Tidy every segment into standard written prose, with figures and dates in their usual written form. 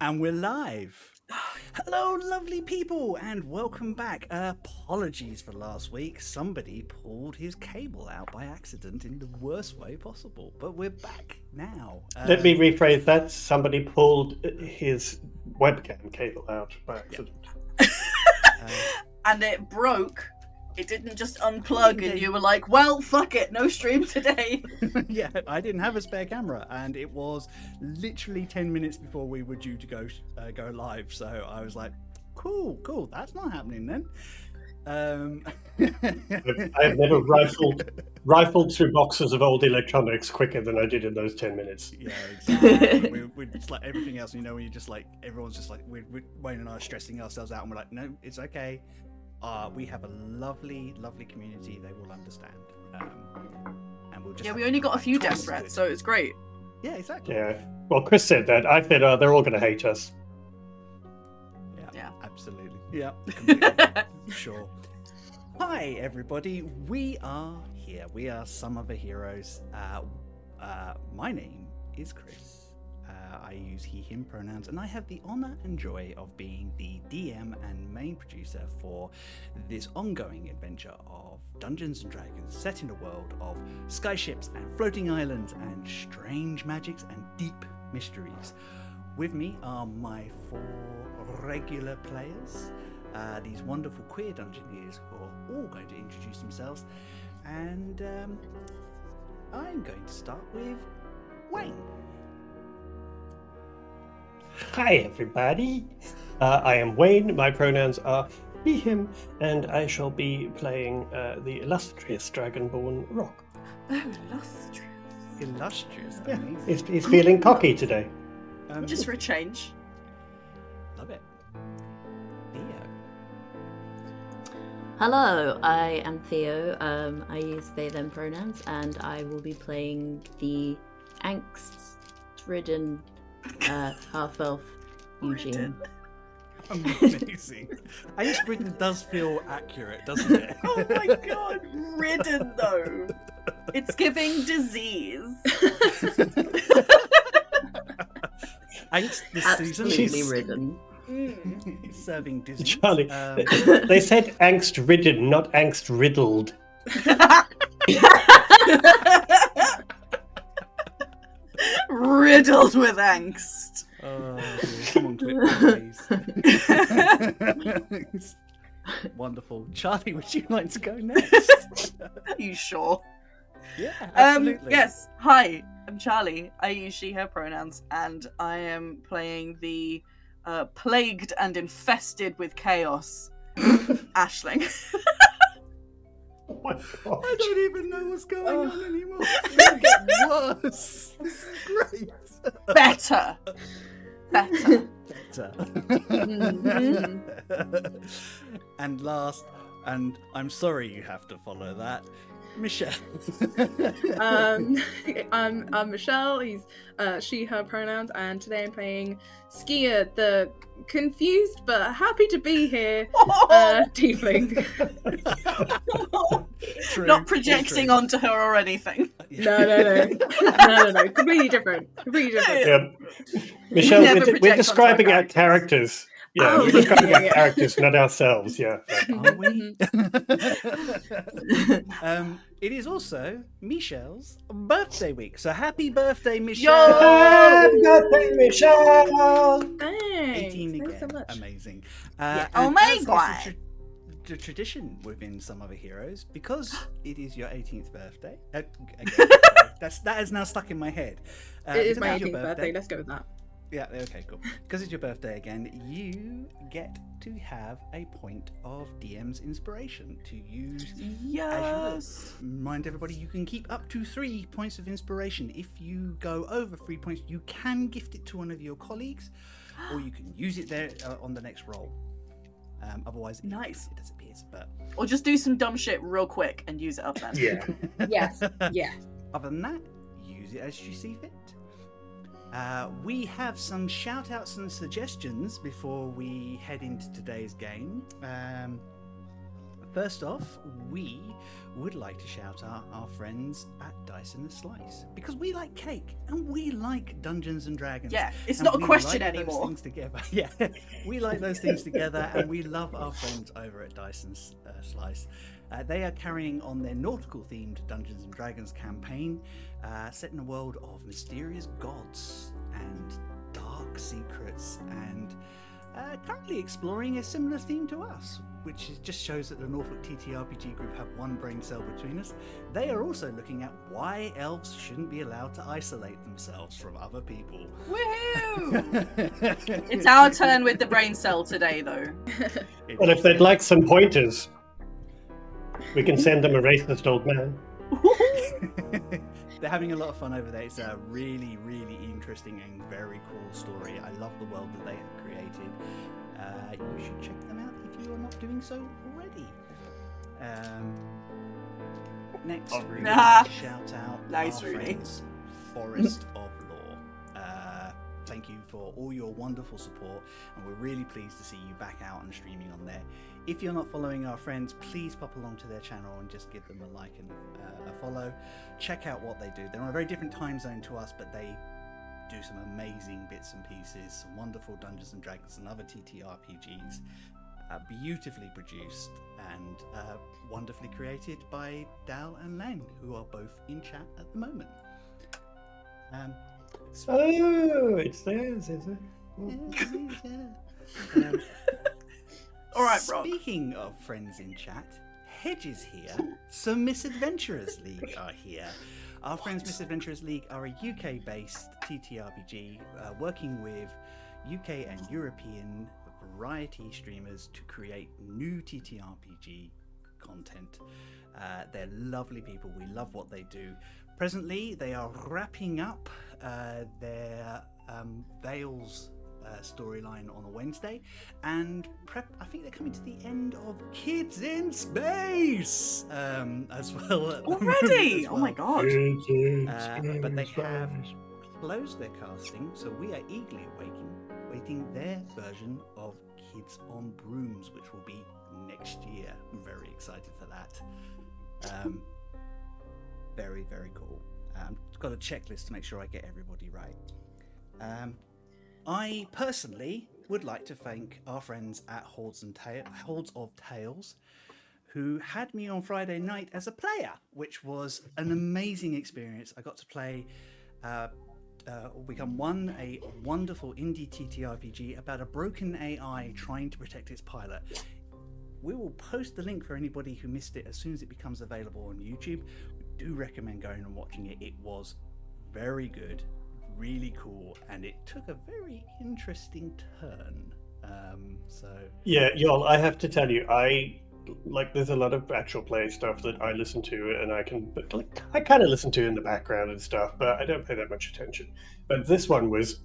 And we're live. Hello, lovely people, and welcome back. Apologies for last week. Somebody pulled his cable out by accident in the worst way possible, but we're back now. Let me rephrase that. Somebody pulled his webcam cable out by accident. And it broke. It didn't just unplug and you were like, well, fuck it, no stream today. Yeah, I didn't have a spare camera, and it was literally 10 minutes before we were due to go live, so I was like, cool, that's not happening then. I've never rifled through boxes of old electronics quicker than I did in those 10 minutes. Yeah, exactly. we're just like everything else, when you're just like, everyone's just like, Wayne and I are stressing ourselves out, and we're like, no, it's okay. We have a lovely community. They will understand. And we'll just we only got a few death threats, so it's great. Yeah, exactly. Yeah. Well, Chris said that. I said, they're all going to hate us. Yeah. Absolutely. Yeah, completely. Sure. Hi, everybody. We are here. We are Some Other Heroes. My name is Chris. I use he, him pronouns, and I have the honour and joy of being the DM and main producer for this ongoing adventure of Dungeons & Dragons set in a world of skyships and floating islands and strange magics and deep mysteries. With me are my 4 regular players, these wonderful queer dungeoneers who are all going to introduce themselves, and I'm going to start with Wayne. Hi, everybody. I am Wayne. My pronouns are he, him, and I shall be playing the illustrious Dragonborn Rock. Oh, illustrious. Yeah, Amazing. he's feeling cocky today. Just for a change. Love it. Theo. Hello, I am Theo. I use they, them pronouns, and I will be playing the angst-ridden half-elf Eugene. Amazing. Angst-ridden does feel accurate, doesn't it? Oh my god, ridden though. It's giving disease. Angst this Absolutely season. ridden. It's serving disease. Charlie, they said angst-ridden, not angst-riddled. Riddled with angst. Oh, dear. Come on, clip that, please. Wonderful. Charlie, would you like to go next? Are you sure? Yeah, absolutely. Yes. Hi, I'm Charlie. I use she, her pronouns, and I am playing the plagued and infested with chaos Aisling. Oh my god. I don't even know what's going on anymore. It's going to get worse. This is great. Better. And last, and I'm sorry you have to follow that, Michelle. I'm Michelle. He's she, her pronouns, and today I'm playing Skier, the confused but happy to be here tiefling. True, Not projecting onto her or anything. No, completely different. Yeah. Michelle, Never we're project describing onto our our characters. Yeah, Oh, we're describing our yeah. characters, not ourselves. Yeah. Are we? It is also Michelle's birthday week, so happy birthday, Michelle! Happy birthday, Michelle! Thanks. 18 again. Thanks so much. Amazing. Yeah. And Oh my as is God. the tradition within Some Other Heroes, because it is your 18th birthday. That is now stuck in my head. It is because my it's your 18th birthday. Let's go with that. Yeah, okay, cool. Because it's your birthday again, you get to have a point of DM's inspiration to use as you Yes. will. Remind everybody, you can keep up to 3 points of inspiration. If you go over 3 points, you can gift it to one of your colleagues, or you can use it there on the next roll. Otherwise, Nice. it disappears. But Or just do some dumb shit real quick and use it up then. Yeah. Yes. Yeah. other than that, use it as you see fit. We have some shout outs and suggestions before we head into today's game. first off, we would like to shout out our friends at Dice in a Slice, because we like cake and we like Dungeons and Dragons. Yeah, it's and not a we question like anymore. Those things together. Yeah, we like those things together, and we love our friends over at Dice and Slice. They are carrying on their nautical-themed Dungeons and Dragons campaign, set in a world of mysterious gods and dark secrets, and currently exploring a similar theme to us, which just shows that the Norfolk TTRPG group have one brain cell between us. They are also looking at why elves shouldn't be allowed to isolate themselves from other people. Woohoo! It's our turn with the brain cell today, though. Well, if they'd like some pointers, we can send them a racist old man. They're having a lot of fun over there. It's a really, really interesting and very cool story. I love the world that they have created. You should check them out if you are not doing so already. Next, we shout out nice, our friends, Forest of Law. Thank you for all your wonderful support, and we're really pleased to see you back out and streaming on there. If you're not following our friends, please pop along to their channel and just give them a like and a follow. Check out what they do. They're on a very different time zone to us, but they do some amazing bits and pieces, some wonderful Dungeons and Dragons and other TTRPGs, beautifully produced and wonderfully created by Dal and Len, who are both in chat at the moment. Oh, it's theirs, is it? All right, Brock. Speaking of friends in chat, Hedge is here, so Misadventurers League are here. Our friends Misadventurers League are a UK-based TTRPG working with UK and European variety streamers to create new TTRPG content. They're lovely people. We love what they do. Presently, they are wrapping up their Veils storyline on a Wednesday, and I think they're coming to the end of Kids in Space as well. Already? As well. Oh my god! But they have closed their casting, so we are eagerly waiting their version of Kids on Brooms, which will be next year. I'm very excited for that. Very, very cool. I've got a checklist to make sure I get everybody right. I personally would like to thank our friends at Hordes of Tales, who had me on Friday night as a player, which was an amazing experience. I got to play Become One, a wonderful indie TTRPG about a broken AI trying to protect its pilot. We will post the link for anybody who missed it as soon as it becomes available on YouTube. We do recommend going and watching it. It was very good, really cool, and it took a very interesting turn. Yeah, y'all, I have to tell you, there's a lot of actual play stuff that I listen to, and I kind of listen to in the background and stuff, but I don't pay that much attention. But this one was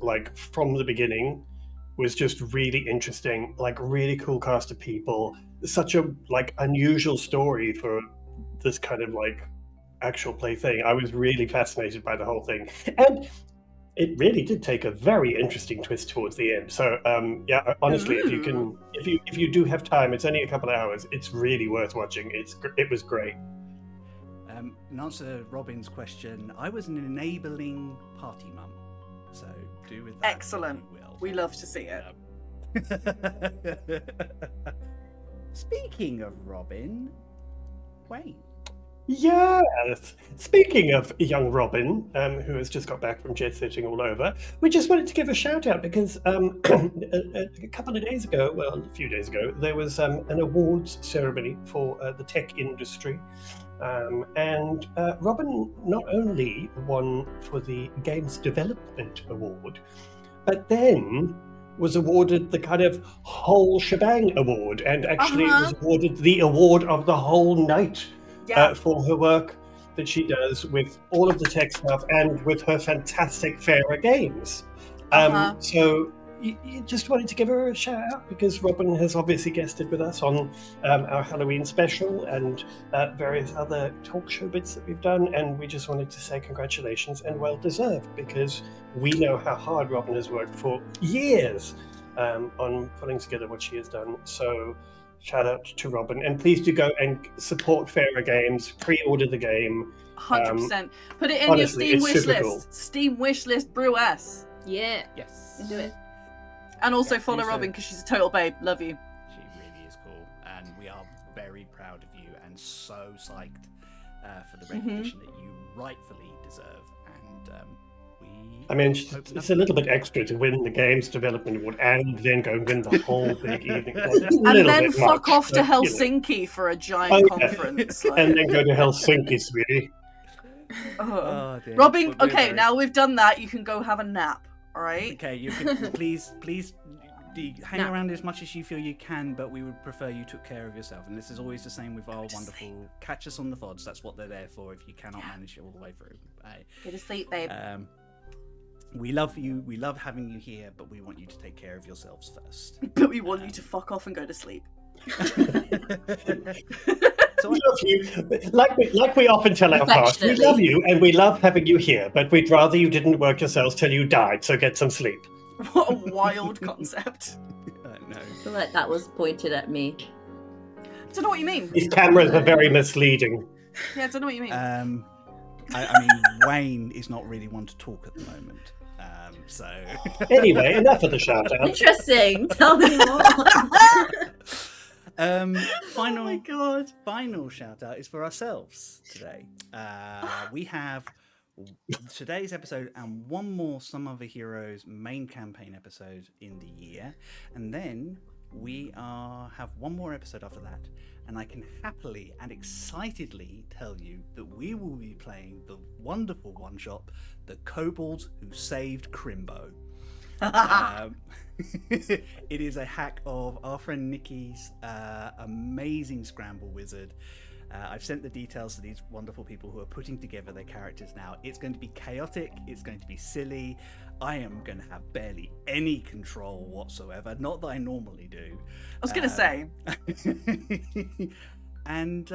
from the beginning was just really interesting, really cool cast of people, such a unusual story for this kind of actual play thing. I was really fascinated by the whole thing, and it really did take a very interesting twist towards the end. So yeah, honestly, if you do have time, it's only a couple of hours. It's really worth watching. It was great. In answer to Robin's question, I was an enabling party mum, so do with that. Excellent. What you will. We love to see it. Speaking of Robin, Wayne. Yes. Speaking of young Robin, who has just got back from jet setting all over, we just wanted to give a shout out because a couple of days ago, well, a few days ago, there was an awards ceremony for the tech industry. And Robin not only won for the Games Development Award, but then was awarded the kind of whole shebang award, and actually was awarded the award of the whole night. For her work that she does with all of the tech stuff and with her fantastic Fairer games. So you just wanted to give her a shout out because Robin has obviously guested with us on our Halloween special and various other talk show bits that we've done, and we just wanted to say congratulations and well deserved because we know how hard Robin has worked for years on putting together what she has done. So shout out to Robin, and please do go and support Fairer Games. Pre-order the game. 100%. Put it in honestly, your Steam it's wish super list. cool. Steam wish list brew S. Yeah. Yes. Do it. And also Yeah, follow do so. Robin because she's a total babe. Love you. She really is cool, and we are very proud of you and so psyched for the recognition that you rightfully deserve. And we. I mean, hope it's a little bit extra to win the Games Development Award and then go and win the whole big evening. And then fuck off to Helsinki for a giant conference. Like... And then go to Helsinki, sweetie. Oh, dear. Robin, But we're okay, very- now we've done that. You can go have a nap. All right. Okay, you can please hang No. around as much as you feel you can, but we would prefer you took care of yourself. And this is always the same with our wonderful catch us on the VODs. That's what they're there for. If you cannot manage it all the way through, Go to sleep, babe. we love you. We love having you here, but we want you to take care of yourselves first. But we want you to fuck off and go to sleep. So We love you, like we often tell our cast. We love you and we love having you here, but we'd rather you didn't work yourselves till you died. So get some sleep. What a wild concept. no. I feel like that was pointed at me. Don't know what you mean. These cameras are very misleading. Yeah, don't know what you mean. I mean, Wayne is not really one to talk at the moment. So Anyway, enough of the shout out. Interesting. Tell me more. Final, oh my god. final shout out is for ourselves today. We have today's episode and one more Some Other Heroes main campaign episode in the year, and then we have one more episode after that, and I can happily and excitedly tell you that we will be playing the wonderful one shot, The Kobolds Who Saved Crimbo. It is a hack of our friend Nikki's amazing Scramble Wizard. I've sent the details to these wonderful people who are putting together their characters now. It's going to be chaotic, it's going to be silly. I am going to have barely any control whatsoever, not that I normally do. I was going to say. And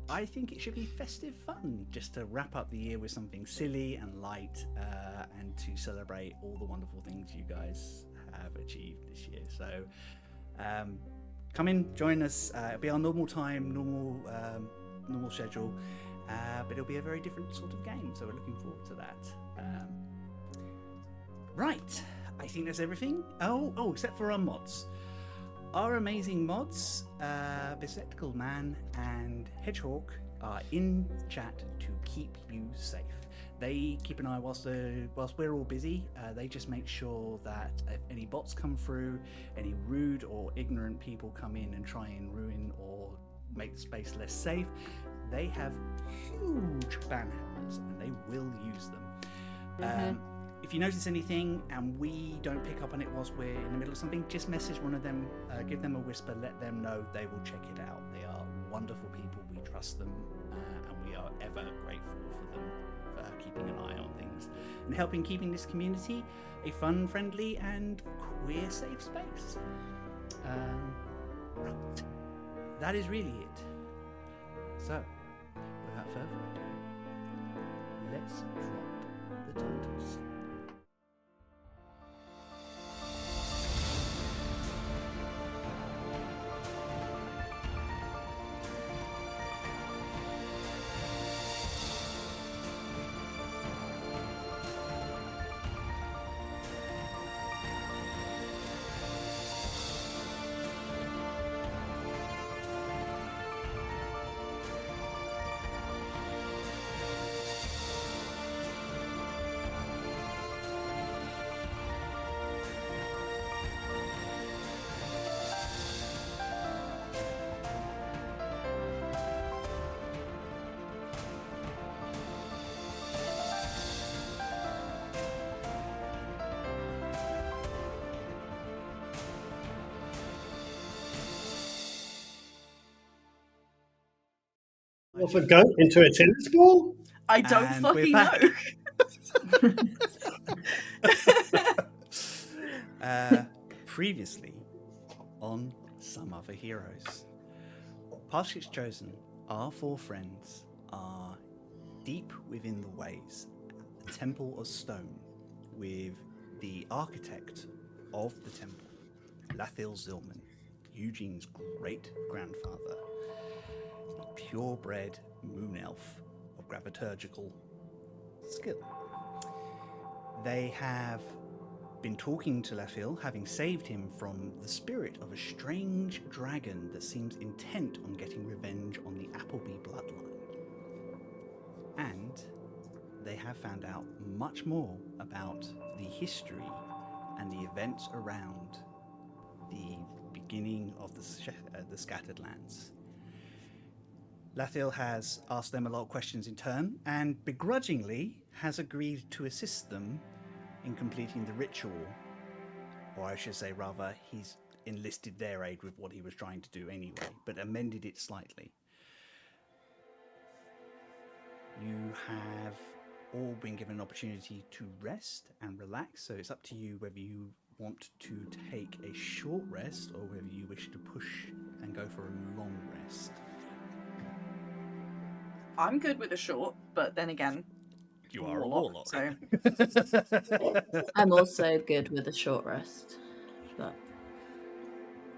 I think it should be festive fun just to wrap up the year with something silly and light, and to celebrate all the wonderful things you guys have achieved this year. So come in, join us. It'll be our normal time, normal schedule, but it'll be a very different sort of game, so we're looking forward to that. Right, I think that's everything. Oh, except for our mods. Our amazing mods, Bespectacled Man and Hedgehawk, are in chat to keep you safe. They keep an eye whilst we're all busy. They just make sure that if any bots come through, any rude or ignorant people come in and try and ruin or make the space less safe, they have huge banhammers and they will use them. If you notice anything and we don't pick up on it whilst we're in the middle of something, just message one of them, give them a whisper, let them know. They will check it out. They are wonderful people. We trust them, and we are ever grateful for them for keeping an eye on things and helping keeping this community a fun, friendly, and queer safe space. Right. That is really it. So, without further ado, let's drop the titles. Off a goat into a tennis ball? I don't And fucking know. Previously on Some Other Heroes. Paths Chosen, our four friends are deep within the ways, the Temple of Stone, with the architect of the temple, Lathil Zilman, Eugene's great-grandfather, the purebred moon elf of graviturgical skill. They have been talking to Lafil, having saved him from the spirit of a strange dragon that seems intent on getting revenge on the Appleby bloodline. And they have found out much more about the history and the events around the beginning of the Scattered Lands. Lafil has asked them a lot of questions in turn, and begrudgingly has agreed to assist them in completing the ritual, or I should say rather, he's enlisted their aid with what he was trying to do anyway, but amended it slightly. You have all been given an opportunity to rest and relax, so it's up to you whether you want to take a short rest or whether you wish to push and go for a long rest. I'm good with a short, but then again, You are a warlock. So I'm also good with a short rest, but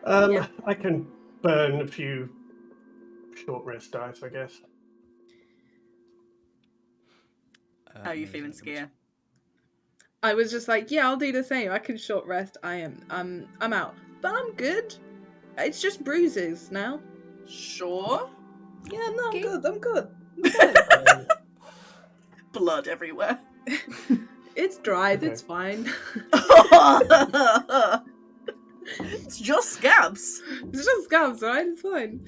I can burn a few short rest dice, I guess. how are you feeling, Skier? I was just like, yeah, I'll do the same. I can short rest. I'm out, but I'm good. It's just bruises now. Sure. Yeah, no, I'm good. I'm good. Blood everywhere. It's dried. Okay. It's fine. It's just scabs. It's just scabs, right? It's fine.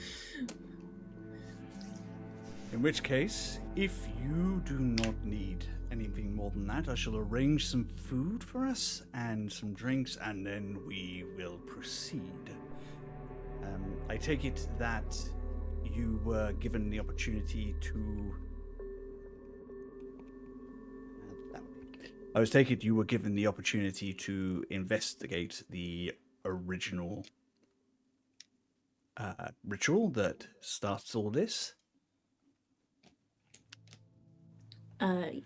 In which case, if you do not need anything more than that, I shall arrange some food for us and some drinks, and then we will proceed. I take it that you were given the opportunity to... you were given the opportunity to investigate the original ritual that starts all this.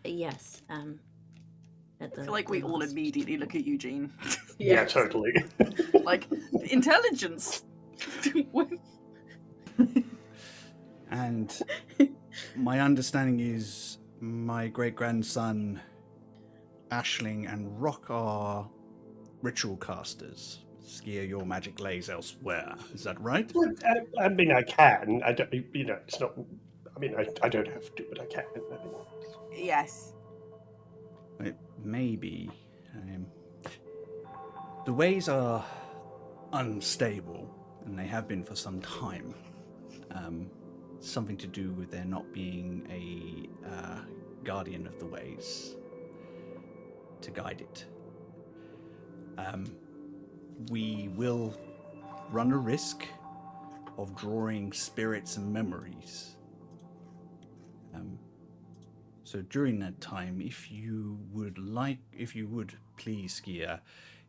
yes. I feel like we all immediately look at Eugene. Yeah, totally. Like, intelligence. And my understanding is my great-grandson Ashling and Rock are ritual casters. Skier, your magic lays elsewhere. Is that right? I mean, I can. I don't. It's not. I mean, I don't have to, but I can. Yes. It may be. The ways are unstable, and they have been for some time. Something to do with there not being a guardian of the ways to guide it. We will run a risk of drawing spirits and memories. So during that time, if you would please, Skier,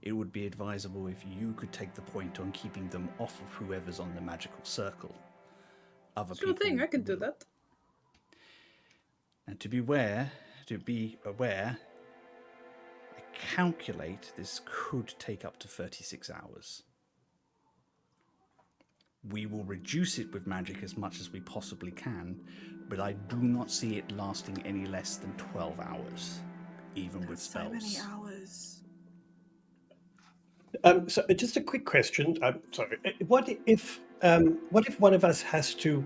it would be advisable if you could take the point on keeping them off of whoever's on the magical circle. Sure thing, I can do that. And to be aware, I calculate this could take up to 36 hours. We will reduce it with magic as much as we possibly can, but I do not see it lasting any less than 12 hours, even with spells. So many hours. So just a quick question. I'm sorry. What if one of us has to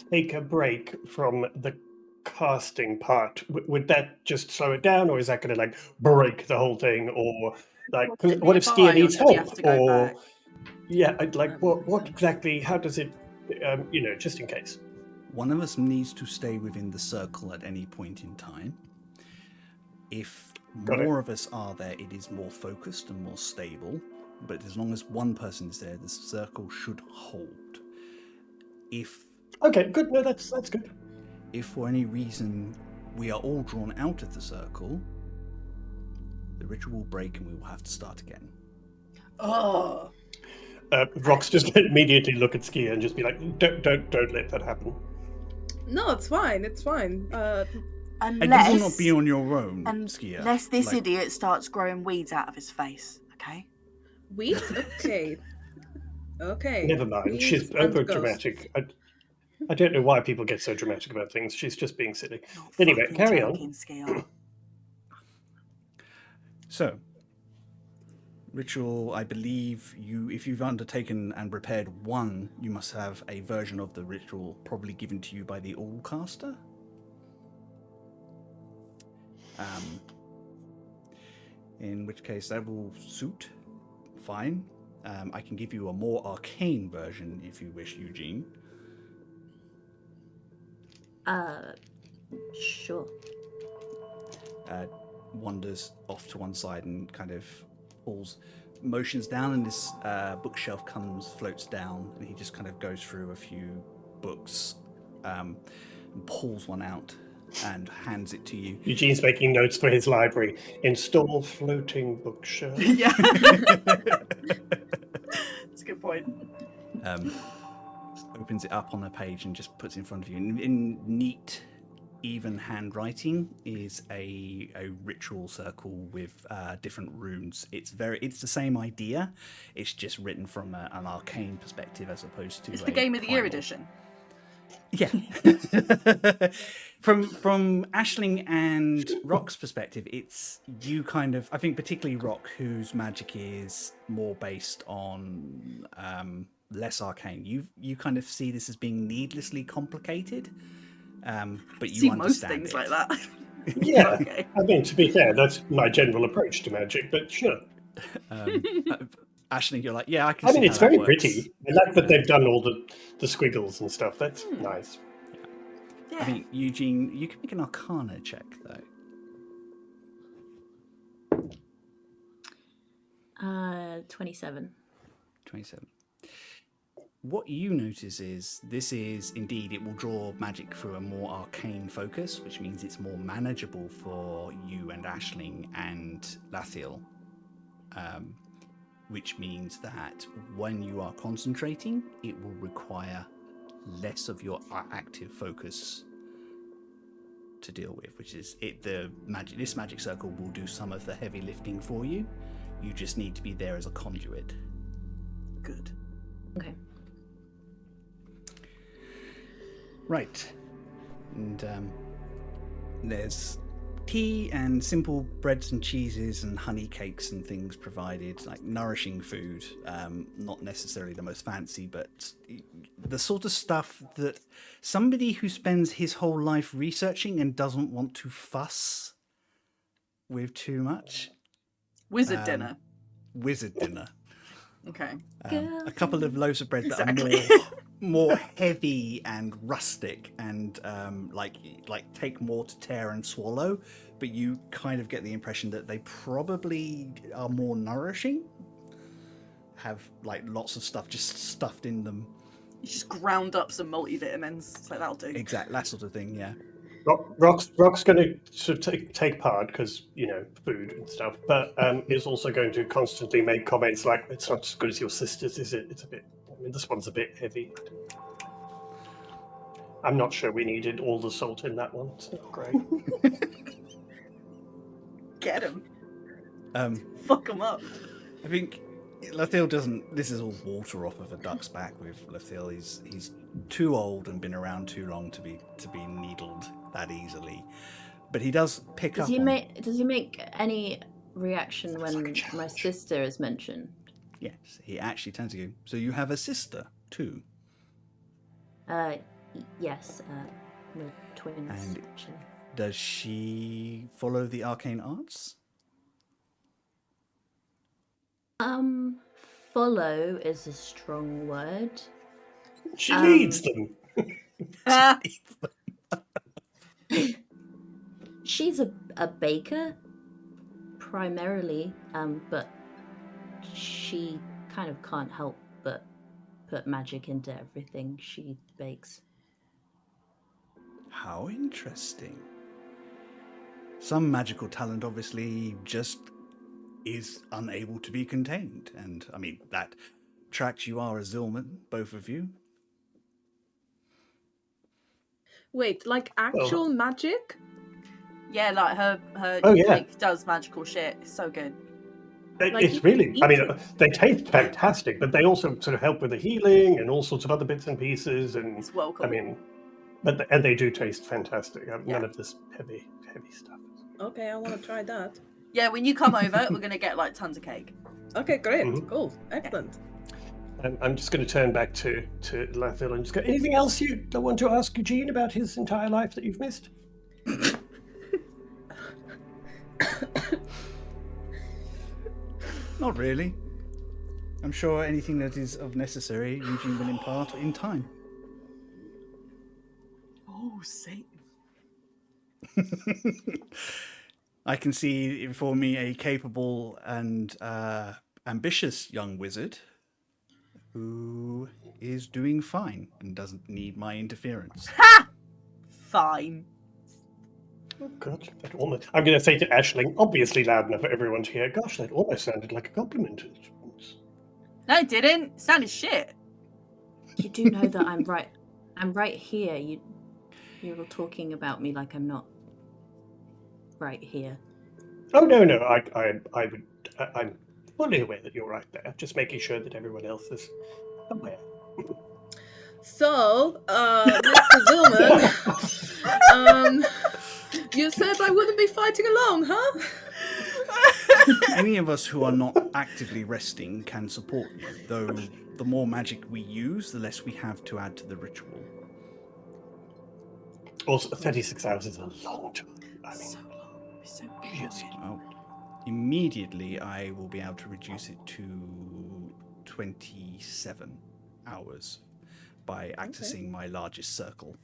take a break from the casting part? Would that just slow it down, or is that going to like break the whole thing? Or like, what if Skier needs help? Or yeah, like what exactly? How does it? Just in case. One of us needs to stay within the circle at any point in time. If more of us are there, it is more focused and more stable. But as long as one person is there, the circle should hold. Okay, good. No, that's good. If for any reason we are all drawn out of the circle, the ritual will break and we will have to start again. Oh. Rox just immediately look at Skier and just be like, don't let that happen. No, it's fine. It's fine. Unless it will not be on your own, Skier. Unless this idiot starts growing weeds out of his face, okay? Wheat? Okay. Okay. Never mind. Wheat She's and over ghosts. dramatic. I don't know why people get so dramatic about things. She's just being silly. Not Anyway, fucking carry on. taking scale. So, ritual, I believe if you've undertaken and prepared one, you must have a version of the ritual probably given to you by the Allcaster. In which case that will suit fine. I can give you a more arcane version if you wish, Eugene. Sure. Wanders off to one side and kind of motions down, and this bookshelf floats down, and he just kind of goes through a few books, and pulls one out and hands it to you. Eugene's making notes for his library. Install floating bookshelf. Yeah. That's a good point. Opens it up on a page and just puts it in front of you. In neat, even handwriting is a ritual circle with different runes. It's the same idea. It's just written from an arcane perspective as opposed to. It's the Game of the Year edition. Yeah. From Aisling and Rock's perspective, it's you kind of, I think particularly Rock, whose magic is more based on less arcane. You kind of see this as being needlessly complicated, but you see understand most things it. like that. Yeah, Okay. I mean, to be fair, that's my general approach to magic, but sure. Aisling, you're like, yeah, I can I see mean, it's how that very works. pretty. I like that they've done all the squiggles and stuff. That's nice. Yeah. I think, Eugene, you can make an Arcana check, though. 27. 27. What you notice is this is indeed, it will draw magic through a more arcane focus, which means it's more manageable for you and Aisling and Lathiel, which means that when you are concentrating, it will require less of your active focus to deal with, which is this magic circle will do some of the heavy lifting for you. You just need to be there as a conduit. Good. Okay. Right. And there's tea and simple breads and cheeses and honey cakes and things provided, like nourishing food. Not necessarily the most fancy, but the sort of stuff that somebody who spends his whole life researching and doesn't want to fuss with too much. Wizard dinner. Wizard dinner. Okay. A couple of loaves of bread that Exactly. are more heavy and rustic and like take more to tear and swallow, but you kind of get the impression that they probably are more nourishing. Have like lots of stuff just stuffed in them. You just ground up some multivitamins. It's like, that'll do. Exactly, that sort of thing. Yeah. Rock's going to sort of take part because, food and stuff, but is also going to constantly make comments like, it's not as good as your sister's, is it? It's a bit, this one's a bit heavy. I'm not sure we needed all the salt in that one. It's not great. Get him. Um, Fuck him up. I think Lathiel doesn't. This is all water off of a duck's back with Lathiel. He's too old and been around too long to be needled that easily. But he does pick up. Does he make any reaction when my sister is mentioned? Yes, he actually turns to you. So you have a sister too. Yes. We're twins. And actually. does she follow the arcane arts? Follow is a strong word. She leads them. She's a baker, primarily, but she kind of can't help but put magic into everything she bakes. How interesting. Some magical talent obviously just is unable to be contained. And, I mean, that tracks. You are a Zilman, both of you. Wait, like actual magic? Yeah, like her Oh, yeah. like, does magical shit. It's so good. It's really, I mean, they taste fantastic, but they also sort of help with the healing and all sorts of other bits and pieces. And It's welcome. I mean, and they do taste fantastic. None of this heavy stuff. Okay, I want to try that. Yeah, when you come over, we're gonna get like tons of cake. Okay, great, Mhm. cool, excellent. I'm just going to turn back to Lathil and just go, anything else you want to ask Eugene about his entire life that you've missed? Not really. I'm sure anything that is of necessary, Eugene will impart in time. Oh, Satan. I can see before me a capable and ambitious young wizard who is doing fine and doesn't need my interference. Ha! Fine. Oh, God, that almost... I'm going to say to Aisling, obviously loud enough for everyone to hear, gosh, that almost sounded like a compliment. No, it didn't. It sounded shit. You do know that I'm right here. You were talking about me like I'm not right here. Oh, no, I'm fully aware that you're right there, just making sure that everyone else is aware. So, Mr. Zillman, you said I wouldn't be fighting alone, huh? Any of us who are not actively resting can support you, though the more magic we use, the less we have to add to the ritual. Also, 36 hours is a long time. I mean, So long. So yes. Well, immediately I will be able to reduce it to 27 hours by accessing my largest circle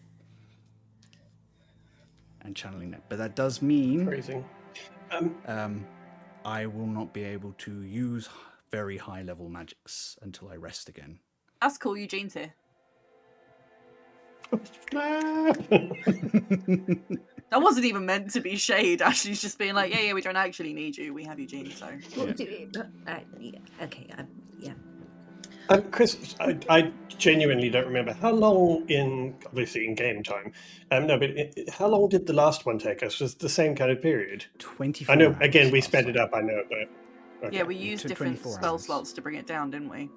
and channeling that. But that does mean Phrasing. I will not be able to use very high level magics until I rest again. That's cool. Eugene's here. That wasn't even meant to be shade. Ashley's just being like, yeah, we don't actually need you. We have Eugene, so. Okay, yeah. Chris, I genuinely don't remember how long obviously in game time. How long did the last one take us? Was it the same kind of period? 24 I know. hours Again, we last sped time. it up. I know, but okay. Yeah, we used took different 24 spell hours. slots to bring it down, didn't we?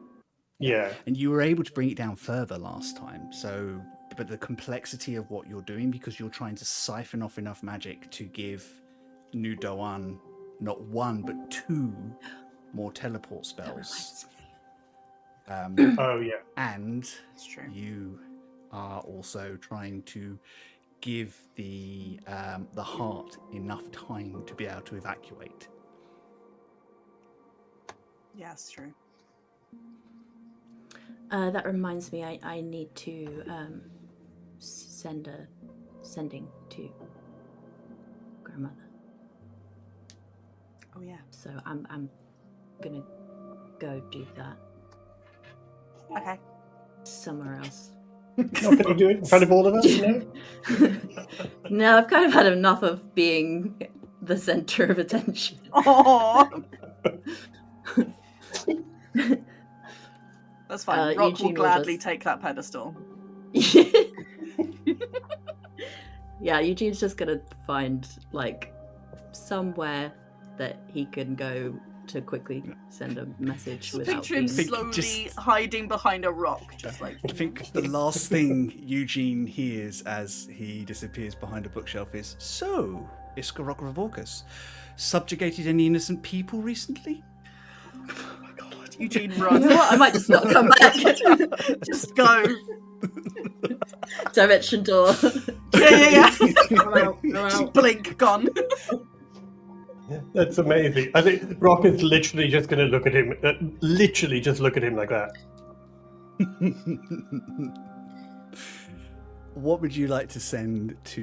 Yeah. And you were able to bring it down further last time. So, but the complexity of what you're doing, because you're trying to siphon off enough magic to give New Doan not one but 2 more teleport spells. Oh yeah. And That's true. you are also trying to give the heart enough time to be able to evacuate. Yeah, that's true. That reminds me, I need to sending to grandmother. Oh yeah. So I'm gonna go do that Okay. somewhere else. Not going to do it in front of all of us, no? No, I've kind of had enough of being the center of attention. Oh. That's fine. Rock Eugene will will gladly just- take that pedestal. Yeah, Eugene's just gonna find like somewhere that he can go to quickly send a message without Picture him being... slowly just- hiding behind a rock, just like. I think the last thing Eugene hears as he disappears behind a bookshelf is, "So, Iskarok Revorkus, subjugated any innocent people recently?" Oh my god, Eugene, You run! know what? I might just not come back. Just go. Dimension door. Yeah. I'm out. Just blink, gone. That's amazing. I think Rock is literally just going to look at him, like that. What would you like to send to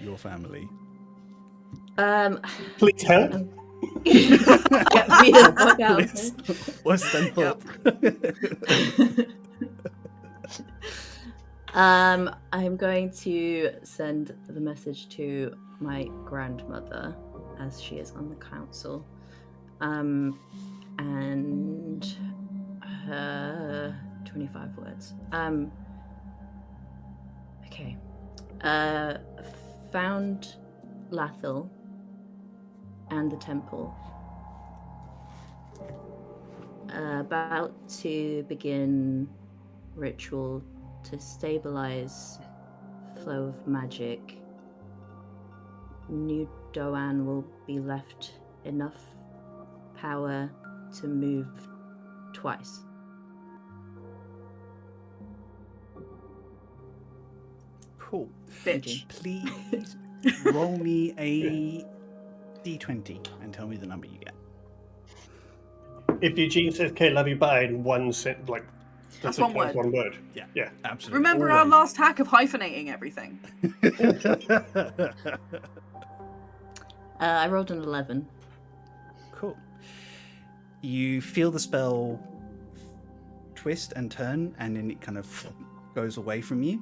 your family? Please help. Get me the fuck out of Please. here. What's that for? I'm going to send the message to my grandmother as she is on the council. And her 25 words. Okay. Found Lathil and the temple. About to begin ritual to stabilize flow of magic. New Doan will be left enough power to move twice. Cool. Bitch. Please roll me a d20 and tell me the number you get. If Eugene says "Okay, love you, bye" in one sentence, like That's what one counts word. One word. Yeah, Yeah. absolutely. Remember our Always. last hack of hyphenating everything. I rolled an 11. Cool. You feel the spell twist and turn, and then it kind of goes away from you.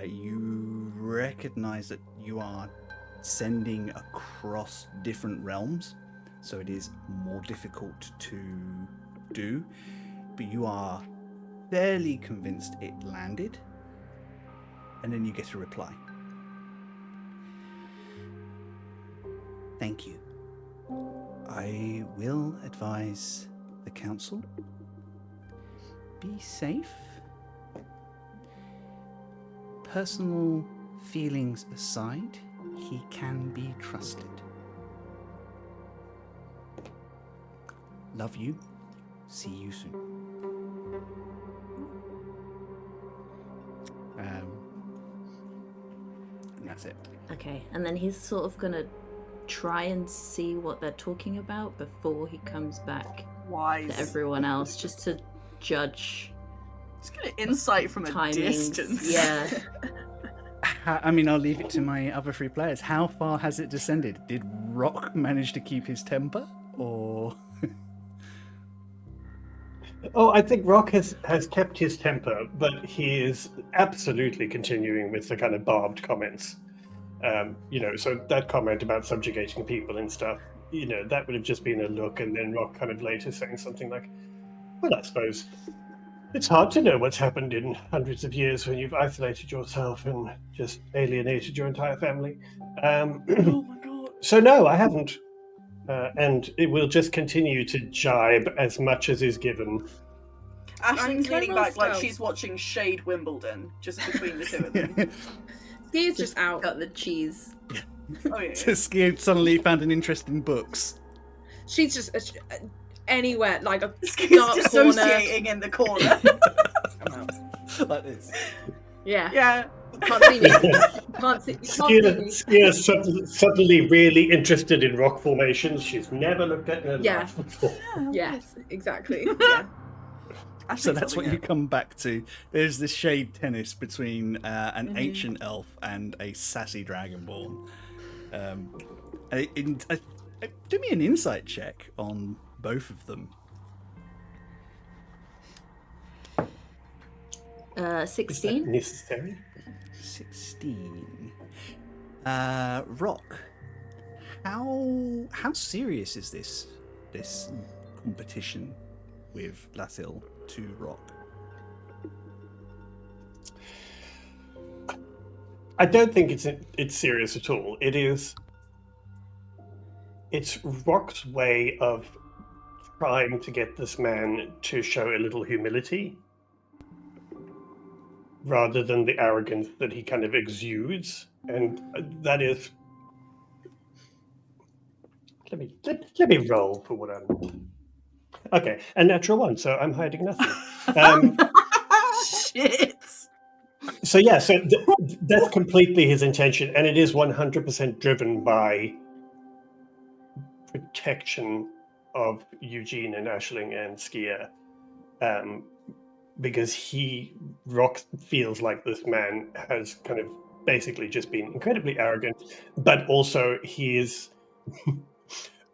You recognize that you are sending across different realms, so it is more difficult to do, but you are fairly convinced it landed, and then you get a reply. Thank you. I will advise the council. Be safe. Personal feelings aside, he can be trusted. Love you. See you soon. And that's it. Okay, and then he's sort of gonna try and see what they're talking about before he comes back Wise. to everyone else, just to judge Just get an insight from a timings. distance. Yeah. I mean, I'll leave it to my other three players. How far has it descended? Did Rock manage to keep his temper, or? Oh, I think Rock has kept his temper, but he is absolutely continuing with the kind of barbed comments. So that comment about subjugating people and stuff, that would have just been a look, and then Rock kind of later saying something like, well, I suppose it's hard to know what's happened in hundreds of years when you've isolated yourself and just alienated your entire family. Oh my god. So no, I haven't. And it will just continue to jibe as much as is given. Ashling's Can I leaning roll back like stealth? she's watching Shade Wimbledon, just between the two of them. He's just out. Got the cheese. Oh yeah. Skier suddenly found an interest in books. She's just anywhere, like a He's dark corner. dissociating in the corner. I'm out. Like this. Yeah. Yeah. Can't see me. Can't see me. Skier suddenly really interested in rock formations she's never looked at in her Yeah. life before. Yes, exactly. Yeah. So that's what you come back to. There's this shade tennis between an ancient elf and a sassy dragonborn. Do me an insight check on both of them. 16. Necessary? 16. Rock. How serious is this competition with Latil to Rock? I don't think it's serious at all. It's Rock's way of trying to get this man to show a little humility, rather than the arrogance that he kind of exudes, and that is. Let me roll for what I'm. Okay, a natural one, so I'm hiding nothing. Shit. So yeah, that's completely his intention, and it is 100% driven by protection of Eugene and Aisling and Skier, because Rock feels like this man has kind of basically just been incredibly arrogant, but also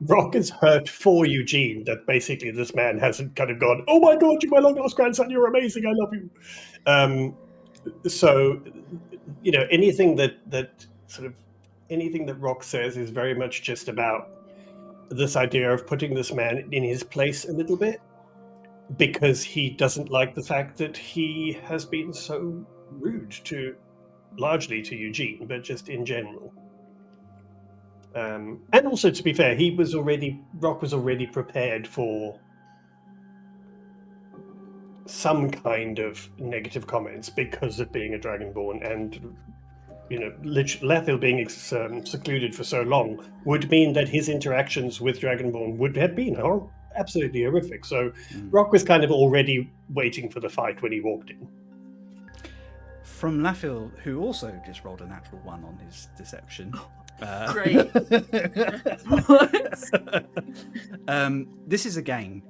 Rock is hurt for Eugene that basically this man hasn't kind of gone, oh my god, you're my long lost grandson, you're amazing, I love you. So, anything that Rock says is very much just about this idea of putting this man in his place a little bit, because he doesn't like the fact that he has been so rude largely to Eugene, but just in general. And also, to be fair, Rock was already prepared for some kind of negative comments because of being a Dragonborn, and Lethil being secluded for so long would mean that his interactions with Dragonborn would have been absolutely horrific. So Rock was kind of already waiting for the fight when he walked in. From Lethil, who also just rolled a natural 1 on his deception. Great. This is a game.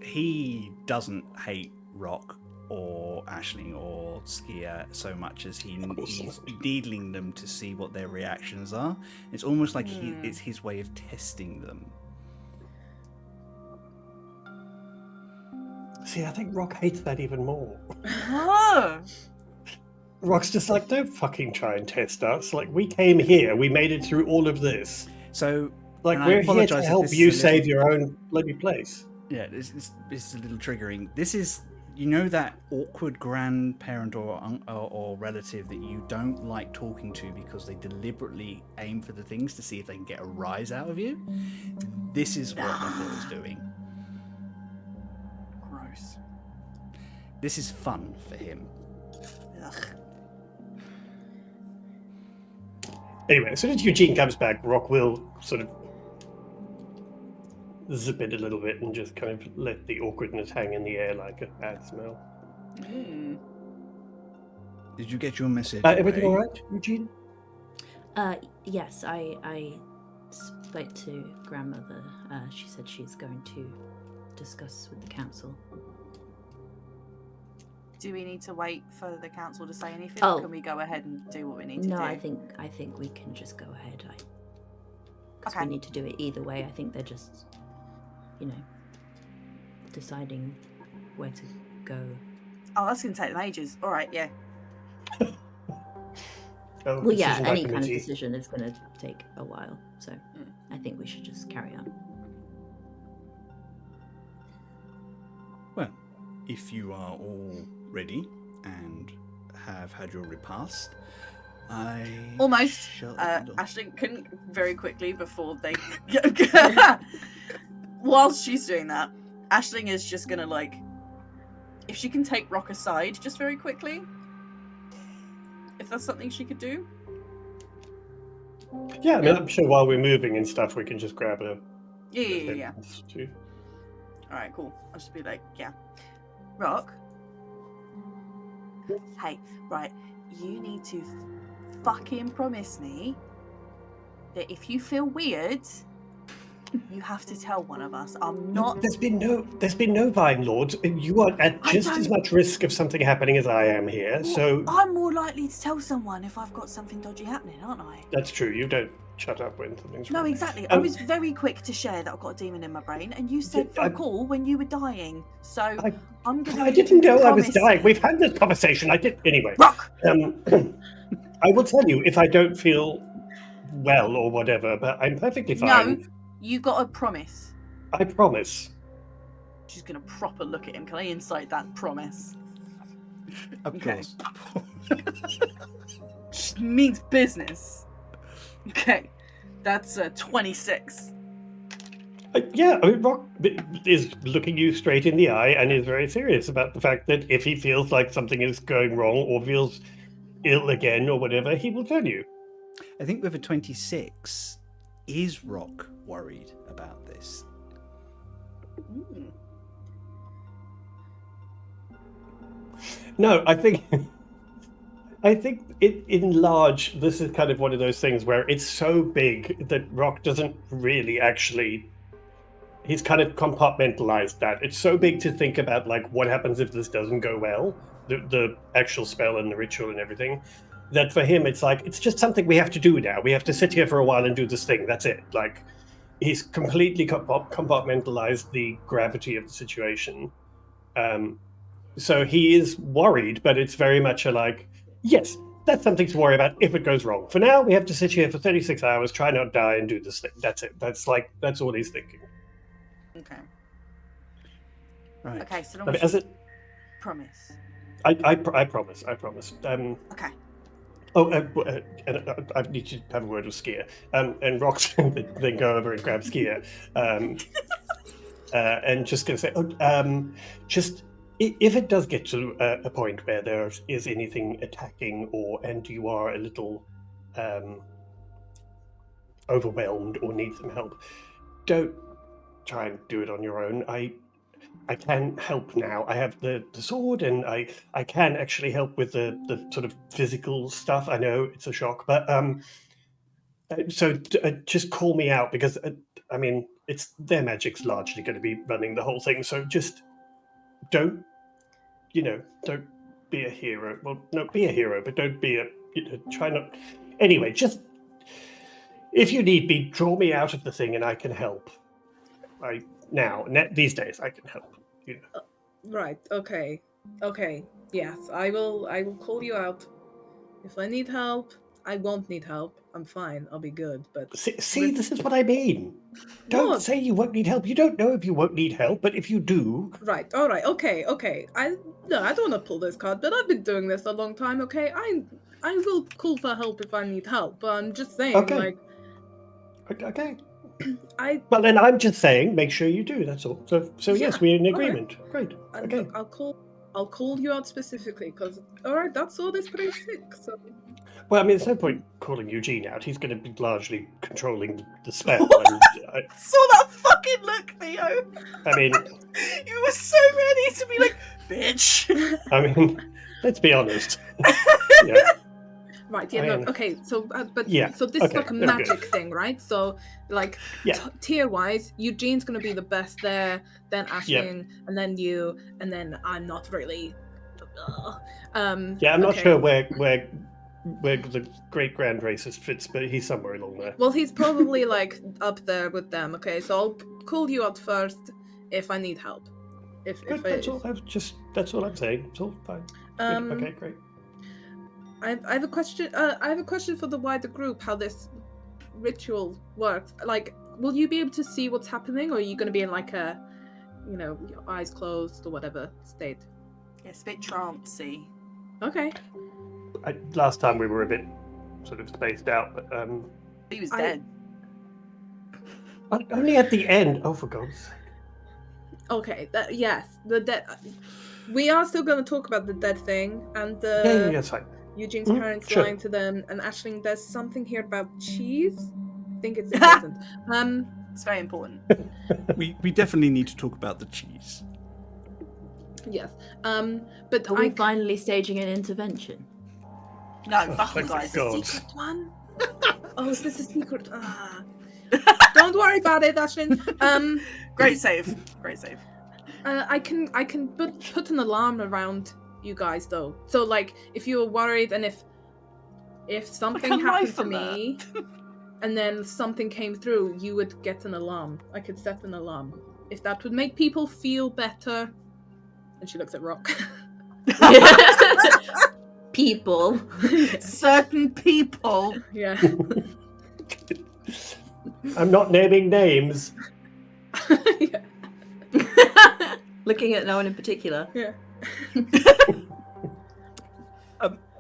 He doesn't hate Rock or Aisling or Skier so much as he's needling them to see what their reactions are. It's almost like it's his way of testing them. See, I think Rock hates that even more. Oh. Rock's just like, don't fucking try and test us. Like, we came here, we made it through all of this. So, like, we're here to help you save your own bloody place. Yeah, this is a little triggering. This is, that awkward grandparent or relative that you don't like talking to because they deliberately aim for the things to see if they can get a rise out of you. This is what Lethil is doing. Gross. This is fun for him. Ugh. Anyway, as soon as Eugene comes back, Rock will sort of zip it a little bit and just kind of let the awkwardness hang in the air like a bad smell. Did you get your message? Everything all right, Eugene? Yes, I spoke to grandmother. She said she's going to discuss with the council. Do we need to wait for the council to say anything? Oh. Or can we go ahead and do what we need to do? No, I think we can just go ahead. Because we need to do it either way. I think they're just, deciding where to go. Oh, that's going to take them ages. All right, yeah. Well, yeah, any kind of decision is going to take a while. So I think we should just carry on. Well, if you are all ready and have had your repast, almost. Aisling can very quickly before they. Whilst she's doing that, Aisling is just gonna if she can take Rock aside just very quickly, if that's something she could do. Yeah, I mean, I'm sure while we're moving and stuff, we can just grab a. Yeah. All right, cool. I'll just be like, yeah, Rock. Hey, right, you need to fucking promise me that if you feel weird, you have to tell one of us. I'm not. There's been no Vine Lords. You are at just as much risk of something happening as I am here. Well, so I'm more likely to tell someone if I've got something dodgy happening, aren't I? That's true. You don't shut up when something's wrong. No, exactly. I was very quick to share that I've got a demon in my brain, and you said fuck all when you were dying. So I'm gonna. I didn't know I was dying. We've had this conversation. I did anyway. Rock. I will tell you if I don't feel well or whatever, but I'm perfectly fine. No, you got a promise. I promise. She's gonna proper look at him. Can I incite that promise? Of course. Just means business. Okay, that's 26. Yeah, I mean, Rock is looking you straight in the eye and is very serious about the fact that if he feels like something is going wrong or feels ill again or whatever, he will tell you. I think with a 26, is Rock worried about this? No, I think in large, this is kind of one of those things where it's so big that Rock doesn't really actually. He's kind of compartmentalized that. It's so big to think about, like, what happens if this doesn't go well, the actual spell and the ritual and everything, that for him it's like, it's just something we have to do now. We have to sit here for a while and do this thing. That's it. Like, he's completely compartmentalized the gravity of the situation. So he is worried, but it's very much a like, yes, that's something to worry about if it goes wrong. For now, we have to sit here for 36 hours, try not to die, and do this thing. That's it. That's all he's thinking. Okay. Right. Okay, so I mean, as it, promise. I promise. I promise. Okay. Oh, and I need to have a word with Skier. And Rox then go over and grab Skier. And just gonna say, just if it does get to a point where there is anything attacking, and you are a little overwhelmed or need some help, don't try and do it on your own. I can help now. I have the sword, and I can actually help with the sort of physical stuff. I know it's a shock, but so just call me out, because I mean, it's their magic's largely going to be running the whole thing. So just don't be a hero. Well, no, be a hero, but don't be try not. Anyway, just if you need me, draw me out of the thing, and I can help. These days, I can help. Right. Okay. Yes, I will call you out. If I need help, I won't need help. I'm fine. I'll be good. But see, this is what I mean. Don't say you won't need help. You don't know if you won't need help, but if you do... Right, all right, okay. I don't want to pull this card, but I've been doing this a long time, okay? I will call for help if I need help, but I'm just saying, Okay. Well, then I'm just saying, make sure you do, that's all. So yes, we're in agreement. Right. Great, okay. I'll call you out specifically, because, all right, that sword is pretty sick, so... Well, I mean, there's no point calling Eugene out. He's going to be largely controlling the spell. I saw that fucking look, Theo. I mean... You were so ready to be like, bitch. I mean, let's be honest. Yeah. Right, okay, so, so this is like a magic magic thing, right? So, like, tier-wise, Eugene's going to be the best there, then Aisling, and then you, and then I'm not really... I'm not sure where the great grand racist fits, but he's somewhere along there. Well, he's probably like up there with them. Okay, so I'll call you out first if I need help. That's all I'm saying. It's all fine. Okay, great. I have a question. I have a question for the wider group. How this ritual works? Like, will you be able to see what's happening, or are you going to be in like a, your eyes closed or whatever state? Yes, a bit trancey. Okay. Last time we were a bit sort of spaced out, but he was dead. Only at the end. Oh, for God's sake. Okay. Yes, the dead. We are still going to talk about the dead thing and the that's fine. Eugene's parents lying to them, and Aisling. There's something here about cheese. I think it's important. It's very important. We definitely need to talk about the cheese. Yes. But are we finally staging an intervention? No, fuck you guys. The secret one? Oh, is this a secret? Don't worry about it, Aisling. Great save. I can put an alarm around you guys though. So like, if you were worried and if something happened to me, and then something came through, you would get an alarm. I could set an alarm if that would make people feel better. And she looks at Rock. People. Certain people. Yeah. I'm not naming names. Looking at no one in particular. Yeah.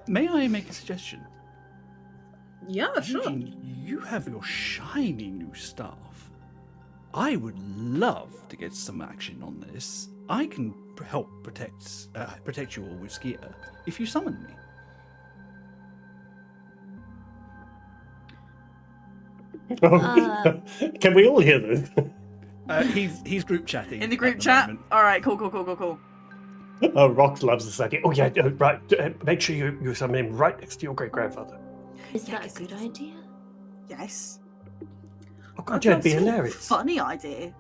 May I make a suggestion? Yeah, sure. Eugene, you have your shiny new staff. I would love to get some action on this. I can help protect you all with Skier if you summon me. Can we all hear this? He's group chatting. In the group chat? Alright, cool. Oh, Rox loves this idea. Oh yeah, right. Make sure you summon him right next to your great-grandfather. Is that a good idea? Yes. Oh God, yeah, it'd be hilarious. Funny idea.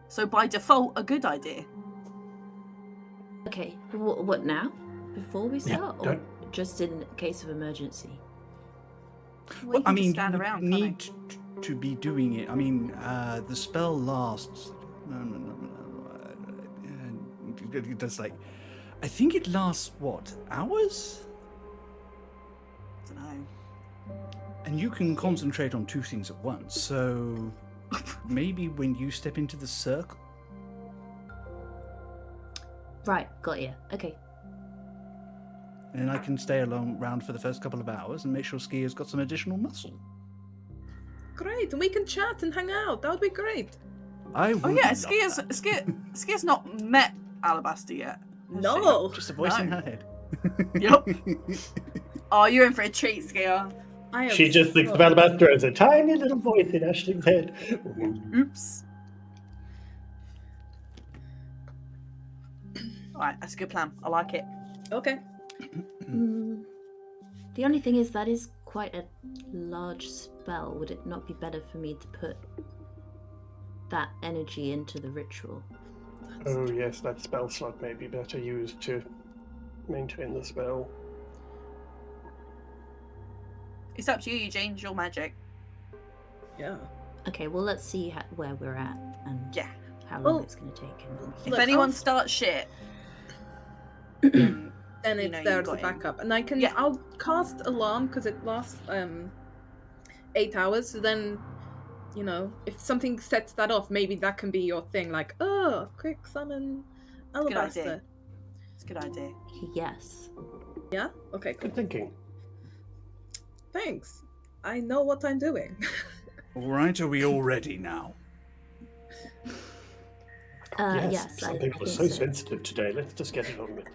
So by default, a good idea. Okay, what now? Before we start, or don't... just in case of emergency? Well, I mean, stand you around, need to be doing it. I mean, the spell lasts. It does I think it lasts hours? I don't know. And you can concentrate on two things at once. So maybe when you step into the circle. Right, got you. Okay. And I can stay around for the first couple of hours and make sure Skier's got some additional muscle. Great, and we can chat and hang out. That would be great. I would. Oh yeah, Skier's not met Alabaster yet. No. Just a voice in her head. Yep. Oh, you're in for a treat, Skier. She just thinks of Alabaster as a tiny little voice in Ashley's head. Oops. Alright, that's a good plan. I like it. Okay. The only thing is that is quite a large spell. Would it not be better for me to put that energy into the ritual? Oh yes, that spell slot may be better used to maintain the spell. It's up to you, Eugene. It's your magic. Yeah. Okay, well, let's see where we're at and how long it's going to take. If anyone starts shit, then it's you there as a got him. backup. And I'll cast Alarm because it lasts 8 hours. So then, if something sets that off, maybe that can be your thing. Like, quick summon Alabaster. It's a good idea. Yes. Yeah? Okay, cool. Good thinking. Thanks. I know what I'm doing. All right, are we all ready now? Yes, I some people are think so sensitive today. Let's just get it on with.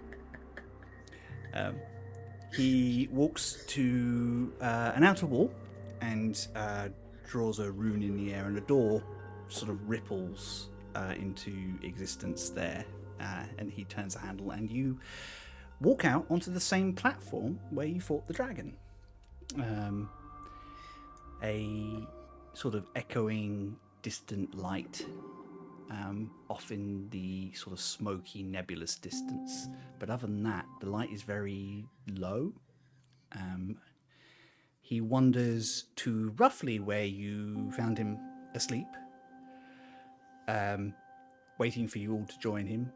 He walks to an outer wall and draws a rune in the air, and a door sort of ripples into existence there. And he turns the handle, and you walk out onto the same platform where you fought the dragon. A sort of echoing, distant light off in the sort of smoky, nebulous distance. But other than that, the light is very low. He wanders to roughly where you found him asleep, waiting for you all to join him.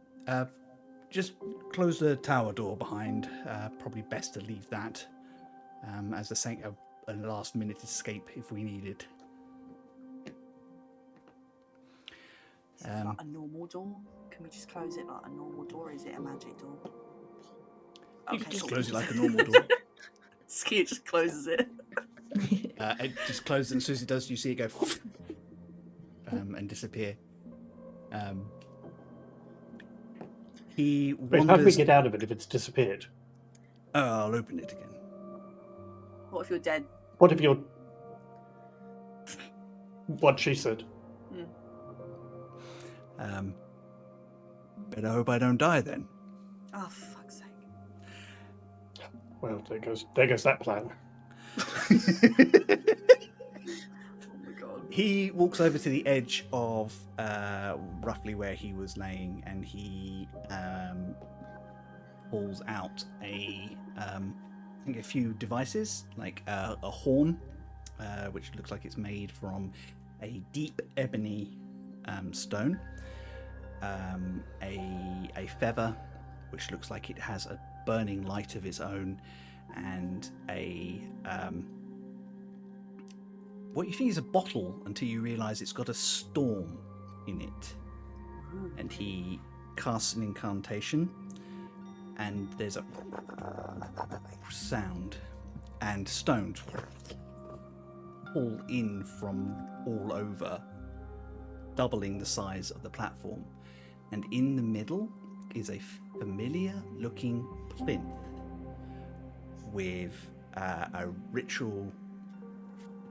Just close the tower door behind. Probably best to leave that as a last-minute escape if we need it. Is it like a normal door? Can we just close it like a normal door? Or is it a magic door? You can just close it like a normal door. Skier just closes it. It just closes, and as soon as it does, you see it go and disappear. He wanders... How do we get out of it if it's disappeared? I'll open it again. What if you're dead? What if you're... What she said. Better hope I don't die then. Oh, fuck's sake. Well, there goes that plan. Oh my god. He walks over to the edge of roughly where he was laying, and he pulls out I think a few devices, like a horn, which looks like it's made from a deep ebony stone, a feather, which looks like it has a burning light of its own, and a what you think is a bottle until you realise it's got a storm in it. And he casts an incantation, and there's a sound, and stones pull in from all over, doubling the size of the platform. And in the middle is a familiar looking plinth with a ritual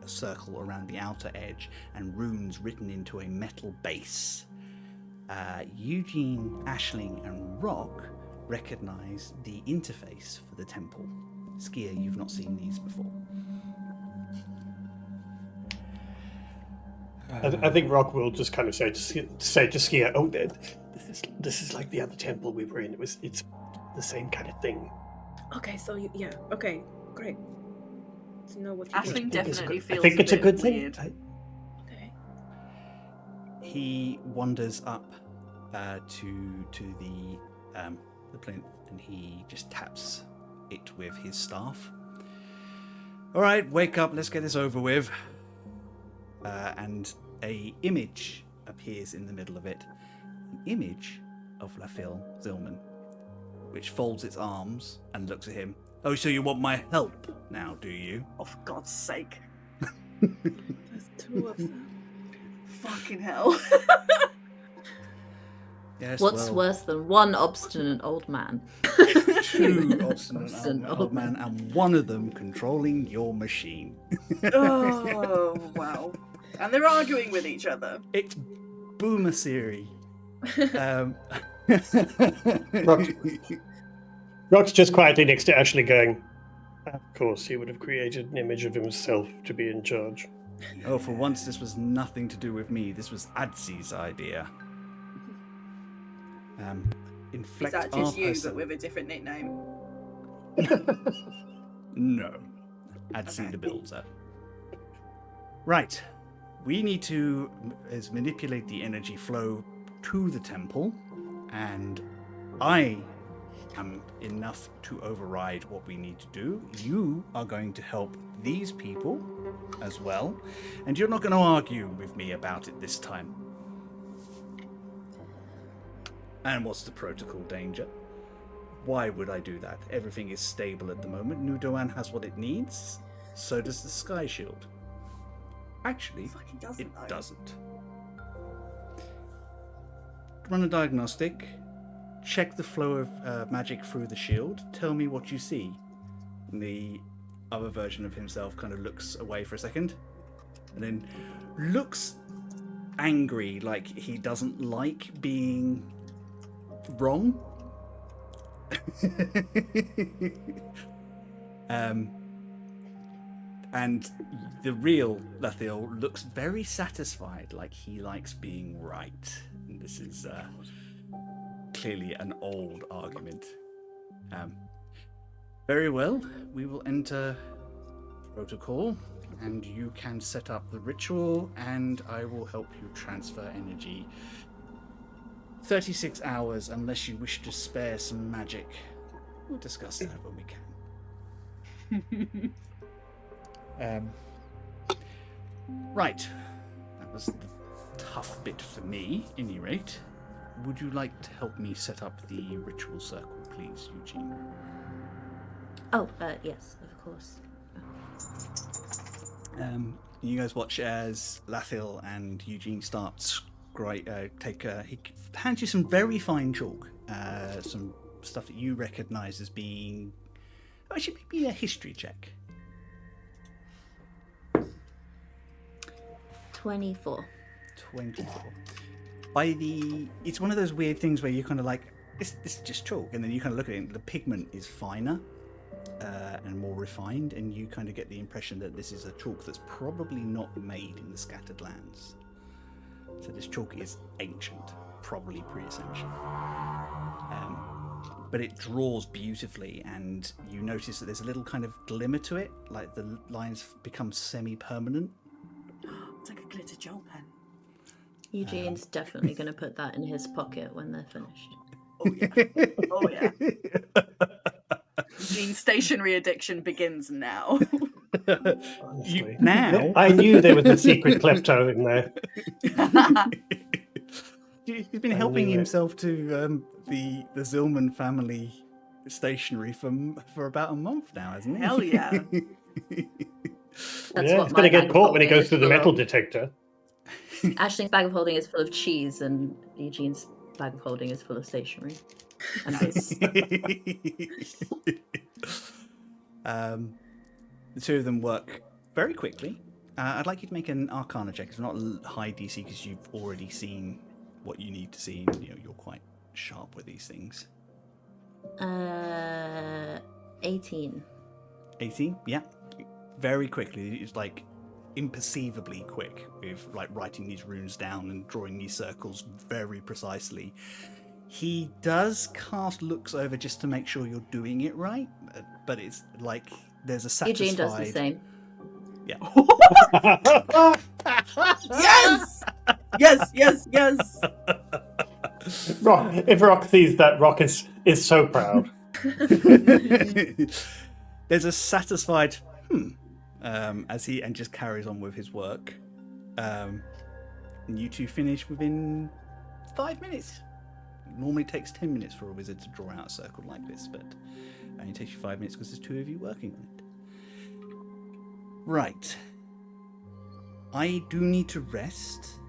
circle around the outer edge and runes written into a metal base. Eugene, Aisling, and Rock recognize the interface for the temple. Skier, you've not seen these before. I think Rock will just kind of say to Skier, "Oh, this is like the other temple we were in. It's the same kind of thing." Okay, so okay, great. So you know what? Aisling definitely feels. I think it's a good thing. Weird. Okay. He wanders up to the plinth, and he just taps it with his staff. All right, wake up. Let's get this over with. And a image appears in the middle of it, an image of Lafil Zilman, which folds its arms and looks at him. Oh, so you want my help now, do you? Oh, for God's sake. There's two of them. Fucking hell. Yes, What's well, worse than one obstinate old man? two obstinate old man, and one of them controlling your machine. Oh, wow. And they're arguing with each other. It's Boomer Siri. Rock's just quietly next to Ashley going, of course, he would have created an image of himself to be in charge. Oh, for once, this was nothing to do with me. This was Adsi's idea. Is that just you, but with a different nickname? No. Adsi the builder. Right. We need to manipulate the energy flow to the temple, and I am enough to override what we need to do. You are going to help these people as well, and you're not going to argue with me about it this time. And what's the protocol, Danger? Why would I do that? Everything is stable at the moment. Nudoan has what it needs. So does the Sky Shield. Actually, it doesn't. Run a diagnostic. Check the flow of magic through the shield. Tell me what you see. And the other version of himself kind of looks away for a second. And then looks angry, like he doesn't like being wrong. And the real Lathiel looks very satisfied, like he likes being right. And this is clearly an old argument. Very well, we will enter protocol, and you can set up the ritual, and I will help you transfer energy. 36 hours, unless you wish to spare some magic. We'll discuss that when we can. Right. That was the tough bit for me, at any rate. Would you like to help me set up the ritual circle, please, Eugene? Oh, yes, of course. You guys watch as Lathiel and Eugene start he hands you some very fine chalk, some stuff that you recognise as being... Actually, maybe a history check. 24. It's one of those weird things where you're kind of like, this is just chalk, and then you kind of look at it and the pigment is finer and more refined, and you kind of get the impression that this is a chalk that's probably not made in the scattered lands. So this chalk is ancient, probably pre-ascension. But it draws beautifully, and you notice that there's a little kind of glimmer to it, like the lines become semi-permanent. It's like a glitter gel pen. Eugene's definitely going to put that in his pocket when they're finished. Oh yeah. Eugene's stationery addiction begins now. Now? I knew there was a secret klepto in there. He's been helping himself to the Zillman family stationery for about a month now, hasn't he? Hell yeah. He's going to get caught when he goes through the metal detector. Ashley's bag of holding is full of cheese, and Eugene's bag of holding is full of stationery. And the two of them work very quickly. I'd like you to make an Arcana check. It's not high DC because you've already seen what you need to see. You're quite sharp with these things. 18. 18? Yeah. Very quickly. It's like imperceivably quick with like writing these runes down and drawing these circles very precisely. He does cast looks over just to make sure you're doing it right, but it's like there's a satisfied... Eugene does the same. Yeah. Yes. Rock, if Rock sees that, Rock is so proud. There's a satisfied as he just carries on with his work. And you two finish within 5 minutes. It normally takes 10 minutes for a wizard to draw out a circle like this, but it only takes you 5 minutes because there's two of you working on it. Right. I do need to rest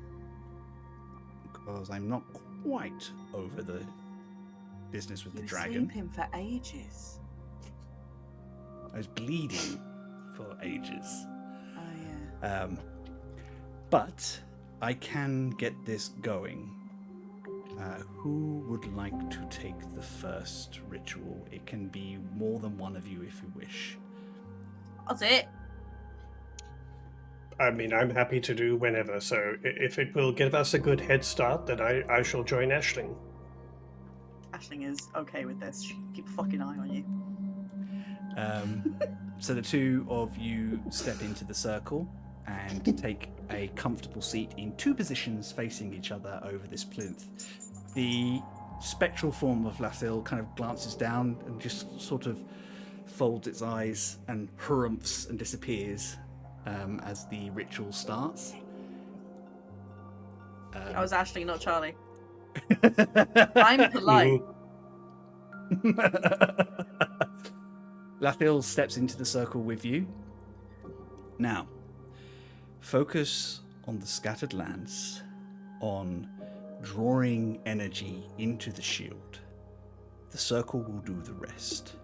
because I'm not quite over the business with the You were dragon. sleeping for ages. I was bleeding for ages. Oh yeah. But I can get this going. Who would like to take the first ritual? It can be more than one of you if you wish. That's it. I mean, I'm happy to do whenever, so if it will give us a good head start, then I shall join Aisling. Aisling is okay with this. She can keep a fucking eye on you. So the two of you step into the circle and take a comfortable seat in two positions facing each other over this plinth. The spectral form of Lathil kind of glances down and just sort of folds its eyes and harumphs and disappears as the ritual starts. I was Aisling, not Charlie. I'm polite. Lathil steps into the circle with you. Now, focus on the scattered lands, on drawing energy into the shield. The circle will do the rest.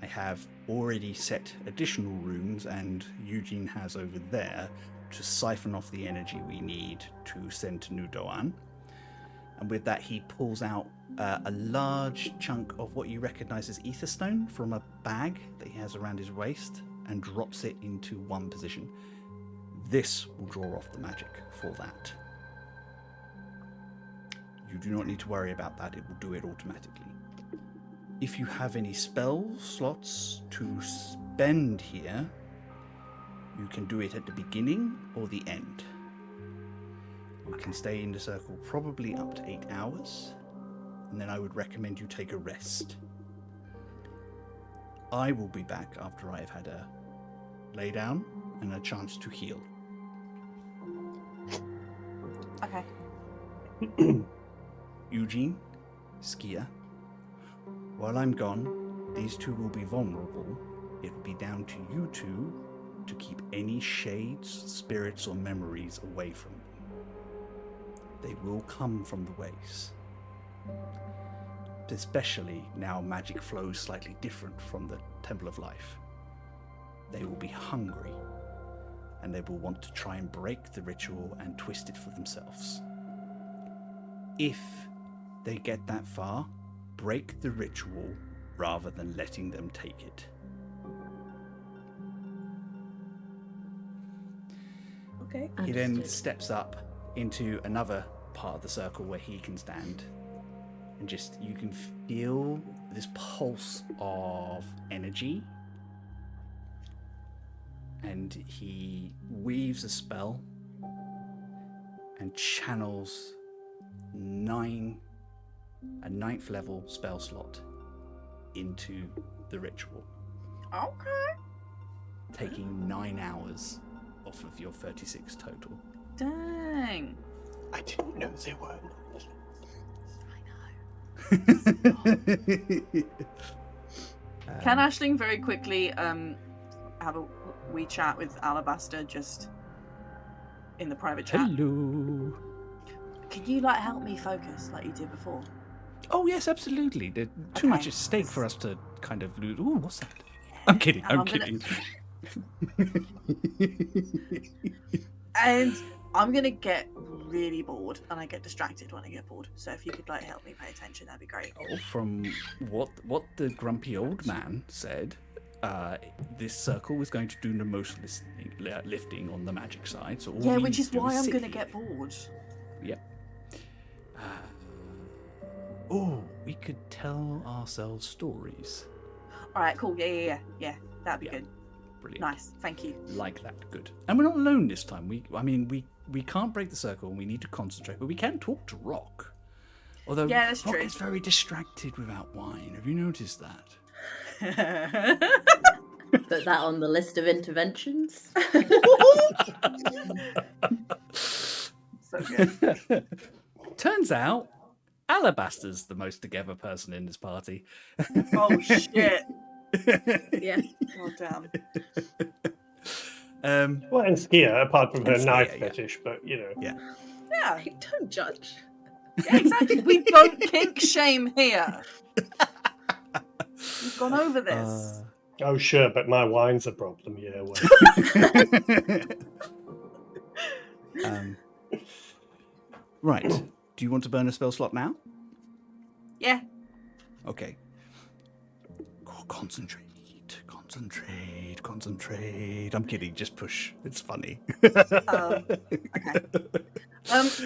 I have already set additional runes, and Eugene has over there to siphon off the energy we need to send to New Doan. And with that, he pulls out a large chunk of what you recognize as ether stone from a bag that he has around his waist and drops it into one position. This will draw off the magic for that. You do not need to worry about that. It will do it automatically. If you have any spell slots to spend here, you can do it at the beginning or the end. You can stay in the circle probably up to 8 hours, and then I would recommend you take a rest. I will be back after I have had a lay down and a chance to heal. Okay. Eugene, Skia, while I'm gone, these two will be vulnerable. It will be down to you two to keep any shades, spirits, or memories away from them. They will come from the ways. Especially now magic flows slightly different from the Temple of Life. They will be hungry, and they will want to try and break the ritual and twist it for themselves. If they get that far, break the ritual rather than letting them take it. Okay. He then steps up into another part of the circle where he can stand, and just you can feel this pulse of energy, and he weaves a spell and channels a 9th level spell slot into the ritual, Okay. taking 9 hours off of your 36 total. Dang. I didn't know they were. Can Aisling very quickly have a wee chat with Alabaster just in the private chat? Hello. Can you help me focus like you did before? Oh yes, absolutely. There's too Okay. much at stake for us to kind of lose. Ooh, what's that? I'm kidding. I'm kidding. And I'm gonna get really bored, and I get distracted when I get bored. So if you could help me pay attention, that'd be great. Oh, from what the grumpy old man said, this circle was going to do the most lifting on the magic side. So all Yeah, we which need is to do why I'm sit gonna here. get bored. Yep. We could tell ourselves stories. All right, cool. Yeah. That'd be Yeah. good. Brilliant. Nice. Thank you. Like that. Good. And we're not alone this time. We can't break the circle and we need to concentrate, but we can talk to Rock. Although Yeah, that's Rock true. is very distracted without wine. Have you noticed that? Put that on the list of interventions. So good. Turns out, Alabaster's the most together person in this party. Oh shit. Yeah. Oh damn. Well, and Skia, apart from her And Skia, knife yeah. fetish, but you know. Yeah. Yeah. Don't judge. Yeah, exactly. We don't kink shame here. We've gone over this. Oh, sure, but my wine's a problem. Yeah, well. Right. Do you want to burn a spell slot now? Yeah. Okay. Concentrate. I'm kidding. Just push. It's funny. Okay.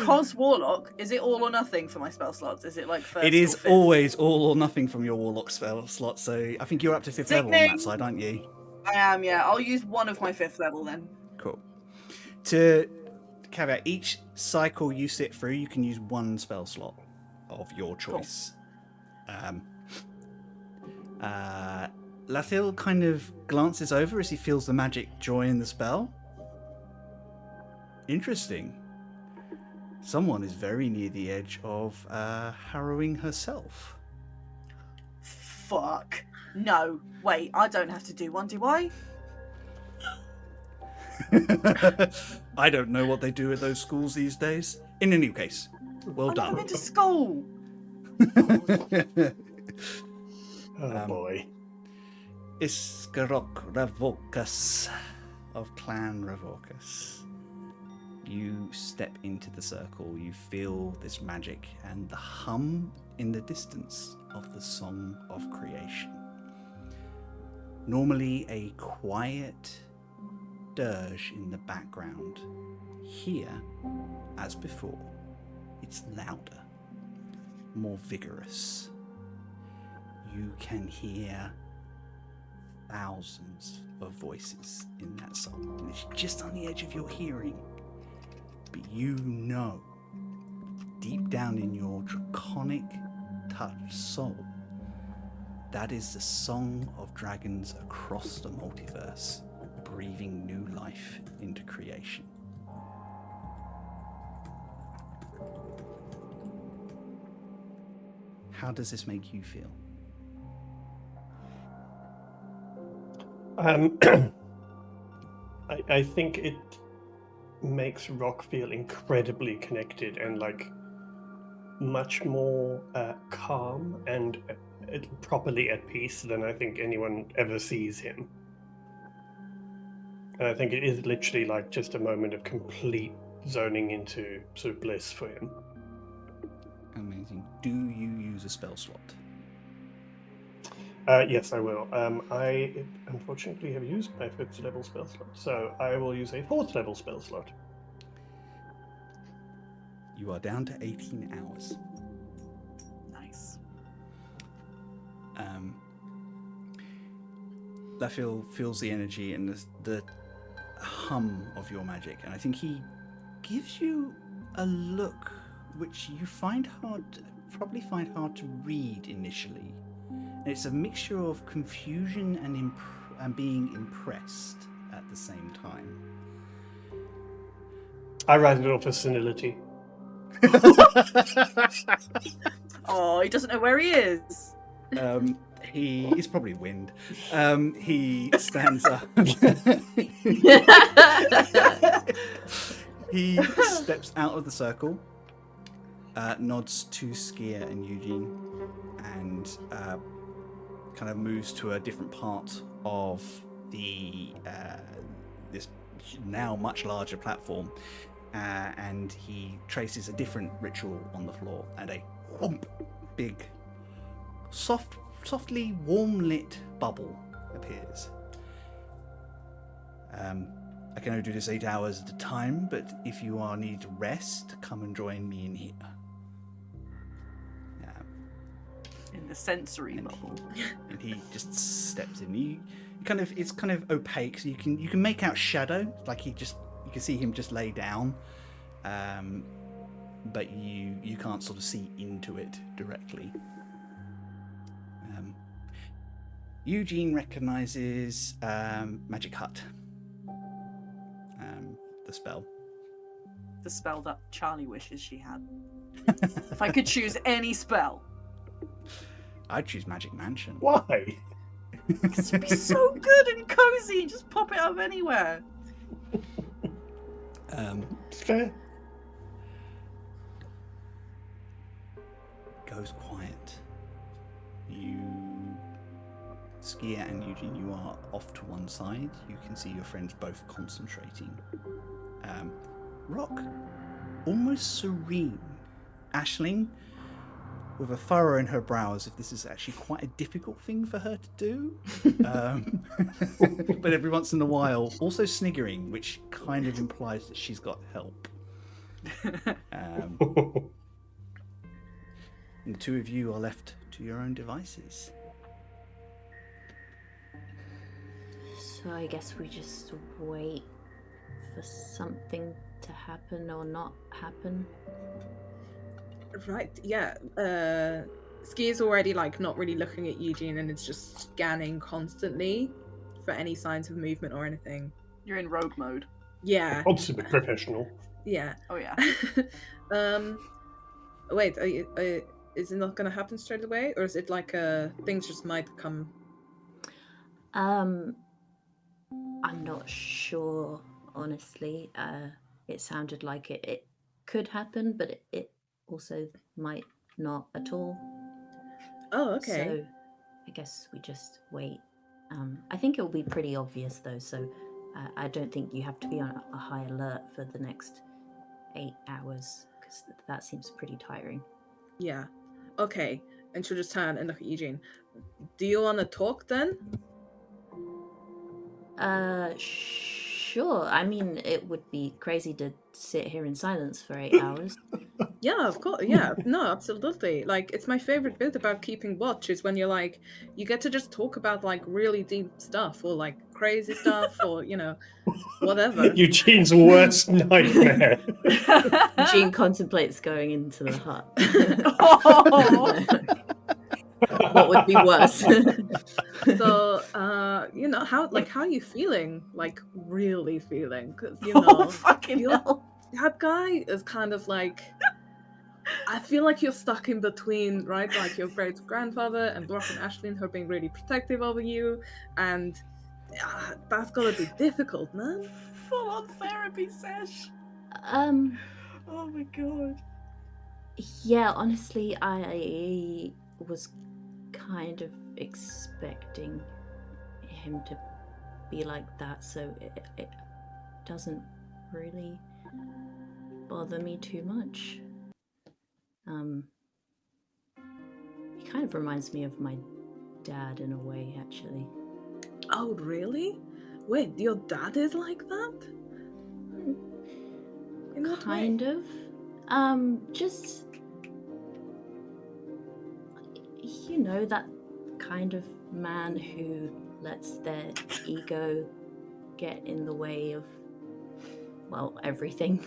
Cos Warlock, is it all or nothing for my spell slots? Is it like first? It is or fifth? always all or nothing from your Warlock spell slot. So I think you're up to 5th level on that side, aren't you? I am, yeah. I'll use one of my 5th level then. Cool. To caveat, each cycle you sit through, you can use one spell slot of your choice. Cool. Lathil kind of glances over as he feels the magic join the spell. Interesting. Someone is very near the edge of harrowing herself. Fuck. No. Wait, I don't have to do one, do I? I don't know what they do at those schools these days. In any case, well I've done. never been to school. Oh boy. Iskarok Ravocus of Clan Ravocus. You step into the circle, you feel this magic and the hum in the distance of the song of creation. Normally a quiet dirge in the background. Here, as before, it's louder, more vigorous. You can hear thousands of voices in that song, and it's just on the edge of your hearing. But you know, deep down in your draconic touch soul, that is the song of dragons across the multiverse, breathing new life into creation. How does this make you feel? I think it makes Rock feel incredibly connected and like much more calm and properly at peace than I think anyone ever sees him. And I think it is literally like just a moment of complete zoning into sort of bliss for him. Amazing. Do you use a spell slot? Yes, I will. I unfortunately have used my 5th level spell slot, so I will use a 4th level spell slot. You are down to 18 hours. Nice. Lathil feels the energy and the hum of your magic, and I think he gives you a look which you probably find hard to read initially. And it's a mixture of confusion and being impressed at the same time. I write it off as senility. Oh, he doesn't know where he is. He's probably wind. He stands up. He steps out of the circle, nods to Skia and Eugene, and kind of moves to a different part of the this now much larger platform, and he traces a different ritual on the floor, and a whomp, big, softly warm lit bubble appears. I can only do this 8 hours at a time, but if you are needing to rest, come and join me in here. In the sensory bubble. And he just steps in. It's kind of opaque, so you can make out shadow, like you can see him just lay down, but you can't sort of see into it directly. Eugene recognizes Magic Hut, the spell. The spell that Charlie wishes she had. If I could choose any spell. I'd choose Magic Mansion. Why? Because it'd be so good and cozy and just pop it up anywhere. It's fair. goes quiet. You, Skia and Eugene, you are off to one side. You can see your friends both concentrating. Rock, almost serene. Aisling, with a furrow in her brow as if this is actually quite a difficult thing for her to do. But every once in a while, also sniggering, which kind of implies that she's got help. And the two of you are left to your own devices. So I guess we just wait for something to happen or not happen. Right, yeah. Ski is already like not really looking at Eugene and it's just scanning constantly for any signs of movement or anything. You're in rogue mode. Yeah. Ultimate professional. Yeah. Oh yeah. Wait, is it not going to happen straight away, or is it like things just might come? I'm not sure, honestly. It sounded like it could happen, but it also might not at all. Oh, okay. So I guess we just wait. I think it will be pretty obvious though, so I don't think you have to be on a high alert for the next 8 hours, because that seems pretty tiring. Yeah. Okay. And she'll just turn and look at Eugene. Do you want to talk then? Sure. I mean, it would be crazy to sit here in silence for 8 hours. Yeah, of course. Yeah, no, absolutely. Like, it's my favorite bit about keeping watch is when you're like, you get to just talk about like really deep stuff or like crazy stuff or, you know, whatever. Eugene's worst nightmare. Eugene contemplates going into the hut. Oh. What would be worse? So, you know, how are you feeling? Like, really feeling? Because, you know, Oh, fucking hell. that guy is kind of like, I feel like you're stuck in between, right? Like your great grandfather and Brock and Aisling who are being really protective over you, and that's gotta be difficult, man. Full on therapy sesh. Oh my god. Yeah, honestly, I was kind of expecting him to be like that, so it doesn't really bother me too much. He kind of reminds me of my dad in a way, actually. Oh, really? Wait, your dad is like that? In what Kind way? of. Just, you know, that kind of man who lets their ego get in the way of, well, everything.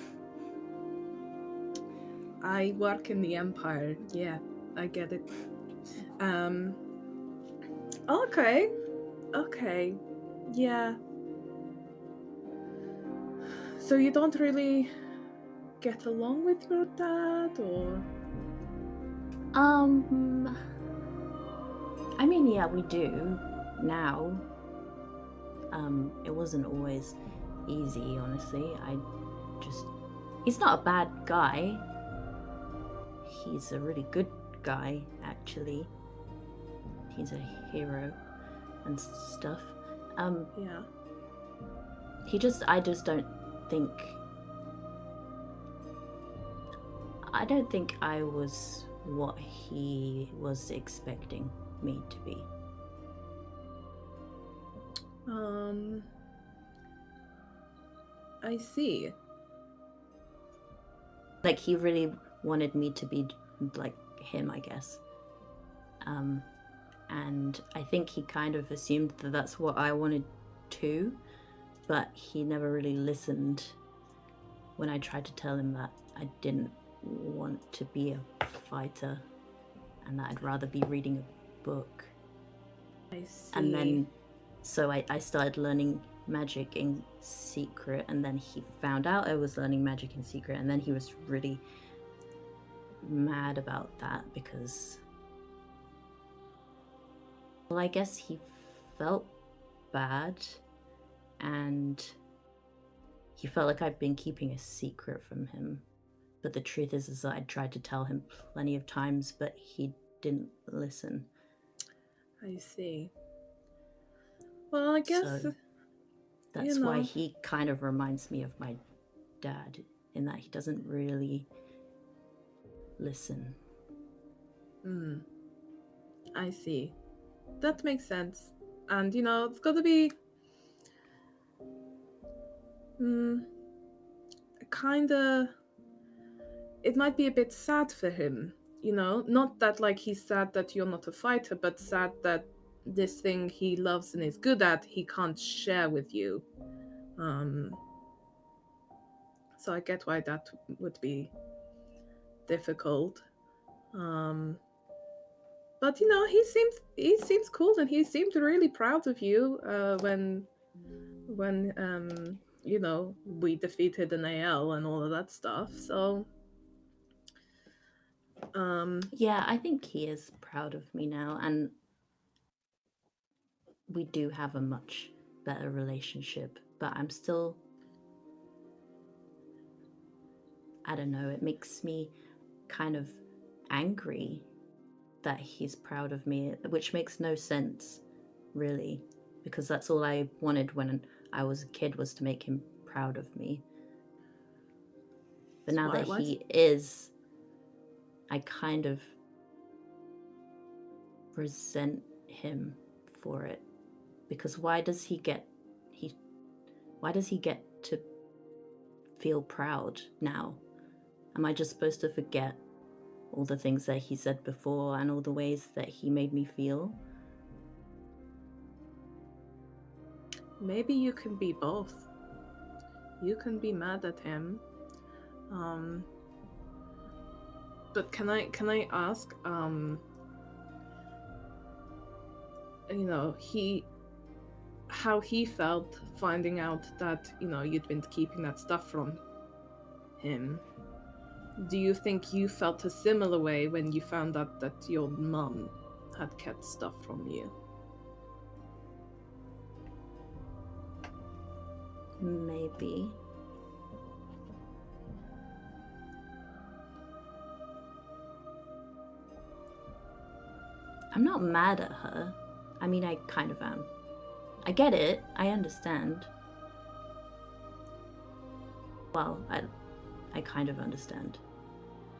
I work in the Empire. Yeah, I get it. Okay. Yeah. So you don't really get along with your dad, or? I mean, yeah, we do now. It wasn't always easy, honestly. He's not a bad guy. He's a really good guy, actually. He's a hero and stuff. Yeah. I don't think I was what he was expecting me to be. I see. Like, he really wanted me to be like him, I guess. And I think he kind of assumed that that's what I wanted too, but he never really listened when I tried to tell him that I didn't want to be a fighter and that I'd rather be reading a book. I see. And then, so I started learning magic in secret, and then he found out I was learning magic in secret, and then he was really mad about that because, well, I guess he felt bad, and he felt like I'd been keeping a secret from him. But the truth is that I tried to tell him plenty of times, but he didn't listen. I see. Well, I guess... So that's why he kind of reminds me of my dad, in that he doesn't really listen. I see. That makes sense. And, it's got to be... kind of... It might be a bit sad for him, Not that, like, he's sad that you're not a fighter, but sad that this thing he loves and is good at, he can't share with you. So I get why that would be difficult. But he seems cool, and he seemed really proud of you when we defeated an AL and all of that stuff. So yeah, I think he is proud of me now, and we do have a much better relationship, but I'm still, I don't know, it makes me kind of angry that he's proud of me, which makes no sense, really, because that's all I wanted when I was a kid, was to make him proud of me. But now that he is, I kind of resent him for it, because why does he get to feel proud now? Am I just supposed to forget all the things that he said before and all the ways that he made me feel? Maybe you can be both. You can be mad at him. But can I ask, how he felt finding out that, you'd been keeping that stuff from him? Do you think you felt a similar way when you found out that your mum had kept stuff from you? Maybe. I'm not mad at her. I mean, I kind of am. I get it. I understand. Well, I kind of understand.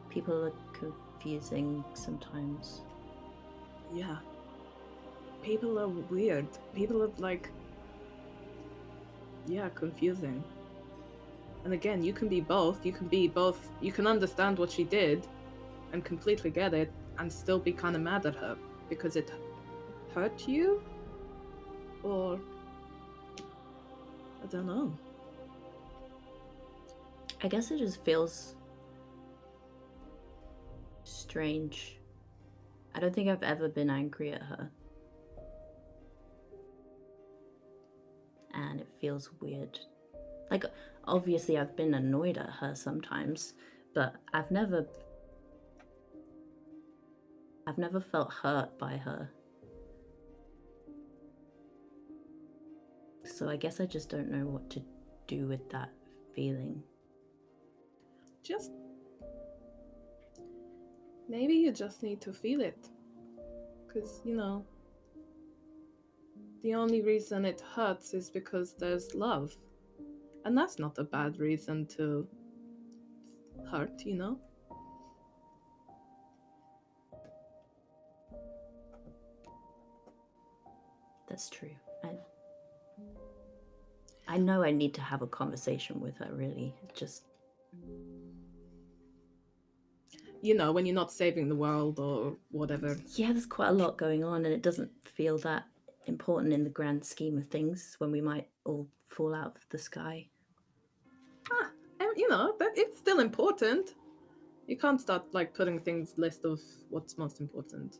People are confusing sometimes. Yeah. People are weird. People are confusing. And again, you can be both. You can understand what she did and completely get it and still be kind of mad at her because it hurt you? Or... I don't know. I guess it just feels strange. I don't think I've ever been angry at her. And it feels weird. Like, obviously I've been annoyed at her sometimes, but I've never felt hurt by her. So I guess I just don't know what to do with that feeling. Maybe you just need to feel it. Because, the only reason it hurts is because there's love. And that's not a bad reason to hurt, That's true. I know I need to have a conversation with her, really. Just... when you're not saving the world or whatever. Yeah, there's quite a lot going on, and it doesn't feel that important in the grand scheme of things when we might all fall out of the sky. That it's still important. You can't start putting things list of what's most important.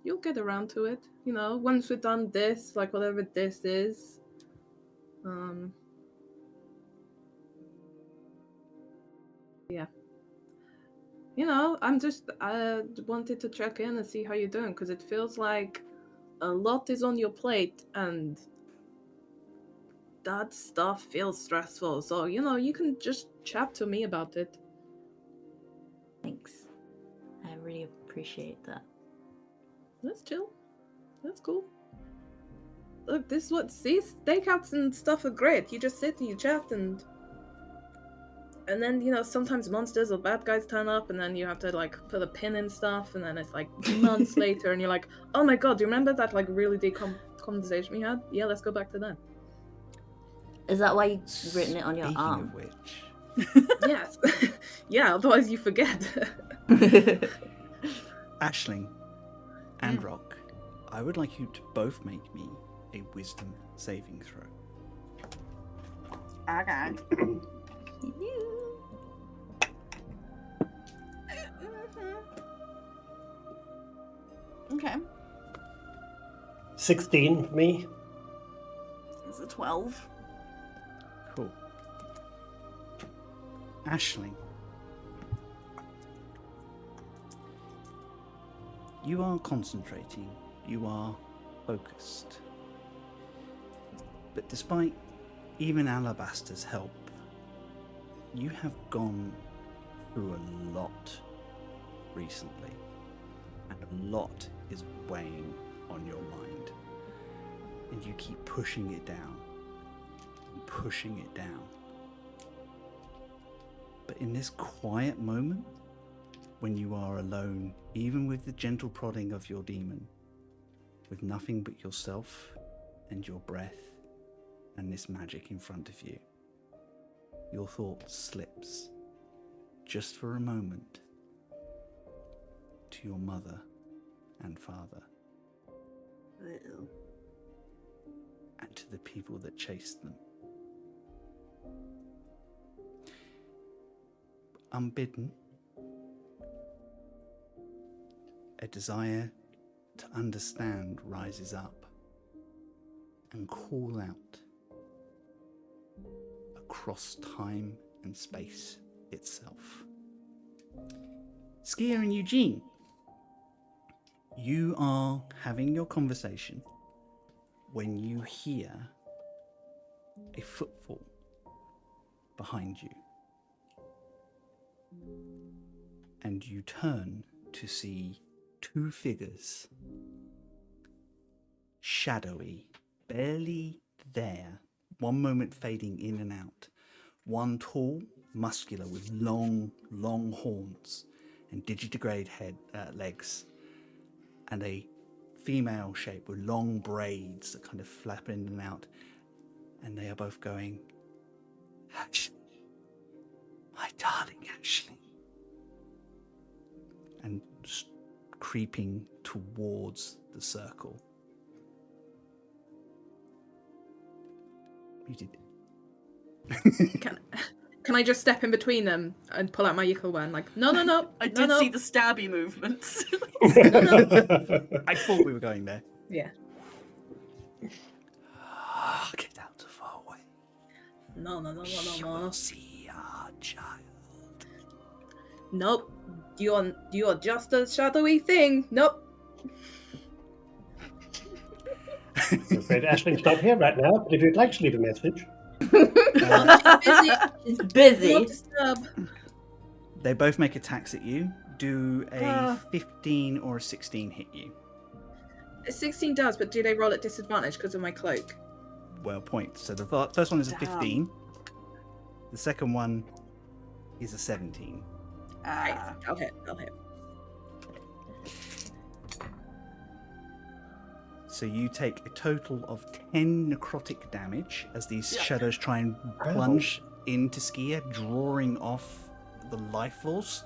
You'll get around to it, once we've done this, whatever this is. Yeah. I wanted to check in and see how you're doing, because it feels like a lot is on your plate, and that stuff feels stressful. So, you can just chat to me about it. Thanks. I really appreciate that. That's chill. That's cool. Look, this is what, see, stakeouts and stuff are great. You just sit and you chat, and then, sometimes monsters or bad guys turn up, and then you have to, like, put a pin in stuff, and then it's, like, months later, and you're like, oh my god, do you remember that, like, really deep conversation we had? Yeah, let's go back to that. Is that why you've written it on your arm? Speaking of which... Yes. Yeah, otherwise you forget. Aisling and Rock, I would like you to both make me a wisdom saving throw. Okay. Okay. 16 for me. It's a 12. Cool. Aisling, you are concentrating, you are focused. But despite even Alabaster's help, you have gone through a lot recently, and a lot is weighing on your mind. And you keep pushing it down, and pushing it down. But in this quiet moment, when you are alone, even with the gentle prodding of your demon, with nothing but yourself and your breath and this magic in front of you, your thought slips, just for a moment, to your mother and father, and to the people that chased them. Unbidden, a desire to understand rises up and call out across time and space itself. Skier and Eugene, you are having your conversation when you hear a footfall behind you. And you turn to see two figures, shadowy, barely there, one moment fading in and out. One tall, muscular, with long, long horns and digitigrade legs, and a female shape with long braids that kind of flap in and out. And they are both going, Ashley, my darling Ashley. And creeping towards the circle. You did. Can I just step in between them and pull out my Yickle like, no. I did see the stabby movements. I thought we were going there. Yeah. Get out of our way. No. She will see our child. Nope. You are just a shadowy thing. Nope. I'm afraid Ashling's not here right now, but if you'd like to leave a message. She's busy. Not disturb. They both make attacks at you. Do a 15 or a 16 hit you? A 16 does, but do they roll at disadvantage because of my cloak? Well, points. So the first one is a 15. The second one is a 17. I'll hit. So you take a total of 10 necrotic damage as these shadows try and plunge into Skier, drawing off the life force.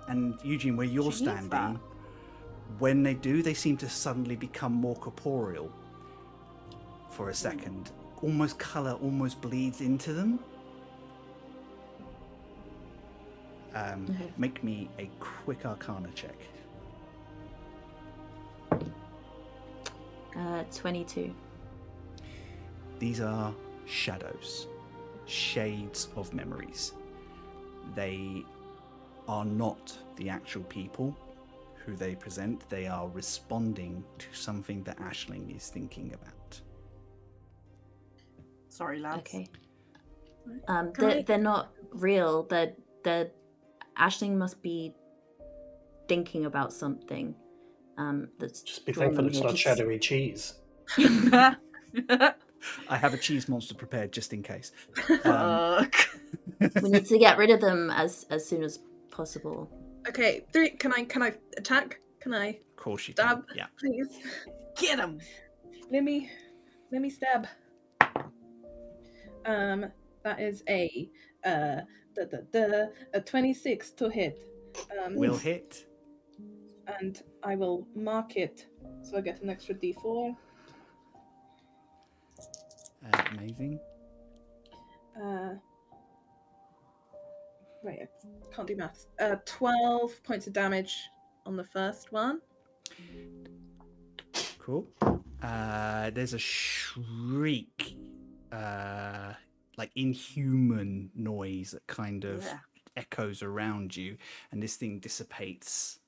And Eugene, where you're standing, when they do, they seem to suddenly become more corporeal for a second. Almost colour almost bleeds into them. Make me a quick Arcana check. 22. These are shadows, shades of memories. They are not the actual people who they present. They are responding to something that Aisling is thinking about. Sorry, lads. Okay. Can They're not real. They're Aisling must be thinking about something. That's Just be drawn thankful them it's here. not shadowy cheese. I have a cheese monster prepared just in case. Fuck. We need to get rid of them as soon as possible. Okay, 3. Can I attack? Can I Of course you stab? can. Yeah. Please. Get him. Let me stab. That is a 26 to hit. Will hit. And I will mark it so I get an extra D4. Amazing. Right, I can't do maths. 12 points of damage on the first one. Cool. There's a shriek, like inhuman noise that kind of echoes around you, and this thing dissipates,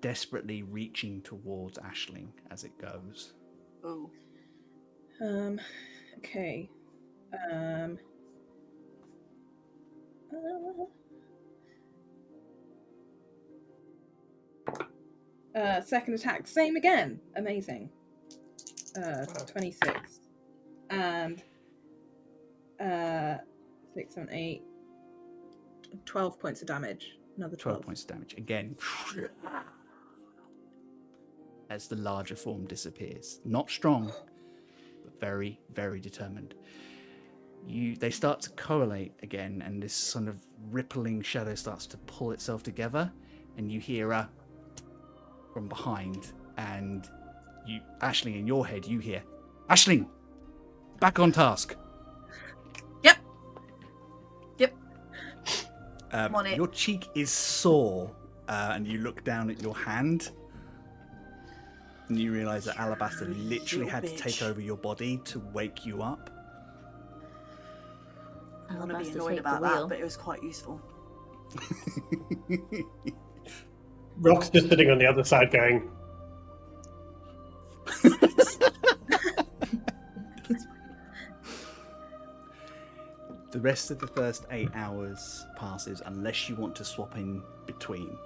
desperately reaching towards Aisling as it goes. Oh. Okay. Second attack, same again. Amazing. 26. And 6, 7, 8. 12 points of damage. Another 12 points of damage. Again, as the larger form disappears. Not strong, but very, very determined. They start to correlate again, and this sort of rippling shadow starts to pull itself together, and you hear a from behind, and Aisling, in your head, you hear, Aisling, back on task. Yep. I'm on it. Your cheek is sore, and you look down at your hand, and you realise that Alabaster literally had to take over your body to wake you up. I want to be annoyed about that, but it was quite useful. Rock's just sitting on the other side going, The rest of the first 8 hours passes unless you want to swap in between.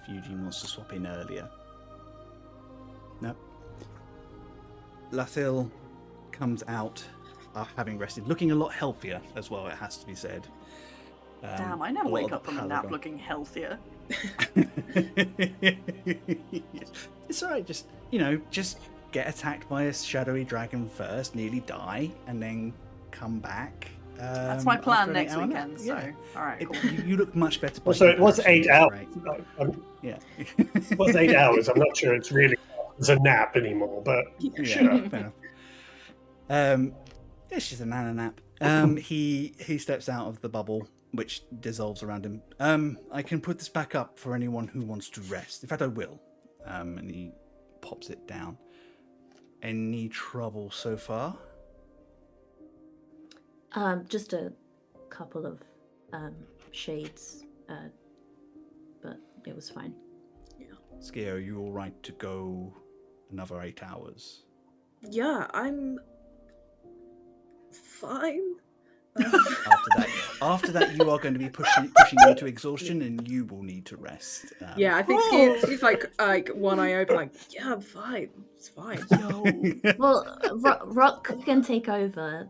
If Eugene wants to swap in earlier. No. Lathil comes out having rested, looking a lot healthier as well, it has to be said. Damn, I never wake up from a nap looking healthier. It's alright, just get attacked by a shadowy dragon first, nearly die, and then come back. That's my plan next weekend, so alright, cool. You look much better. Also, it was 8 hours. Yeah. It was 8 hours. I'm not sure it's really a nap anymore, but sure. Fair enough. It's just a nana nap. He steps out of the bubble, which dissolves around him. I can put this back up for anyone who wants to rest. In fact, I will. And he pops it down. Any trouble so far? Just a couple of shades, but it was fine. Yeah. Skio, are you all right to go another 8 hours? Yeah, I'm fine. After that, you are going to be pushing into exhaustion, and you will need to rest. Yeah, I think he's like one eye open, like, yeah, I'm fine. It's fine. Well, Rock can take over.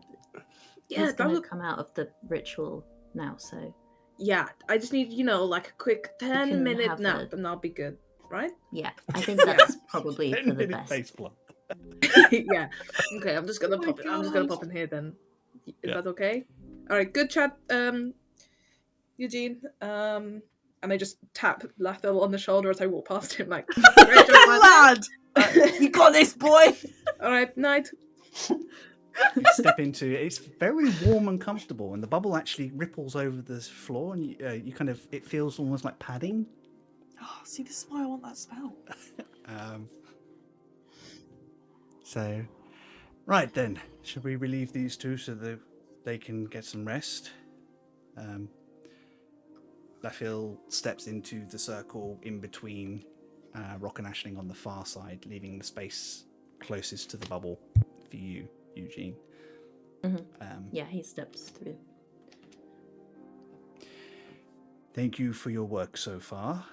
Yeah, He's gonna come out of the ritual now, so. Yeah, I just need, like a quick 10-minute nap, and I'll be good, right? Yeah, I think that's probably for the best. Yeah. Okay, I'm just gonna pop it. I'm just gonna pop in here then. Is that okay? All right, good chat, Eugene. And I just tap Lathil on the shoulder as I walk past him, like, great job, lad. You got this, boy. All right, night. You step into it. It's very warm and comfortable, and the bubble actually ripples over the floor, and you kind of, it feels almost like padding. Oh, see, this is why I want that spell. So, right then, should we relieve these two so that they can get some rest? Lathil steps into the circle in between Rock and Aisling on the far side, leaving the space closest to the bubble for you, Eugene. Yeah, he steps through. Thank you for your work so far.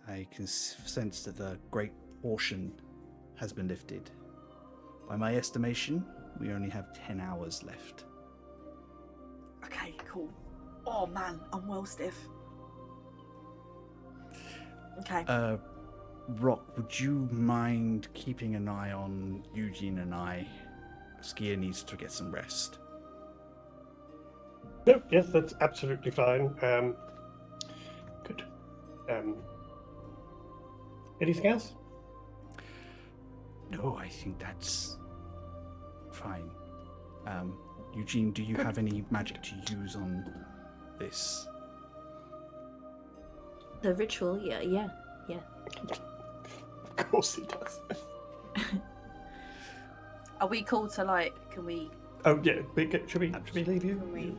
I can sense that a great portion has been lifted. By my estimation, we only have 10 hours left. Okay, cool. Oh man, I'm well stiff. Okay. Rock, would you mind keeping an eye on Eugene and I? Skier needs to get some rest. No, yes, that's absolutely fine. Good. Anything else? No, I think that's fine. Eugene, do you Good. have any magic to use on this? The ritual, yeah. Of course he does. Are we called to can we Oh yeah, should we leave you? Can we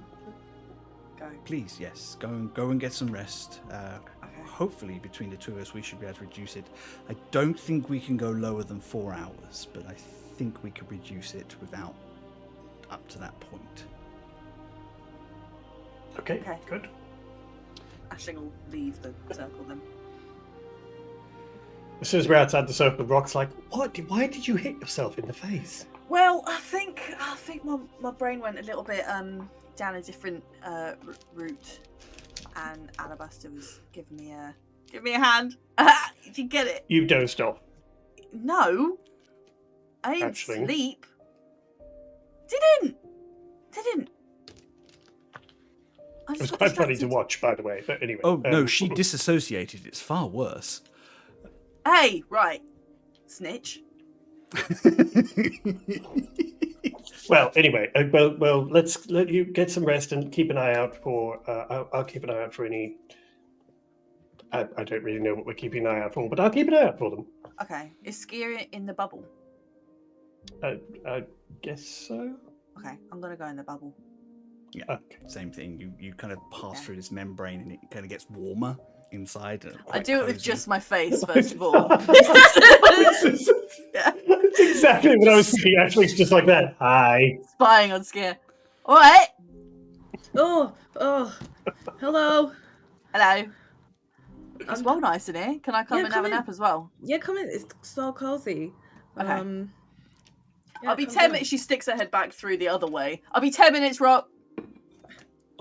go? Please, yes. Go and get some rest. Okay. Hopefully, between the two of us, we should be able to reduce it. I don't think we can go lower than 4 hours, but I think we could reduce it without up to that point. Okay, Okay. good. Ashling will leave the circle then. As soon as we're outside the circle, Rock's like, "What? Why did you hit yourself in the face?" Well, I think my brain went a little bit down a different route, and Alabaster was giving me a hand. Did you get it? You dozed off. No, I didn't Actually. sleep. Didn't. I It just was got quite funny to distracted. watch, by the way. But anyway. Oh, no, she disassociated. It's far worse. Hey, right, snitch. Well, anyway, well, let's let you get some rest and keep an eye out for. I'll keep an eye out for any. I don't really know what we're keeping an eye out for, but I'll keep an eye out for them. Okay, is Skier in the bubble? I guess so. Okay, I'm gonna go in the bubble. Yeah, Okay. same thing. You kind of pass through this membrane and it kind of gets warmer inside. I do it with cozy. just my face, first of all. Yeah. That's exactly what I was thinking. Actually, it's just like that. Hi. Spying on Skier. All right. Oh, hello. Hello. It's well nice in here. Can I come Yeah, and have come a in. nap as well? Yeah, come in. It's so cozy. Okay. Yeah, I'll be come 10 join. minutes. She sticks her head back through the other way. I'll be 10 minutes, Rock.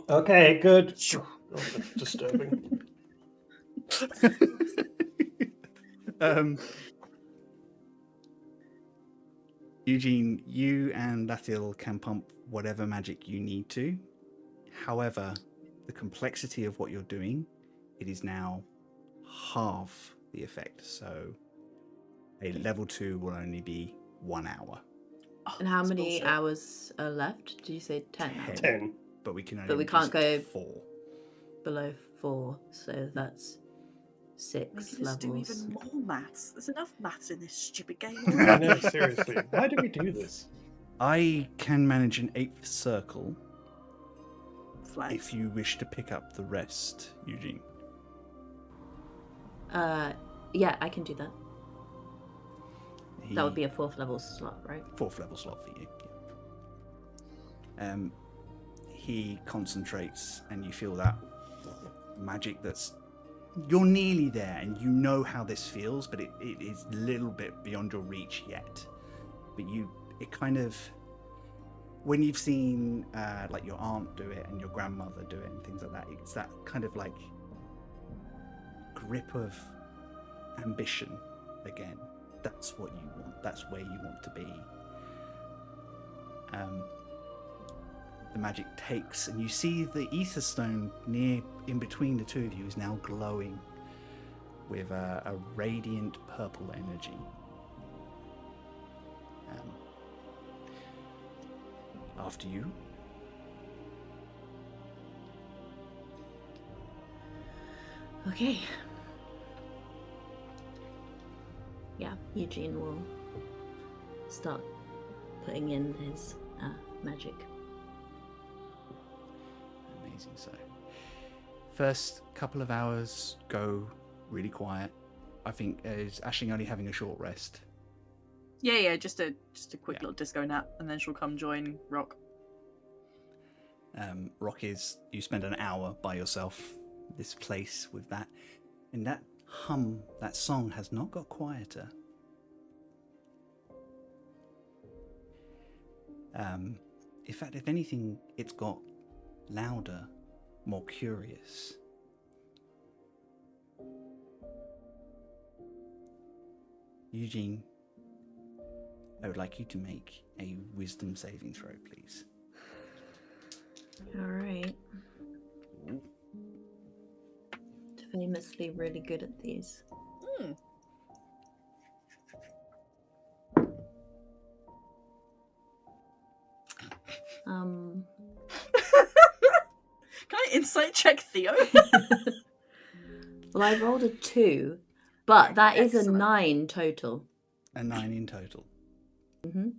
Okay, good. Oh, that's disturbing. Eugene, you and Latil can pump whatever magic you need to. However, the complexity of what you're doing, it is now half the effect. So a level 2 will only be 1 hour. And how That's many bullshit. hours are left? Did you say 10? 10. But we can only But we reduce can't it to go 4. Below 4, so that's 6 We can just do levels. even more maths. There's enough maths in this stupid game. I know, seriously. Why do we do this? I can manage an 8th circle Flags. if you wish to pick up the rest, Eugene. Yeah, I can do that. That would be a 4th level slot, right? 4th level slot for you. Yeah. He concentrates, and you feel that magic that's. You're nearly there, and you know how this feels, but it is a little bit beyond your reach yet. But it kind of. When you've seen like your aunt do it and your grandmother do it and things like that, it's that kind of like grip of ambition again. That's what you want. That's where you want to be. The magic takes, and you see the ether stone near in between the two of you is now glowing with a radiant purple energy. After you. Okay. Yeah, Eugene will start putting in his magic. Amazing. So, first couple of hours go really quiet. I think is Ashling only having a short rest. Yeah, just a quick little disco nap, and then she'll come join Rock. Rock is, you spend an hour by yourself, this place with that, and that hum, that song has not got quieter. In fact, if anything, it's got louder, more curious. Eugene, I would like you to make a wisdom saving throw, please. All right. Famously really good at these. Can I insight check Theo? Well, I rolled a 2, but that is a Excellent. 9 total. A 9 in total. Mm-hmm.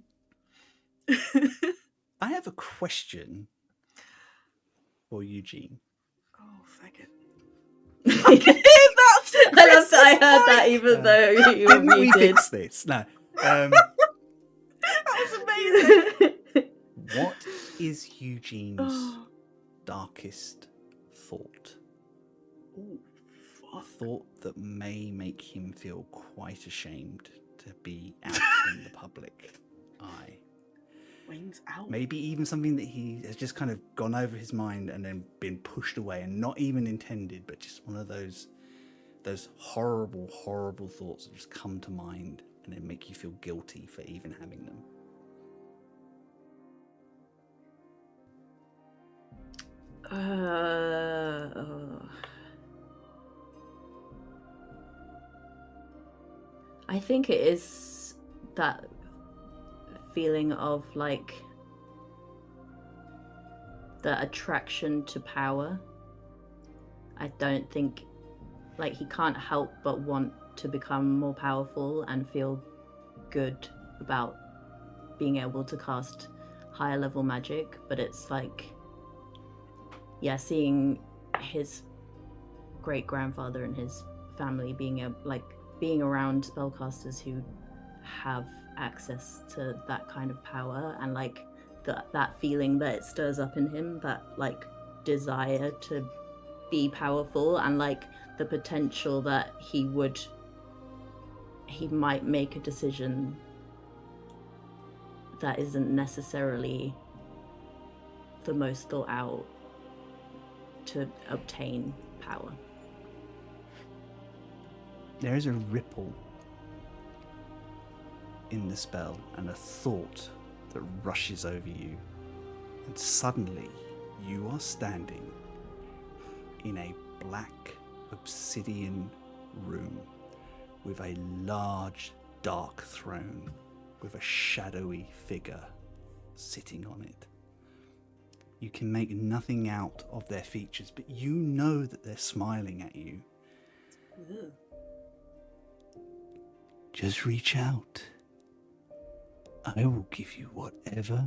I have a question for Eugene. Oh, faggot. I can hear that! I love that I heard that even though you Didn't we muted. fix this? No. That was amazing! What is Eugene's darkest thought? Ooh, A thought that may make him feel quite ashamed to be out in the public eye. Wings out. Maybe even something that he has just kind of gone over his mind and then been pushed away and not even intended, but just one of those horrible, horrible thoughts that just come to mind and then make you feel guilty for even having them. I think it is that feeling of like the attraction to power. I don't think, like, he can't help but want to become more powerful and feel good about being able to cast higher level magic, but it's like, yeah, seeing his great grandfather and his family being around spellcasters who have access to that kind of power, and like that feeling that it stirs up in him, that like desire to be powerful, and like the potential that he might make a decision that isn't necessarily the most thought out to obtain power. There is a ripple in the spell and a thought that rushes over you, and suddenly you are standing in a black obsidian room with a large dark throne with a shadowy figure sitting on it. You can make nothing out of their features, but you know that they're smiling at you. Ew. Just reach out. I will give you whatever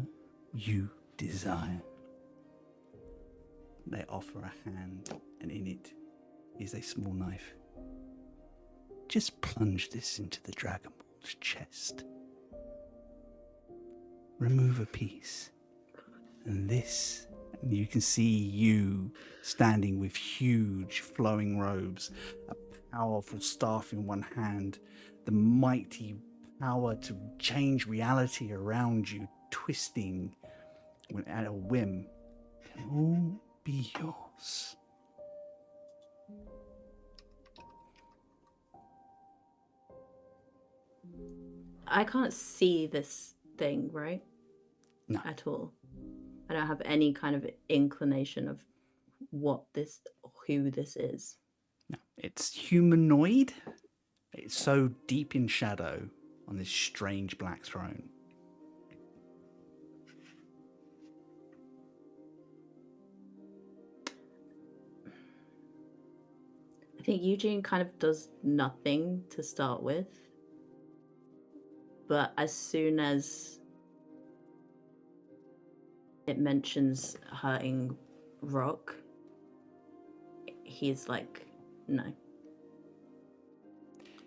you desire. They offer a hand, and in it is a small knife. Just plunge this into the Dragonborn's chest. Remove a piece. And this, and you can see you standing with huge flowing robes, a powerful staff in one hand, the mighty power to change reality around you, twisting at a whim, can all be yours. I can't see this thing, right? No. At all. I don't have any kind of inclination of who this is. No, it's humanoid. It's so deep in shadow on this strange black throne. I think Eugene kind of does nothing to start with. But as soon as it mentions hurting Rock, he's like, no.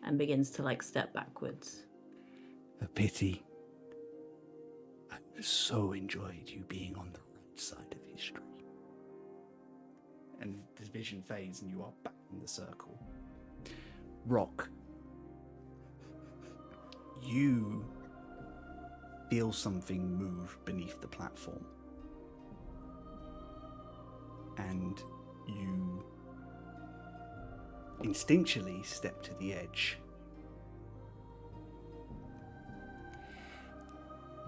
And begins to like step backwards. A pity. I so enjoyed you being on the right side of history. And the vision fades and you are back in the circle. Rock. You feel something move beneath the platform. And you instinctually step to the edge.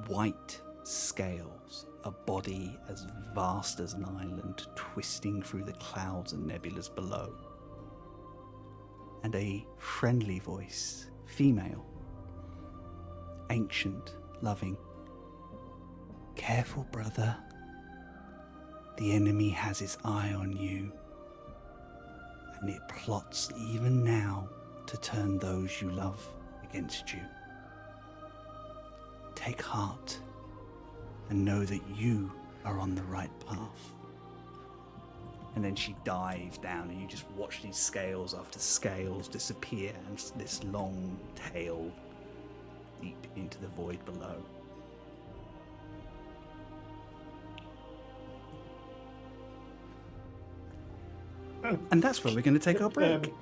White scales, a body as vast as an island, twisting through the clouds and nebulas below. And a friendly voice, female, ancient, loving. Careful, brother. The enemy has its eye on you, and it plots even now to turn those you love against you. Take heart and know that you are on the right path. And then she dives down and you just watch these scales after scales disappear and this long tail deep into the void below. And that's where we're going to take our break.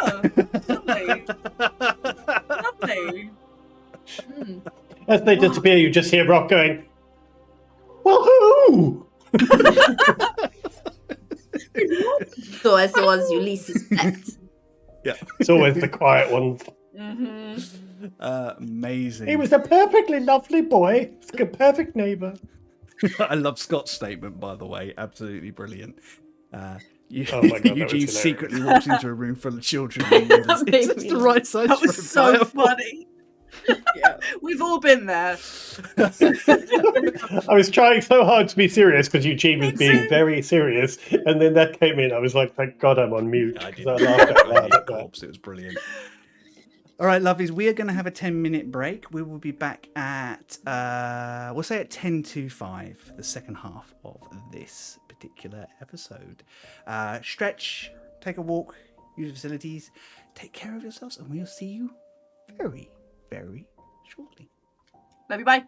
Oh, lovely. Lovely. As they disappear, you just hear Rock going, "Woohoo!" So as the ones you least suspect. Yeah. It's always the quiet ones. Mm-hmm. Amazing. He was a perfectly lovely boy. He's a perfect neighbour. I love Scott's statement, by the way. Absolutely brilliant. Oh my God, that was Eugene hilarious. secretly walks into a room full of children. And it's the right size That for was a so fireball. funny. Yeah, we've all been there. I was trying so hard to be serious because Eugene was being very serious, and then that came in. I was like, "Thank God I'm on mute." I 'Cause did. I laughed out I loud did at that. corpse. It was brilliant. All right, lovelies. We are going to have a 10-minute break. We will be back at, we'll say at 10 to 5 for the second half of this particular episode. Stretch, take a walk, use the facilities, take care of yourselves, and we'll see you very, very shortly. Love you, bye.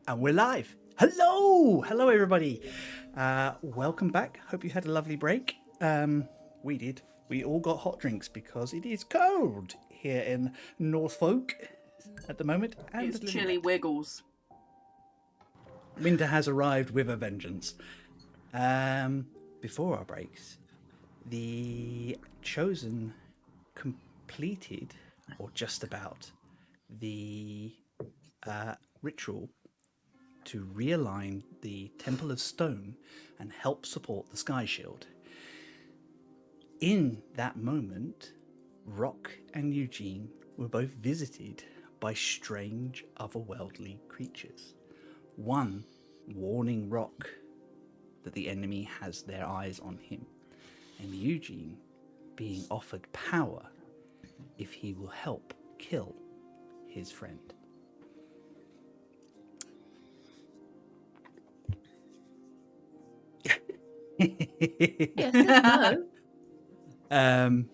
And we're live. Hello everybody. Welcome back. Hope you had a lovely break. We did. We all got hot drinks because it is cold here in Norfolk at the moment. And it's chilly wiggles. Winter has arrived with a vengeance. Before our breaks, the Chosen completed, or just about, the ritual to realign the Temple of Stone and help support the Sky Shield. In that moment, Rock and Eugene were both visited by strange otherworldly creatures. One warning Rock that the enemy has their eyes on him, and Eugene being offered power if he will help kill his friend. Yes and no.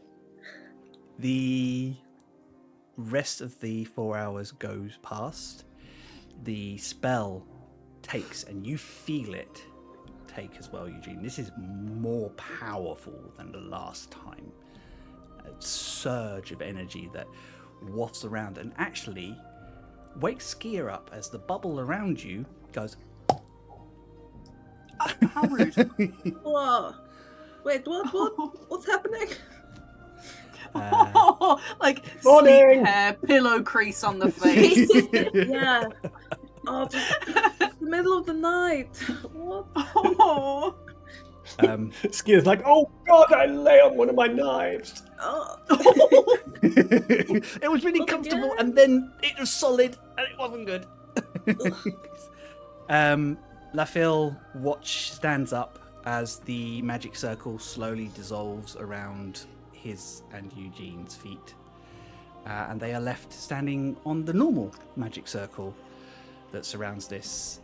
The rest of the 4 hours goes past. The spell takes, and you feel it take as well, Eugene. This is more powerful than the last time. A surge of energy that wafts around and actually wakes Skier up as the bubble around you goes. How rude. Whoa. Wait, what's happening? Like Morning! sleep hair, pillow crease on the face. Yeah. Oh, it's the middle of the night. What? Oh. Skier's like, oh God, I lay on one of my knives. Oh. It was really comfortable, and then it was solid, and it wasn't good. Lafille stands up as the magic circle slowly dissolves around his and Eugene's feet, and they are left standing on the normal magic circle that surrounds this.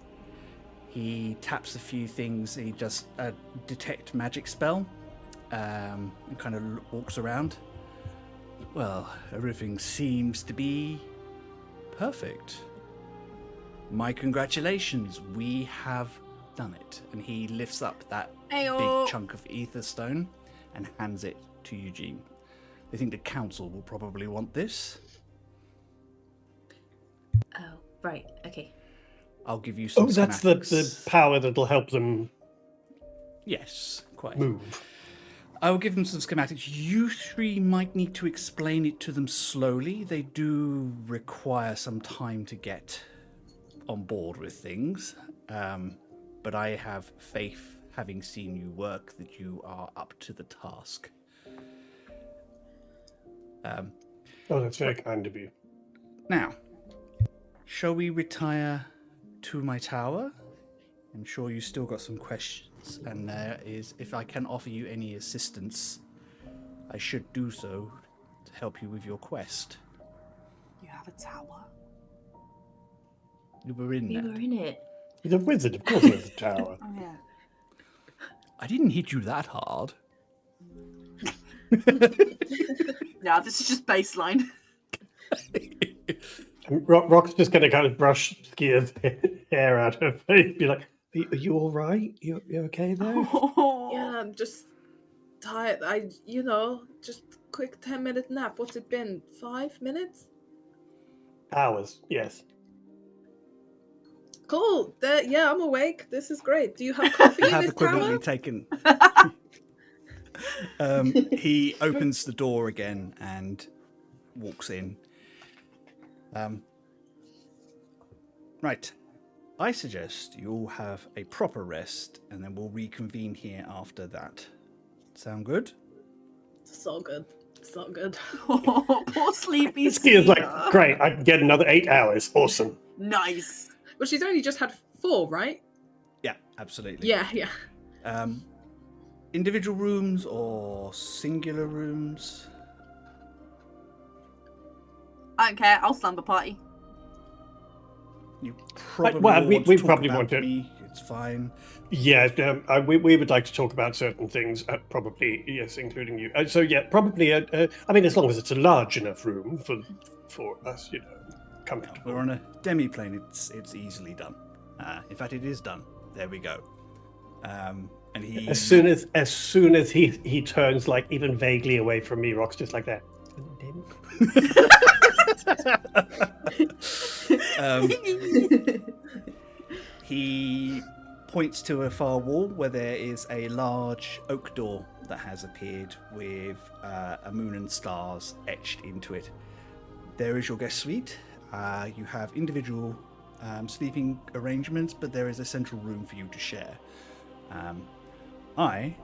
He taps a few things. He does a detect magic spell, and kind of walks around. Well, everything seems to be perfect. My congratulations, we have done it. And he lifts up that Ayo. big chunk of ether stone and hands it to Eugene. They think the council will probably want this. Oh, right. Okay. I'll give you some Oh, that's the power that'll help them Yes, quite. move. I will give them some schematics. You three might need to explain it to them slowly. They do require some time to get on board with things. But I have faith, having seen you work, that you are up to the task. Oh, that's very kind of you. Now, shall we retire to my tower? I'm sure you still got some questions, and there is, if I can offer you any assistance, I should do so to help you with your quest. You have a tower. You were in You that. were in it. He's a wizard, of course he has a tower. Oh yeah. I didn't hit you that hard. Yeah, this is just baseline. Rock's just going to kind of brush Skier's hair out of her face, be like, are you all right? You okay there? Yeah, I'm just tired. Just quick 10-minute nap. What's it been? 5 minutes? Hours, yes. Cool. Yeah, I'm awake. This is great. Do you have coffee You in have this equivalently tower? taken. He opens the door again and walks in. Right. I suggest you all have a proper rest, and then we'll reconvene here after that. Sound good? So good. So good. Poor sleepy Skier's like, Skier. great, I can get another 8 hours. Awesome. Nice. Well, she's only just had 4, right? Yeah, absolutely. Yeah. Individual rooms or singular rooms? I don't care. I'll slumber party. You probably well, want we to talk probably about want to- me. It's fine. Yeah, we would like to talk about certain things, probably, yes, including you. So, yeah, probably, I mean, as long as it's a large enough room for us, comfortable. We're on a demi-plane. It's easily done. In fact, it is done. There we go. And he... As soon as he turns like even vaguely away from me, Rock's just like that. He points to a far wall where there is a large oak door that has appeared with a moon and stars etched into it. There is your guest suite. You have individual sleeping arrangements, but there is a central room for you to share. I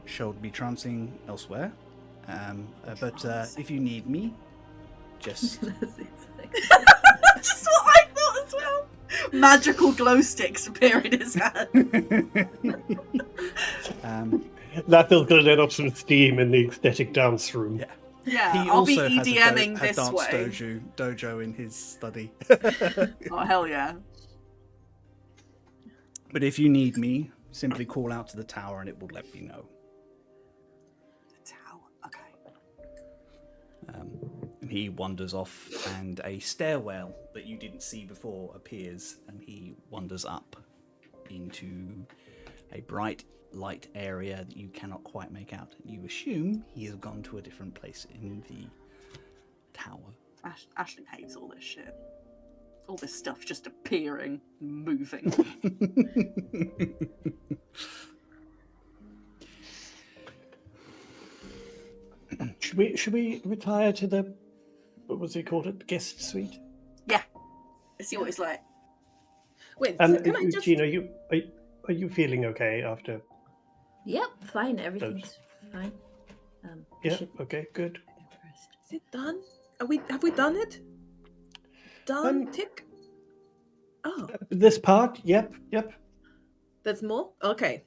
shall be trancing elsewhere, but if you need me, just... Just what I thought as well. Magical glow sticks appear in his hand. That'll go let off some steam in the ecstatic dance room. Yeah. Yeah, He I'll be also has EDMing a this dance way. dojo in his study. Oh, hell yeah. But if you need me, simply call out to the tower and it will let me know. The tower, okay. And he wanders off, and a stairwell that you didn't see before appears, and he wanders up into a bright light area that you cannot quite make out. You assume he has gone to a different place in the tower. Ashley hates all this shit. All this stuff just appearing, moving. Should we retire to the, what was it called, guest suite? Yeah. Let's see what it's like. Wait, so can I just... Eugene, are you feeling okay after? Yep, fine. Everything's fine. Yeah. Okay. Good. Is it done? Have we done it? Done. Tick. Oh. This part. Yep. There's more. Okay.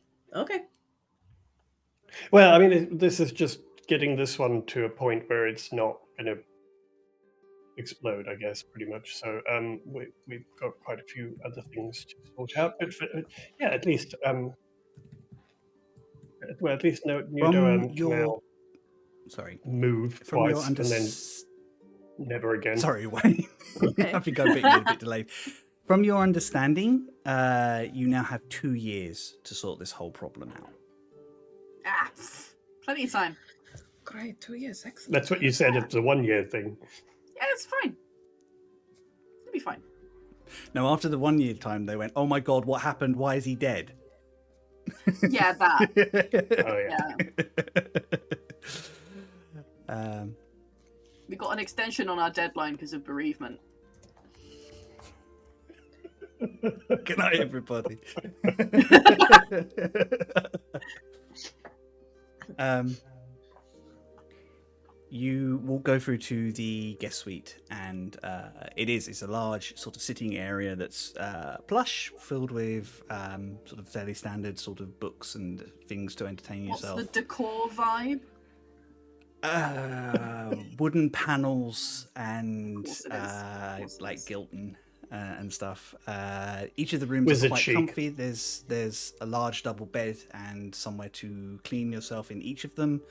Well, I mean, this is just getting this one to a point where it's not going to explode, I guess, pretty much. So we've got quite a few other things to sort out. But yeah, at least at least Nudo and Canal move from twice and then never again. Sorry, Wayne. Okay. I think I'm a bit delayed. From your understanding, you now have 2 years to sort this whole problem out. Plenty of time. Great, 2 years, excellent. That's what you said. It's a 1 year thing. Yeah, it's fine. It'll be fine. Now, after the 1 year time, they went, "Oh my god, what happened? Why is he dead?" Yeah, that. Oh yeah. We got an extension on our deadline because of bereavement. Good night, everybody. You will go through to the guest suite, and it's a large sort of sitting area that's plush, filled with sort of fairly standard sort of books and things to entertain yourself. What's the decor vibe? Wooden panels and What's like this? Gilton and stuff. Each of the rooms Wizard are quite chic. comfy. There's a large double bed and somewhere to clean yourself in each of them.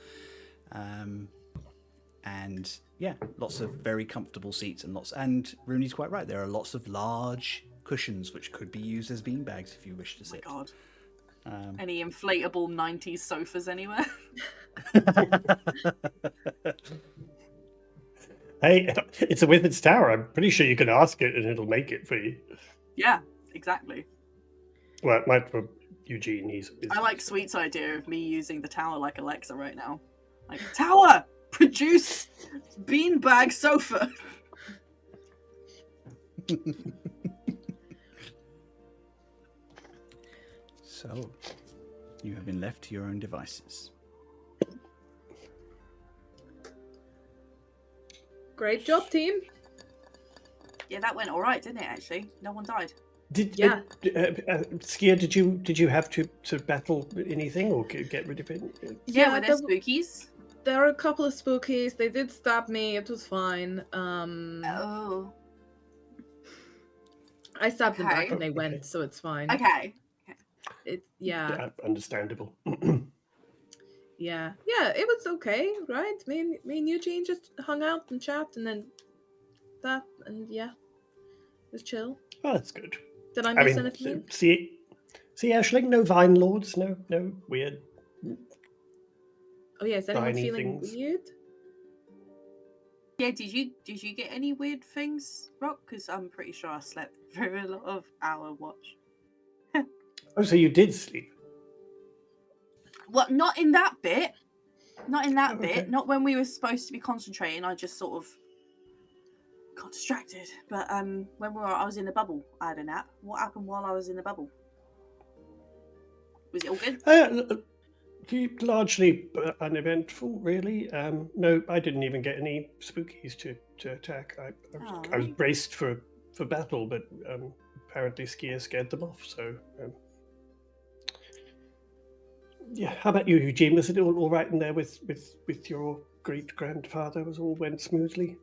And yeah, lots of very comfortable seats and Rooney's quite right. There are lots of large cushions which could be used as beanbags if you wish to sit. God. Any inflatable 90s sofas anywhere? Hey, it's a Wizard's Tower. I'm pretty sure you can ask it and it'll make it for you. Yeah, exactly. Well, it might for Eugene. I like Sweet's idea of me using the tower like Alexa right now. Like, tower! Produce beanbag sofa! So, you have been left to your own devices. Great job, team. Yeah, that went alright, didn't it, actually? No one died. Skia, did you have to battle anything or get rid of it? Yeah, were there spookies? There are a couple of spookies. They did stab me. It was fine. Oh. I stabbed them back Okay. and they went, so it's fine. Okay. Yeah. Understandable. Yeah, it was okay, right? Me and Eugene just hung out and chat, and then that, and yeah, it was chill. Oh, that's good. Did I miss anything? See, Aisling, no vine lords, no weird. Oh yeah, is anyone Tiny feeling things. weird? Yeah, did you get any weird things, Rock? Because I'm pretty sure I slept through a lot of our watch. Oh, so you did sleep? Well, not in that bit. Not in that Oh, bit. okay. Not when we were supposed to be concentrating. I just sort of got distracted. But when I was in the bubble, I had a nap. What happened while I was in the bubble? Was it all good? Largely uneventful, really. No, I didn't even get any spookies to attack. I was braced for battle, but apparently Skia scared them off. So, yeah. How about you, Eugene? Was it all right in there with your great grandfather? Was all went smoothly?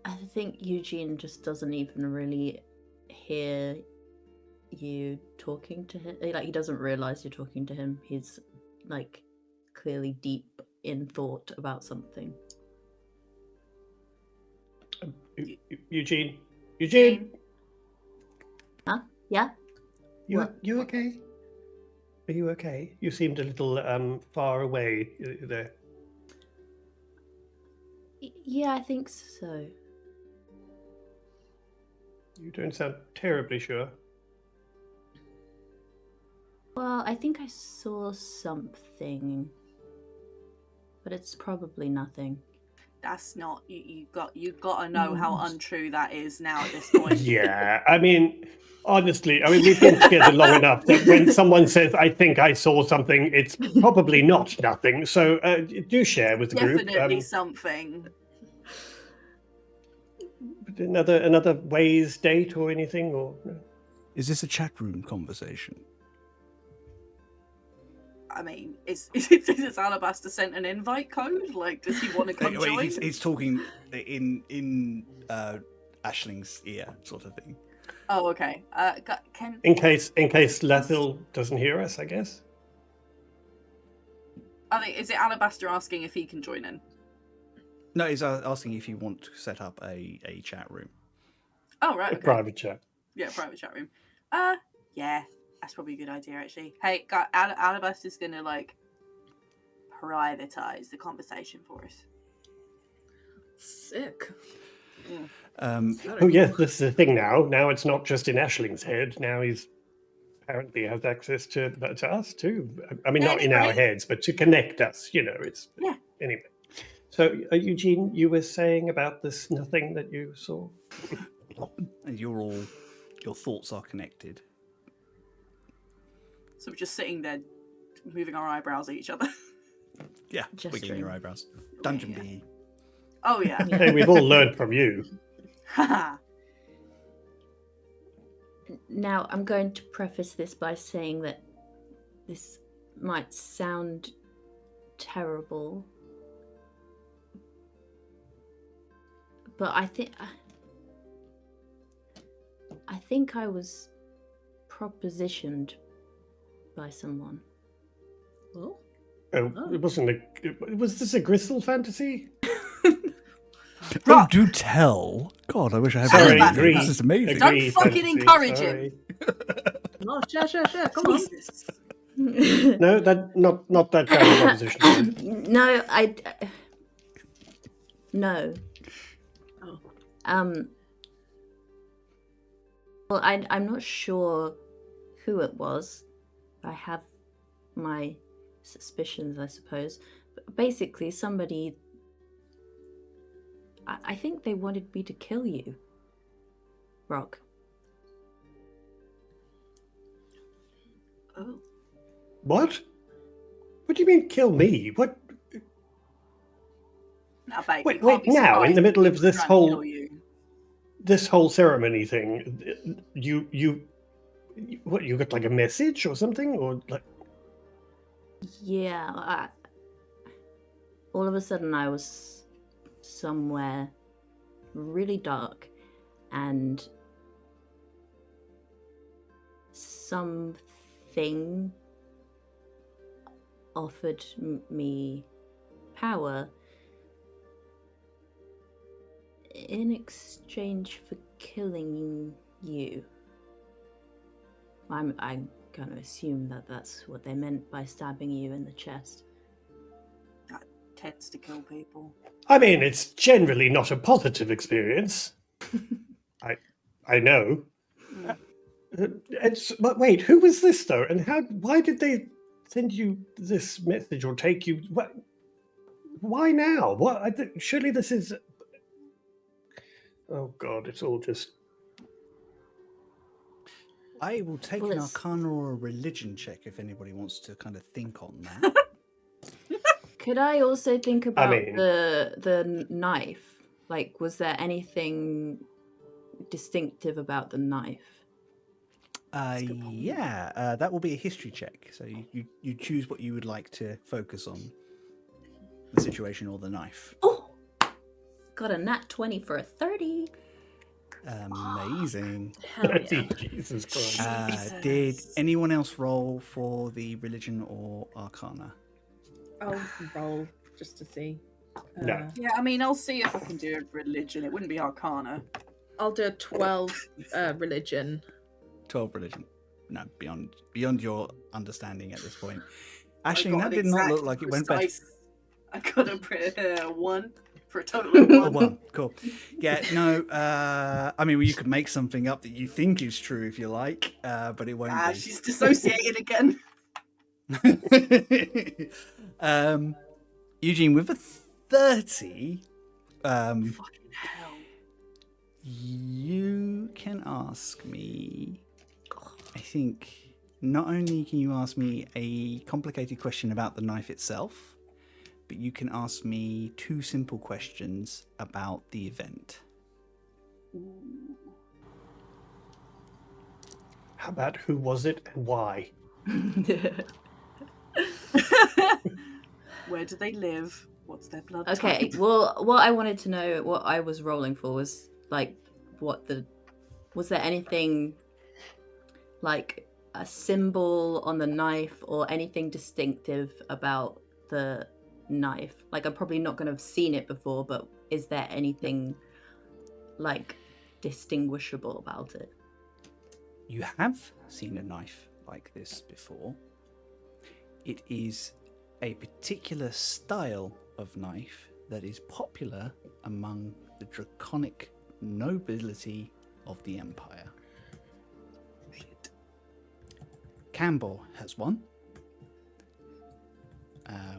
I think Eugene just doesn't even really hear you talking to him. Like, he doesn't realize you're talking to him. He's like clearly deep in thought about something. Eugene? Huh? Yeah? You okay? Are you okay? You seemed a little far away there. Yeah, I think so. You don't sound terribly sure. Well, I think I saw something, but it's probably nothing. That's not you got to know how untrue that is now at this point. Yeah, I mean, honestly, we've been together long enough that when someone says, "I think I saw something," it's probably not nothing. So do share with the group. Definitely something. Another Waze date or anything, or no? Is this a chat room conversation? I mean, is Alabaster sent an invite code? Like, does he want to come join? He's talking in Aisling's ear, sort of thing. Oh, okay. In case Lethil doesn't hear us, I guess. I think is it Alabaster asking if he can join in? No, he's asking if you want to set up a chat room. Oh, right. A Okay. private chat. Yeah, private chat room. Yeah, that's probably a good idea, actually. Hey, Alabaster's gonna like privatize the conversation for us. Sick. Oh yes, this is the thing now. Now it's not just in Aisling's head. Now he's apparently has access to us too. I mean, not in our heads, but to connect us. It's anyway. So, Eugene, you were saying about this nothing that you saw. And your thoughts are connected. So we're just sitting there, moving our eyebrows at each other. Yeah, wiggling your eyebrows. Dungeon B. Oh yeah. Hey, we've all learned from you. Now, I'm going to preface this by saying that this might sound terrible, but I think I was propositioned by someone. Oh. It wasn't was this a Gristle fantasy? Oh, do tell. God, I wish I had Sorry, that. agree. This is amazing. Don't fucking encourage him. No, sure. Come on. No, not that kind of proposition. No, no. Oh. Well, I'm not sure who it was. I have my suspicions, I suppose. But basically, somebody... I think they wanted me to kill you, Rock. Oh. What? What do you mean, kill me? What? Wait, now, in the middle of this whole ceremony thing, you got like a message or something, or like? Yeah, all of a sudden I was somewhere really dark, and something offered me power in exchange for killing you. I'm going to assume that that's what they meant by stabbing you in the chest. That tends to kill people. I mean, it's generally not a positive experience. I know. But wait, who was this though? And why did they send you this message or take you? What? Why now? What? Surely this is. Oh God! It's all just. I will take Well, an it's- arcana or a religion check if anybody wants to kind of think on that. Could I also think about mean- the knife? Like, was there anything distinctive about the knife? Yeah, that will be a history check. So you choose what you would like to focus on, the situation or the knife. Oh, got a nat 20 for a 30. Amazing. Hell yeah. Jesus Christ! Did anyone else roll for the religion or arcana? I'll roll just to see. No. Yeah, I mean, I'll see if I can do a religion. It wouldn't be arcana. I'll do a 12 religion. 12 religion. No, beyond your understanding at this point. I Ashling, got that an did not exact look like it went better. precise- I got a 1 for a total of 1. Oh, one. Cool. Yeah, no, I mean, well, you could make something up that you think is true if you like, but it won't be. She's dissociated again. Eugene, with a 30, Fucking hell. you can ask me, I think, not only can you ask me a complicated question about the knife itself, but you can ask me 2 simple questions about the event. How about who was it and why? Where do they live? What's their blood Okay, type? well, what I wanted to know, what I was rolling for was, like, was there anything, like, a symbol on the knife or anything distinctive about the knife? Like, I'm probably not going to have seen it before, but is there anything, like, distinguishable about it? You have seen a knife like this before. It is a particular style of knife that is popular among the draconic nobility of the Empire. Shit. Campbell has one,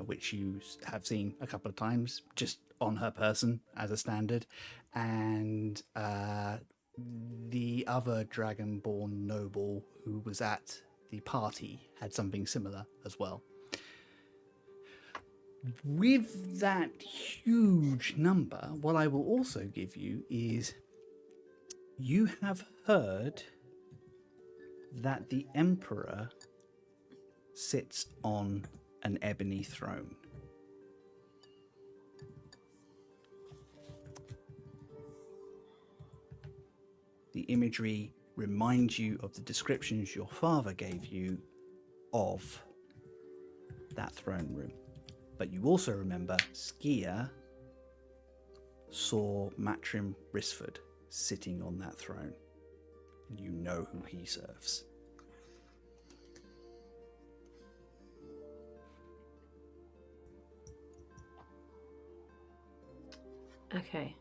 which you have seen a couple of times just on her person as a standard, and the other dragonborn noble who was at the party had something similar as well. With that huge number, what I will also give you is you have heard that the Emperor sits on an ebony throne. The imagery reminds you of the descriptions your father gave you of that throne room. But you also remember Skia saw Matrim Risford sitting on that throne. And you know who he serves. Okay.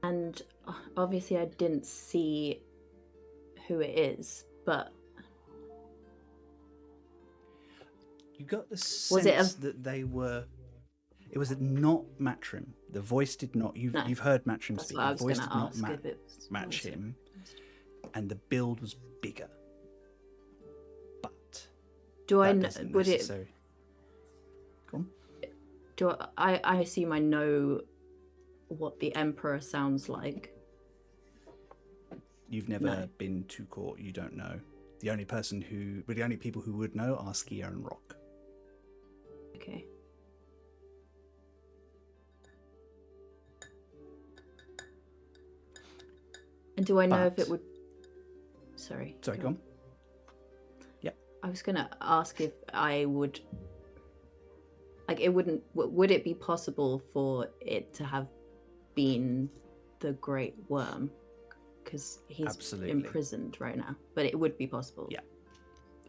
And obviously I didn't see who it is, but You got the Was it sense that they were... It was not Matrim. The voice did not... No. You've heard Matrim that's speak. what I The was voice going did to not ask if it was match him. And the build was bigger. But Do I that know? doesn't Would it? necessarily... Go on. Do I assume I know what the Emperor sounds like? You've never No. been to court. You don't know. The only people who would know are Skia and Rock. Okay. And do I know if But- it would? Sorry. Sorry, go on. Yep. I was gonna ask if I would, like, would it be possible for it to have been the Great Worm? Because he's Absolutely. imprisoned right now, but it would be possible. Yeah,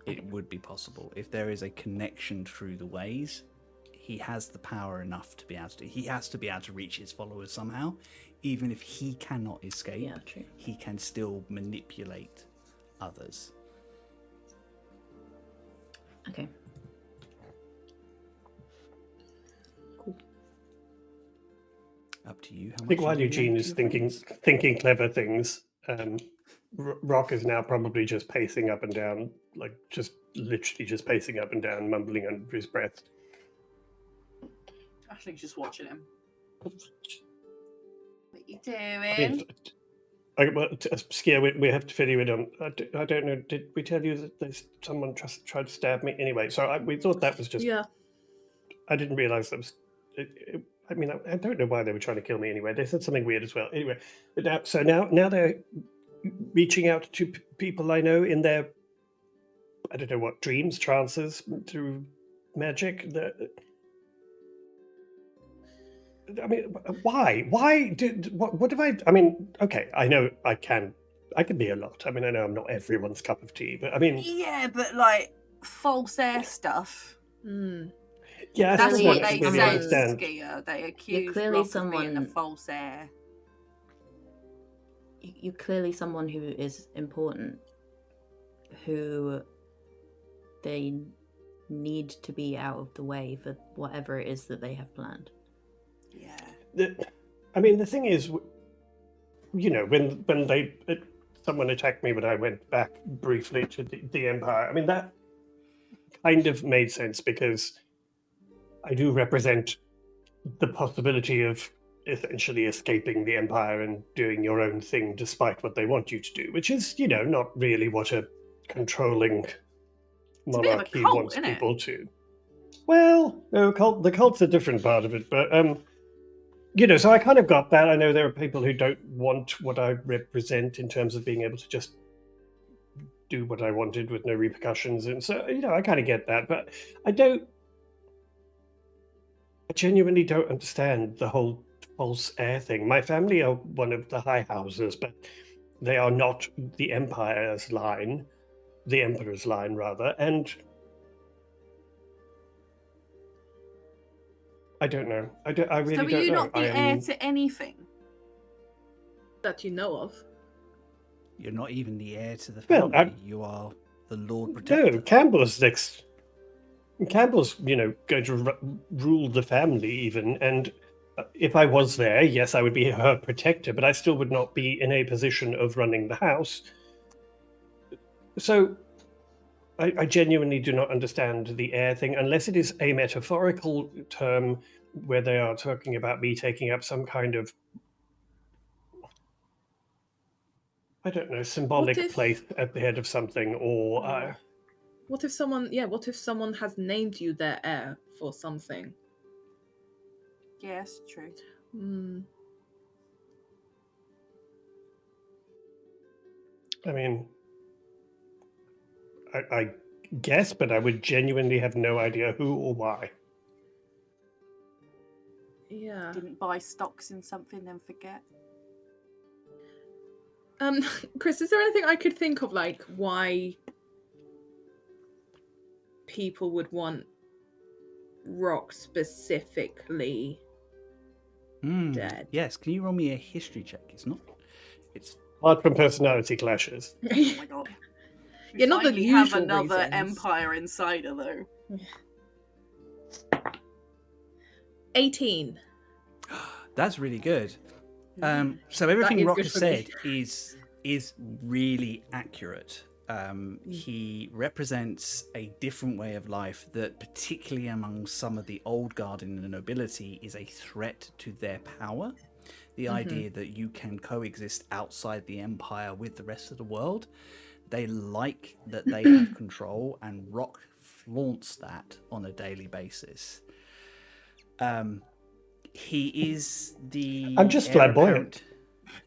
it would be possible if there is a connection through the ways. He has the power enough to be able to. He has to be able to reach his followers somehow, even if he cannot escape. Yeah, true. He can still manipulate others. Okay. Cool. Up to you. I think while Eugene is thinking clever things, Rock is now probably just pacing up and down, like just literally just pacing up and down, mumbling under his breath. Ashley's just watching him. What you I doing? mean, Skier, we have to fill you in on. I don't know. Did we tell you that there's someone tried to stab me? Anyway, so we thought that was just. Yeah. I didn't realize that was. I mean, I don't know why they were trying to kill me anyway. They said something weird as well. Anyway, but now they're reaching out to people I know in their, I don't know what, dreams, trances, through magic. I mean, why? What have I? I mean, okay, I know I can be a lot. I mean, I know I'm not everyone's cup of tea, but I mean, Yeah, but like false air stuff. Yeah, That's Clearly what I they really say. understand. Skier. They accuse clearly Rock of being the someone- false heir. You're clearly someone who is important, who they need to be out of the way for whatever it is that they have planned. Yeah. I mean, the thing is, you know, when someone attacked me when I went back briefly to the Empire, I mean, that kind of made sense because I do represent the possibility of essentially escaping the Empire and doing your own thing despite what they want you to do, which is, you know, not really what a controlling It's a bit of a monarchy cult, wants isn't it? people to. Well, no, the cult's a different part of it, but you know, so I kind of got that. I know there are people who don't want what I represent in terms of being able to just do what I wanted with no repercussions, and so, you know, I kind of get that, but I genuinely don't understand the whole false heir thing. My family are one of the high houses, but they are not the Empire's line, the Emperor's line rather, and I don't know. I really So are don't you know. not the heir to anything? That you know of. You're not even the heir to the Well, family. You are the Lord Protector. No, Campbell's next. Campbell's, you know, going to rule the family even, and if I was there, yes, I would be her protector, but I still would not be in a position of running the house. So I genuinely do not understand the heir thing, unless it is a metaphorical term where they are talking about me taking up some kind of, I don't know, symbolic place at the head of something, or What if someone has named you their heir for something? Yes, true. I mean, I guess, but I would genuinely have no idea who or why. Yeah. Didn't buy stocks in something, then forget. Chris, is there anything I could think of, like, why people would want Rock specifically dead? Yes, can you roll me a history check? It's Apart from personality clashes. Oh my god. Yeah, not the finally have usual another reasons. Empire insider though. 18. That's really good. So everything is Rock good has for said me. is really accurate. He represents a different way of life that, particularly among some of the old guard in the nobility, is a threat to their power. The idea that you can coexist outside the Empire with the rest of the world. They like that they have control, and Rock flaunts that on a daily basis. He is the I'm just heir flamboyant. apparent.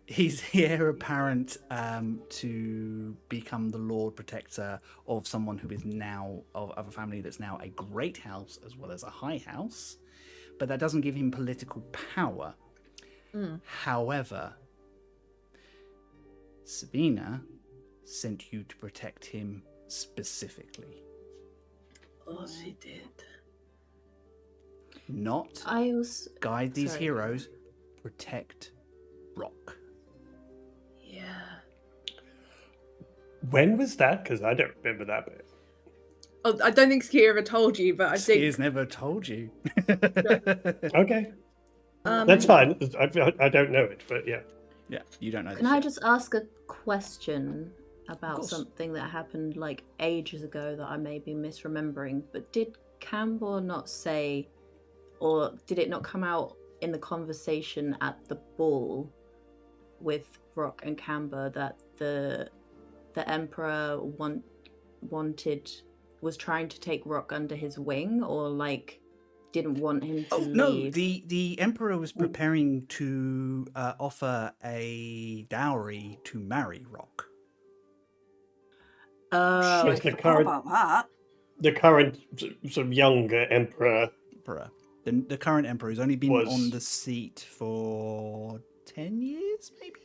He's heir apparent to become the Lord Protector of someone who is now of a family that's now a great house as well as a high house, but that doesn't give him political power. However, Sabina sent you to protect him specifically. Oh, she did. Not guide these heroes, protect Rock. Yeah. When was that? Because I don't remember that bit. Oh, I don't think Ski ever told you, but I think Ski's never told you. Okay. That's fine. I don't know it, but yeah. Yeah, you don't know this Can I yet. just ask a question about something that happened like ages ago that I may be misremembering? But did Campbell not say, or did it not come out in the conversation at the ball with Rock and Camber that the Emperor was trying to take Rock under his wing, or like didn't want him to leave? No, the Emperor was preparing to offer a dowry to marry Rock. Oh, Yes, I forgot about that. The current sort of younger Emperor. The current Emperor has only been on the seat for 10 years, maybe?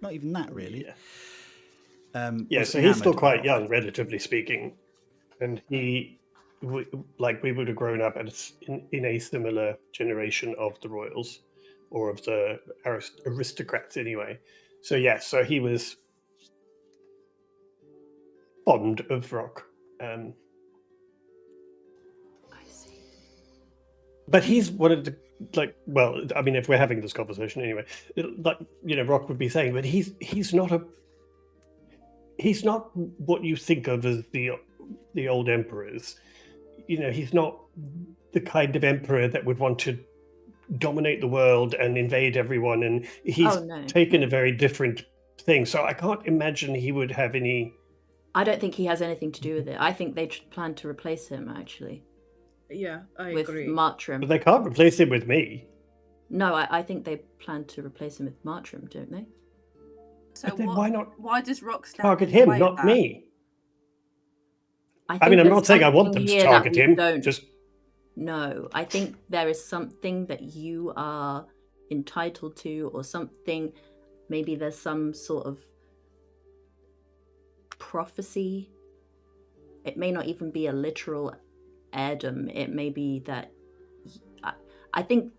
Not even that, really. Yeah, so he's still quite young, relatively speaking. And we would have grown up in a similar generation of the royals, or of the aristocrats anyway. So yes, so he was fond of Rock. I see. But he's one of the, if we're having this conversation anyway, Rock would be saying, but he's not what you think of as the old emperors. He's not the kind of emperor that would want to dominate the world and invade everyone, and he's taken a very different thing. So I can't imagine he would have any. I don't think he has anything to do with it. I think they plan to replace him, actually. Yeah, I with agree. Martrim. But they can't replace him with me. No, I think they plan to replace him with Martrim, don't they? So why not? Why does Rock target him, not me? I'm not saying I want them to target him. No, I think there is something that you are entitled to, or something. Maybe there's some sort of prophecy. It may not even be a literal heirdom. It may be that. I think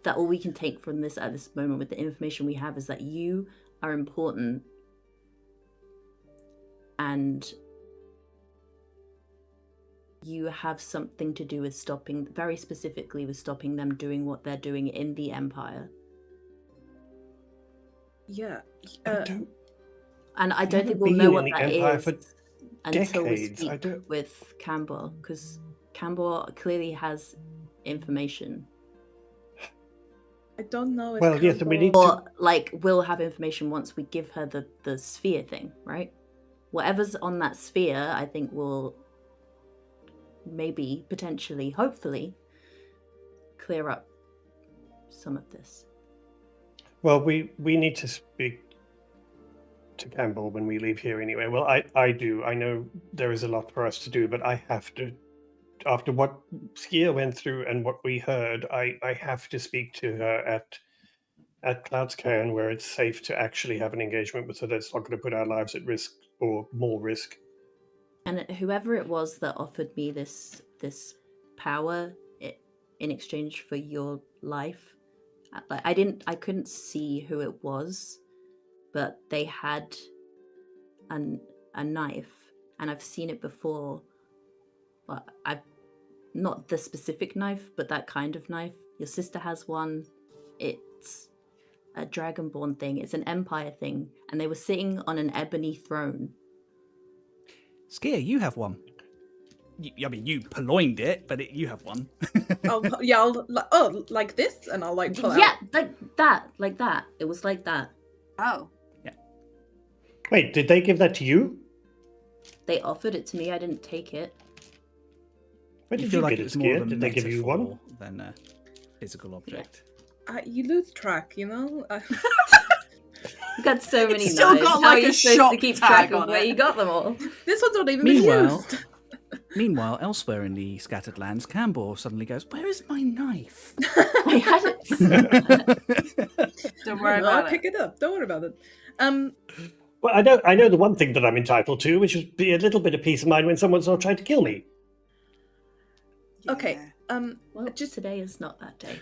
that all we can take from this at this moment with the information we have is that you are important, and you have something to do with very specifically with stopping them doing what they're doing in the Empire. Yeah. And I don't think we'll know what that is until we speak with Campbell, because Campbell clearly has information. I don't know if Well, yes, and we need to... we'll have information once we give her the sphere thing, right? Whatever's on that sphere, I think will maybe, potentially, hopefully, clear up some of this. Well, we need to speak to Campbell when we leave here anyway. Well, I do. I know there is a lot for us to do, but I have to, after what Skia went through and what we heard, I have to speak to her at Cloud's Cairn, where it's safe to actually have an engagement with her that's not going to put our lives at risk or more risk. And whoever it was that offered me this power in exchange for your life, I couldn't see who it was, but they had a knife, and I've seen it before. But I've not the specific knife, but that kind of knife. Your sister has one. It's a dragonborn thing. It's an empire thing, and they were sitting on an ebony throne. Skia, you have one. You purloined it, but you have one. Like this, and I'll pull out. Like that. It was like that. Oh. Yeah. Wait, did they give that to you? They offered it to me. I didn't take it. Where did you get it, Skia? Did they give you one? Than a physical object. You lose track, you know? You've got so many It's still knives. got, How like, are you a supposed shop to keep tag track of on where it. you got them all? This one's not even Meanwhile, used. meanwhile, elsewhere in the scattered lands, Cambor suddenly goes, "Where is my knife?" I had it. Don't worry I'll about pick it. it up. Don't worry about it. Well, I know the one thing that I'm entitled to, which is be a little bit of peace of mind when someone's not trying to kill me. Okay. Yeah. Well, just today is not that day.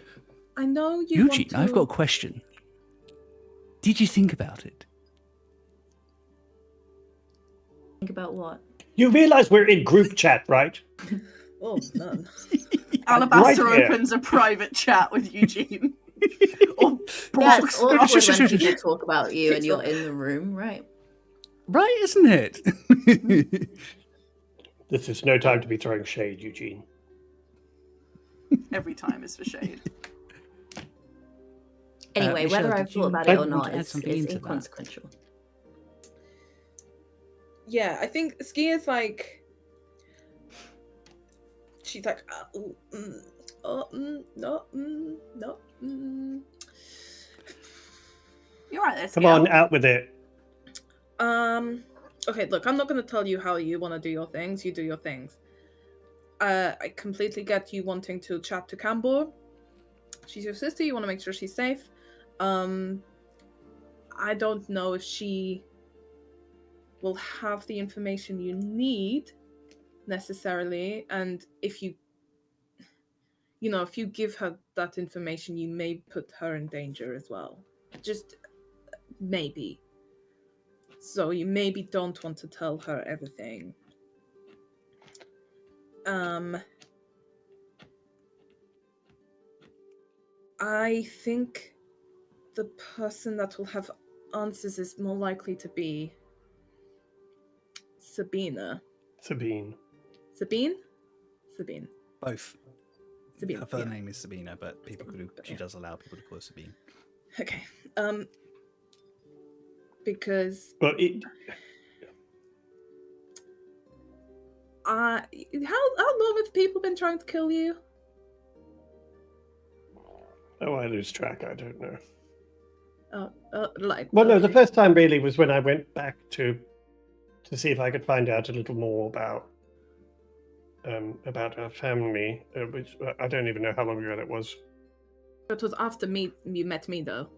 I know you Eugene, want to... I've got a question. Did you think about it? Think about what? You realise we're in group chat, right? Oh, none. Alabaster Right here. opens a private chat with Eugene. Or Yeah, blocks it's awkward Shush, shush, when shush, people shush. talk about you and you're in the room, right? Right, isn't it? This is no time to be throwing shade, Eugene. every time is for shade. Anyway, Michelle, whether did I've thought you about it or want not to add is something into that? inconsequential. Yeah, I think Ski is like... She's like, no. You're right there, Come Scale. on, out with it. Okay, look, I'm not going to tell you how you want to do your things. You do your things. I completely get you wanting to chat to Cambor. She's your sister. You want to make sure she's safe. I don't know if she will have the information you need necessarily, and if you give her that information, you may put her in danger as well. Just maybe. So you maybe don't want to tell her everything. I think the person that will have answers is more likely to be Sabina. Sabine. Sabine? Both. Sabine. Her Yeah. name is Sabina, but she does allow people to call her Sabine. Okay. Because But how long have people been trying to kill you? oh, I lose track. I don't know. Like. Well, no, the okay. first time really was when I went back to see if I could find out a little more about our family, which I don't even know how long ago that was. It was after you met me, though.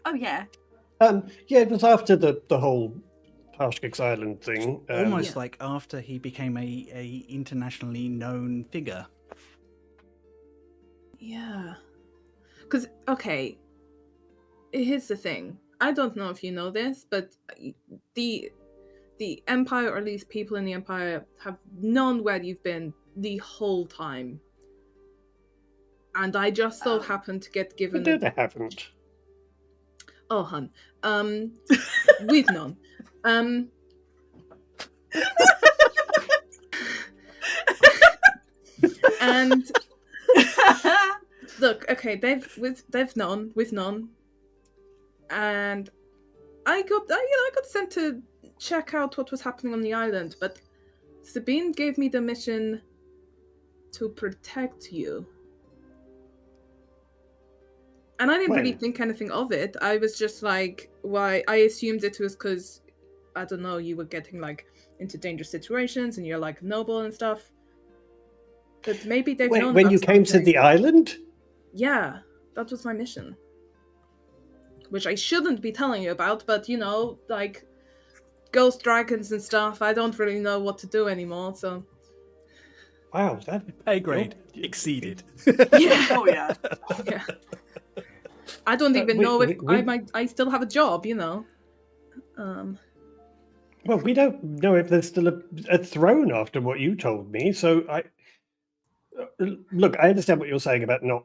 Oh, yeah. Yeah, it was after the whole Tarshkix Island thing. Almost Yeah. like after he became a internationally known figure. Yeah. Because, okay, here's the thing. I don't know if you know this, but the Empire, or at least people in the Empire, have known where you've been the whole time. And I just so happened to get given... No, they haven't. Oh, hun. We've known. And look, okay, we've known, and I got sent to check out what was happening on the island, but Sabine gave me the mission to protect you. And I didn't really think anything of it. I was just like, why? I assumed it was because, I don't know, you were getting like into dangerous situations and you're like noble and stuff. But maybe they've known when about you came to something. the island? Yeah, that was my mission. Which I shouldn't be telling you about, but like ghost dragons and stuff, I don't really know what to do anymore, so... Wow, that... Pay grade exceeded. Yeah. Oh, yeah. Yeah. I don't even know if I still have a job, Well, we don't know if there's still a throne after what you told me, so look, I understand what you're saying about not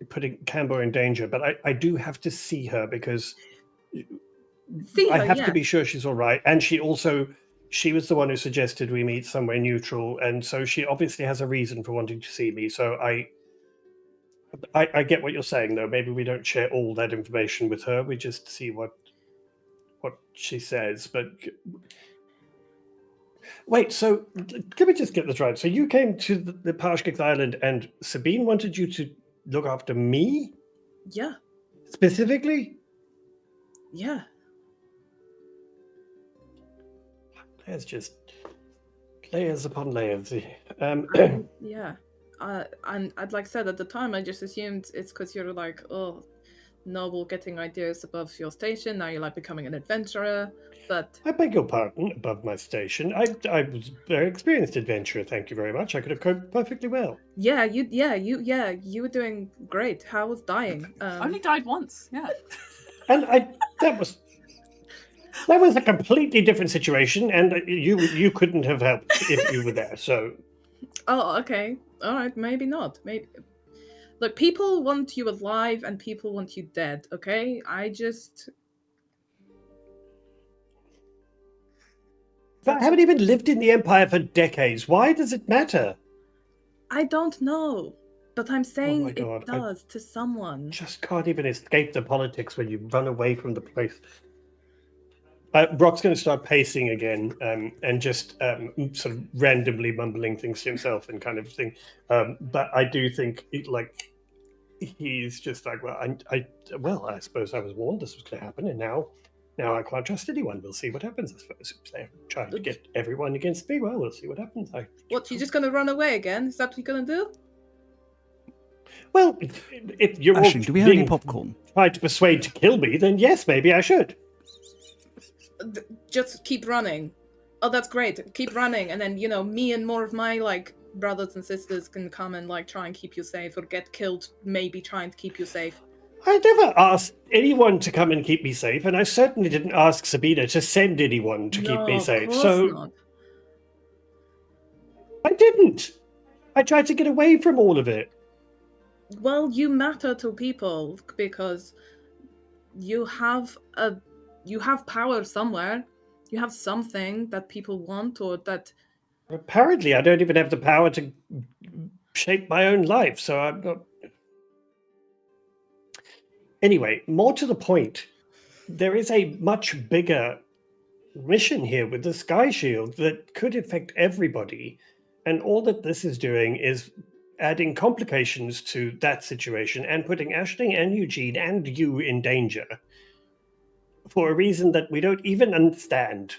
putting Cambor in danger, but I do have to see her because I have to be sure she's all right. And she was the one who suggested we meet somewhere neutral, and so she obviously has a reason for wanting to see me. So I get what you're saying, though. Maybe we don't share all that information with her. We just see what she says. But wait, so let me just get this right. So you came to the Tarshkix Island, and Sabine wanted you to look after me? Yeah. Specifically? Yeah. There's just layers upon layers. Yeah. And I'd like said at the time, I just assumed it's because you're like, oh, noble, getting ideas above your station. Now you're like becoming an adventurer. But I beg your pardon, above my station. I was a very experienced adventurer. Thank you very much. I could have coped perfectly well. yeah, you were doing great. How was dying? Only died once. Yeah. And that was a completely different situation, and you couldn't have helped if you were there. So. Oh, okay. All right. Maybe not. Maybe. Look, people want you alive, and people want you dead. Okay. I haven't even lived in the Empire for decades. Why does it matter? I don't know, but I'm saying my God, it does to someone. Just can't even escape the politics when you run away from the place. Brock's going to start pacing again and just sort of randomly mumbling things to himself and kind of thing. But I do think he's just like, well, I suppose I was warned this was going to happen, and now I can't trust anyone. We'll see what happens. I suppose if they're trying to get everyone against me, well, we'll see what happens. What, you're just going to run away again? Is that what you're going to do? Well, if you're Ashton, all do we have any popcorn? Tried to persuade to kill me, then yes, maybe I should. Just keep running. Oh, that's great. Keep running, and then me and more of my like brothers and sisters can come and like try and keep you safe, or get killed maybe trying to keep you safe. I never asked anyone to come and keep me safe, and I certainly didn't ask Sabina to send anyone to keep me safe. So not. I didn't. I tried to get away from all of it. Well, you matter to people because you have power somewhere. You have something that people want, or that... Apparently, I don't even have the power to shape my own life, so I'm not... Anyway, more to the point, there is a much bigger mission here with the Sky Shield that could affect everybody, and all that this is doing is adding complications to that situation and putting Ashley and Eugene and you in danger for a reason that we don't even understand.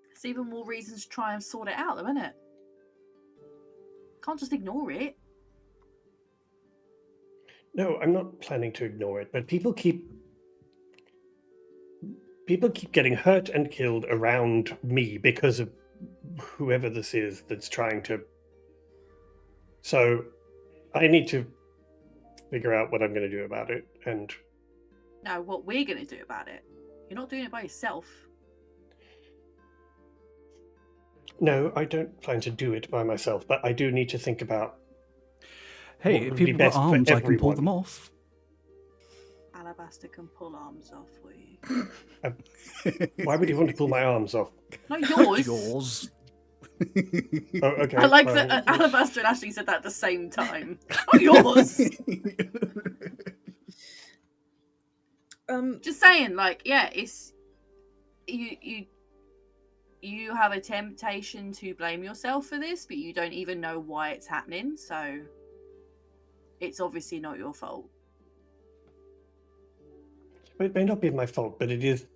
It's even more reasons to try and sort it out, though, isn't it? Can't just ignore it. No, I'm not planning to ignore it, but people keep getting hurt and killed around me because of whoever this is that's trying to... So I need to figure out what I'm going to do about it, and... No, what we're going to do about it. You're not doing it by yourself. No, I don't plan to do it by myself, but I do need to think about... Hey, if people got arms, I can pull them off. Alabaster can pull arms off for you. Why would you want to pull my arms off? No, yours. Yours. Oh, okay. I like that Alabaster and Ashley said that at the same time. Oh, yours. Just saying, like, yeah, it's you have a temptation to blame yourself for this, but you don't even know why it's happening, so it's obviously not your fault. It may not be my fault, but it is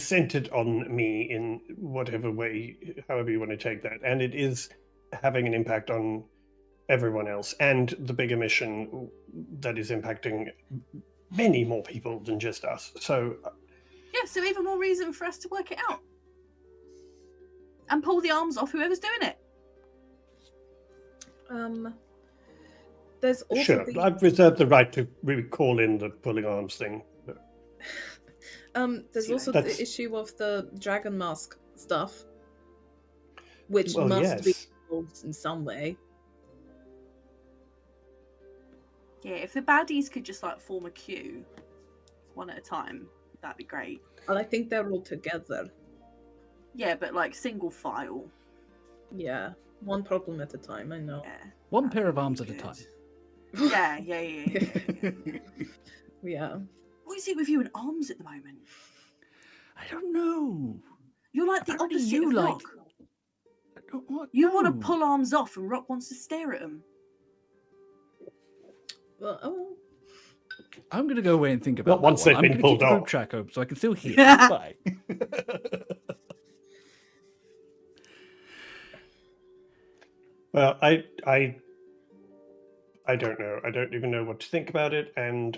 centered on me in whatever way, however you want to take that, and it is having an impact on everyone else, and the bigger mission that is impacting many more people than just us. So yeah, so even more reason for us to work it out and pull the arms off whoever's doing it. There's also sure, I've reserved the right to recall in the pulling arms thing. But... there's also the issue of the dragon mask stuff, which must be involved in some way. Yeah, if the baddies could just like form a queue, one at a time, that'd be great. And I think they're all together. Yeah, but like single file. Yeah, one problem at a time. I know. Yeah, one pair of arms at a time. Yeah. Yeah. What is it with you and arms at the moment? I don't know. You're like the Apparently opposite you of like... Rock. What? You No. want to pull arms off, and Rock wants to stare at them. Well, I'm going to go away and think about Not once that one. they've I'm been going to keep pulled the group off. track open so I can still hear. Bye. Well, I don't know. I don't even know what to think about it. And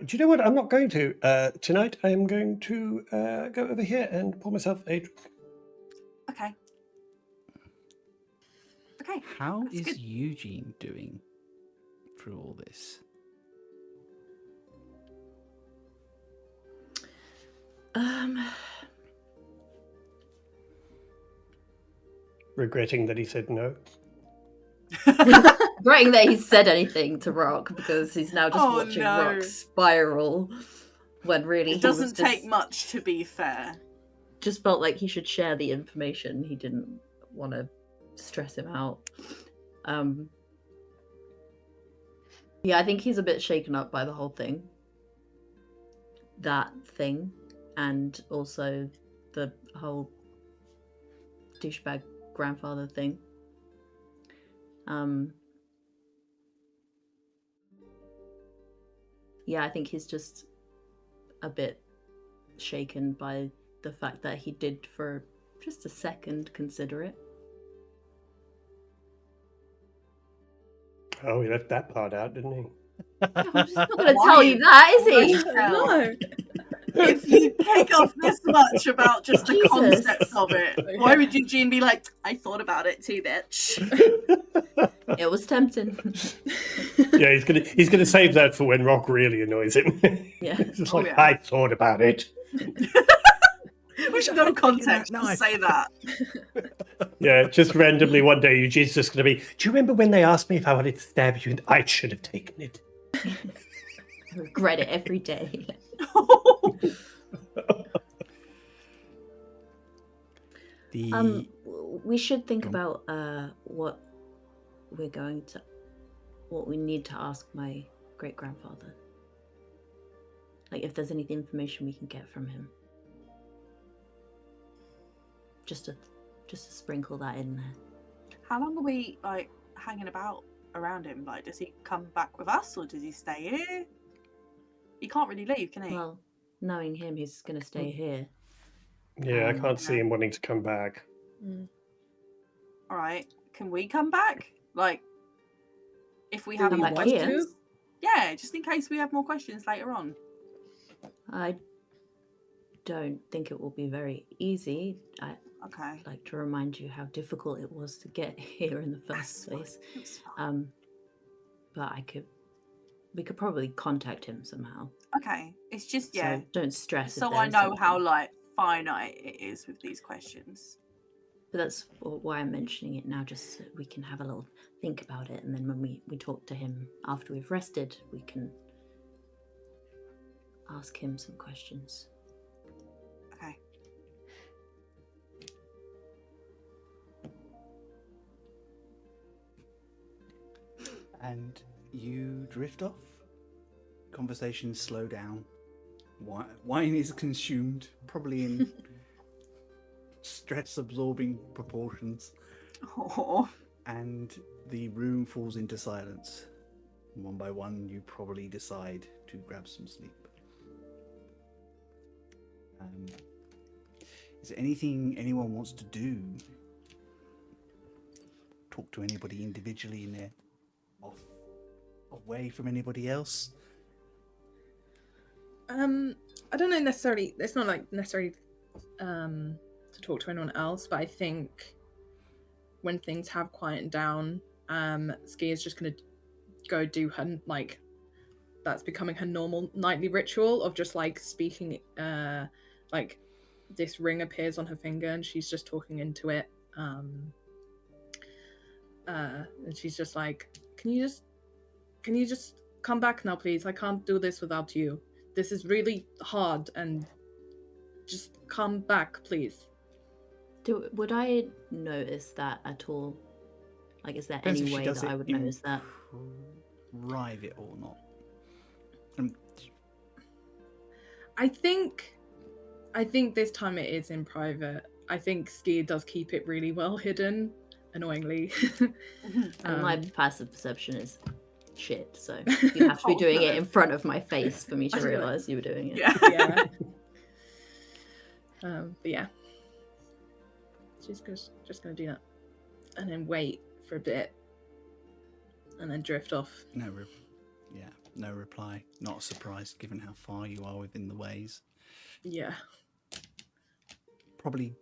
do you know what? I'm not going to. Tonight, I am going to go over here and pour myself a drink. Okay. Okay. How That's is good. Eugene doing through all this? Regretting that he said no. Regretting that he said anything to Rock because he's now just Oh, watching no. Rock spiral when really It he doesn't was take much, to be fair. just felt like he should share the information. He didn't want to stress him out. Yeah, I think he's a bit shaken up by the whole thing. That thing, and also the whole douchebag grandfather thing. Yeah, I think he's just a bit shaken by the fact that he did for just a second consider it. Oh, he left that part out, didn't he? He's not going to tell you that, is he? No. If you take off this much about just the Jesus. concept of it, why would Eugene be like, I thought about it too, bitch? It was tempting. Yeah, he's gonna save that for when Rock really annoys him. Yeah. It's just Oh, like, yeah. I thought about it. We should no context to say that. Yeah, just randomly one day Eugene's just gonna be, do you remember when they asked me if I wanted to stab you and I should have taken it? I regret it every day. We should think about what we need to ask my great grandfather. Like if there's any information we can get from him. Just to sprinkle that in there. How long are we like hanging about around him? Like, does he come back with us or does he stay here? He can't really leave, can he? Well, knowing him, he's going to stay here. Yeah, I can't see him wanting to come back. All right, can we come back? Like, if we have come more back questions? here? Yeah, just in case we have more questions later on. I don't think it will be very easy. Okay. I'd like to remind you how difficult it was to get here in the first place. That's fine. But we could probably contact him somehow. Okay, it's just yeah. So don't stress. So I know how like finite it is with these questions. But that's why I'm mentioning it now, just so we can have a little think about it, and then when we talk to him after we've rested, we can ask him some questions. Okay. And you drift off. Conversations slow down. Wine is consumed, probably in stress-absorbing proportions. Oh. And the room falls into silence. One by one, you probably decide to grab some sleep. Is there anything anyone wants to do? Talk to anybody individually in there? Away from anybody else? I don't know necessarily. It's not like necessarily to talk to anyone else, but I think when things have quietened down, Ski is just gonna go do her like that's becoming her normal nightly ritual of just like speaking. Like this ring appears on her finger, and she's just talking into it. And she's just like, Can you just come back now, please? I can't do this without you. This is really hard, and just come back, please. Would I notice that at all? Like, is there Depends any if she way does that it I would in notice that? Private or not? I think this time it is in private. I think Ski does keep it really well hidden, annoyingly. And my passive perception is shit. So you have to be Oh, doing no. it in front of my face for me to I feel like- realise you were doing it. Yeah. Yeah. But yeah, she's just gonna do that, and then wait for a bit, and then drift off. No reply. Not surprised given how far you are within the ways. Yeah. Probably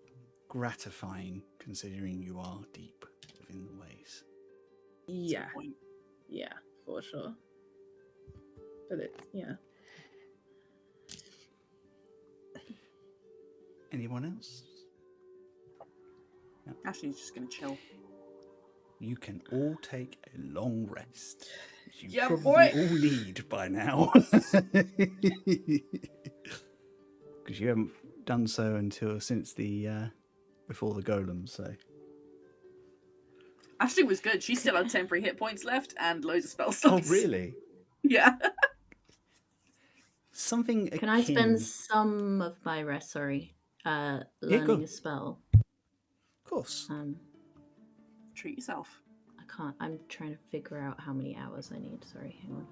gratifying considering you are deep within the ways. Yeah. Point. Yeah, for sure. But it's Anyone else? Ashley's just gonna chill. You can all take a long rest. Which you Yeah, probably boy. all need by now. Because you haven't done so since the before the golem, so. Ashley was good. She still had temporary hit points left and loads of spell slots. Oh really? Yeah. Something Can I spend some of my rest, learning go. a spell? Of course. Treat yourself. I can't. I'm trying to figure out how many hours I need. Sorry, hang on.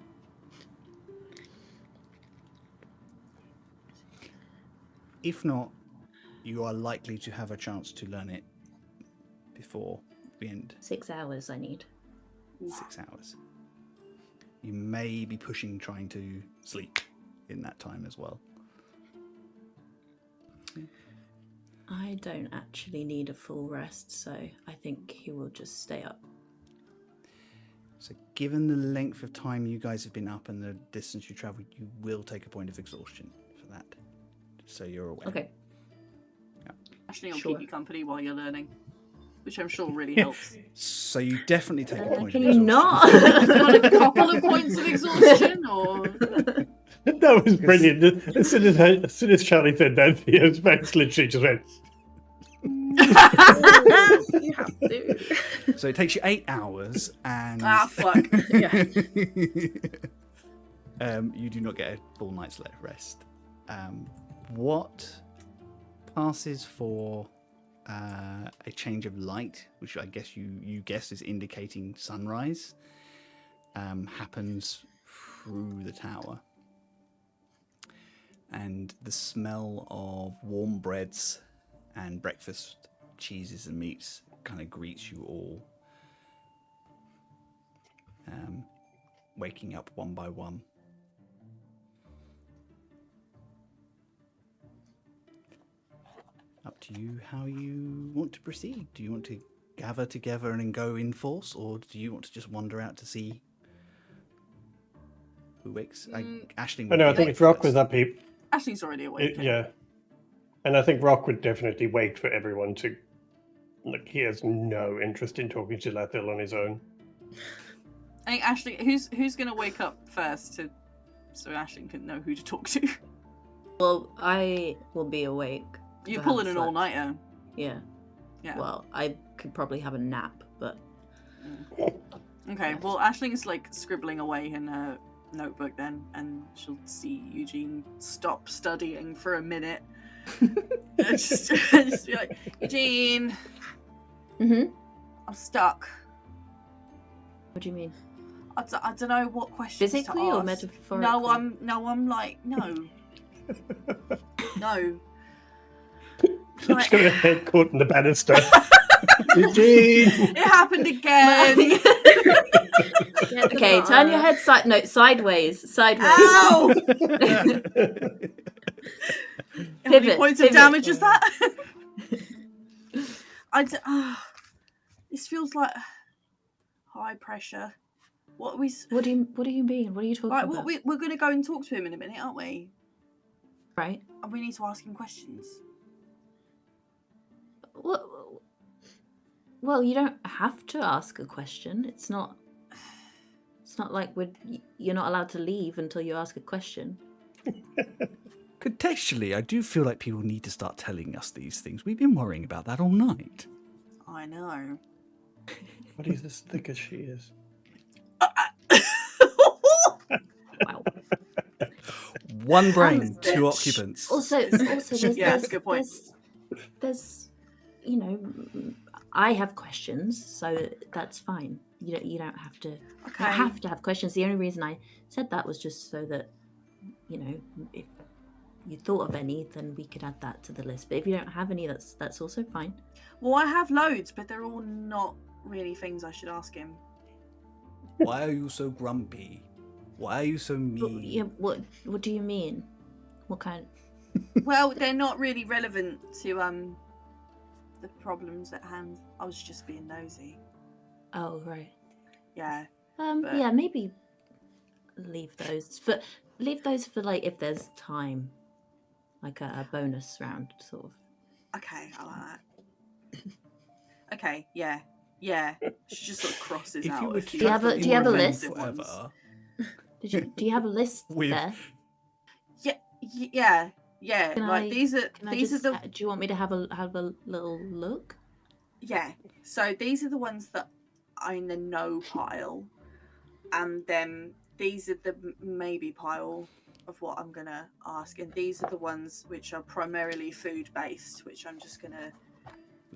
If not, you are likely to have a chance to learn it before the end. 6 hours I need. 6 hours. You may be pushing trying to sleep in that time as well. I don't actually need a full rest, so I think he will just stay up. So given the length of time you guys have been up and the distance you traveled, you will take a point of exhaustion for that. So you're aware. Okay. Ashley will Sure. keep you company while you're learning, which I'm sure really helps. So you definitely take a point Can of you exhaustion. not? You want a couple of points of exhaustion, or That was brilliant. As soon as Charlie said that, Theo's face literally just went. you have to. So it takes you 8 hours and fuck. Yeah. you do not get a full night's rest. What passes for a change of light, which I guess you guess is indicating sunrise, happens through the tower. And the smell of warm breads and breakfast cheeses and meats kind of greets you all, waking up one by one. Up to you how you want to proceed. Do you want to gather together and then go in force, or do you want to just wander out to see who wakes? Aisling. Oh, no, I think if Rock was up, Ashley's already awake. yeah. And I think Rock would definitely wait for everyone to. Like, he has no interest in talking to Lathil on his own. I think Ashley, who's gonna wake up first so Ashley can know who to talk to? Well, I will be awake. You're pulling an perhaps, all-nighter. Yeah. Yeah. Well, I could probably have a nap, but Okay, well, Ashling's like scribbling away in her notebook then, and she'll see Eugene stop studying for a minute. And just be like, Eugene, Mm-hmm. I'm stuck. What do you mean? I don't know what questions Physically to or ask. metaphorically? I'm like, no. No. She's got her head caught in the banister. Eugene! It happened again. Okay, turn your head sideways. Ow! How many Pivot, points of pivot. damage is that? This feels like high pressure. What are we? What do you mean? What are you talking Right, about? we're going to go and talk to him in a minute, aren't we? Right. And we need to ask him questions. Well, you don't have to ask a question. It's not like you're not allowed to leave until you ask a question. Contextually, I do feel like people need to start telling us these things. We've been worrying about that all night. I know. What is as thick as she is? Wow. One brain, two occupants. Also, Yeah, that's a good point. There's you know, I have questions, so that's fine. You don't have to. Okay. You don't have to have questions. The only reason I said that was just so that, you know, if you thought of any, then we could add that to the list. But if you don't have any, that's also fine. Well, I have loads, but they're all not really things I should ask him. Why are you so grumpy? Why are you so mean? Yeah, what do you mean? What kind? Well, they're not really relevant to the problems at hand. I was just being nosy. Oh, right. Yeah. But... yeah, maybe leave those for like if there's time, like a bonus round sort of. Okay, I like that. Okay, yeah. She just sort of crosses If out. you would a few do you have a list? Whatever. Do you have a list there? Yeah. Like these are the. Do you want me to have a little look? Yeah. So these are the ones that are in the no pile, and then these are the maybe pile of what I'm gonna ask, and these are the ones which are primarily food based, which I'm just gonna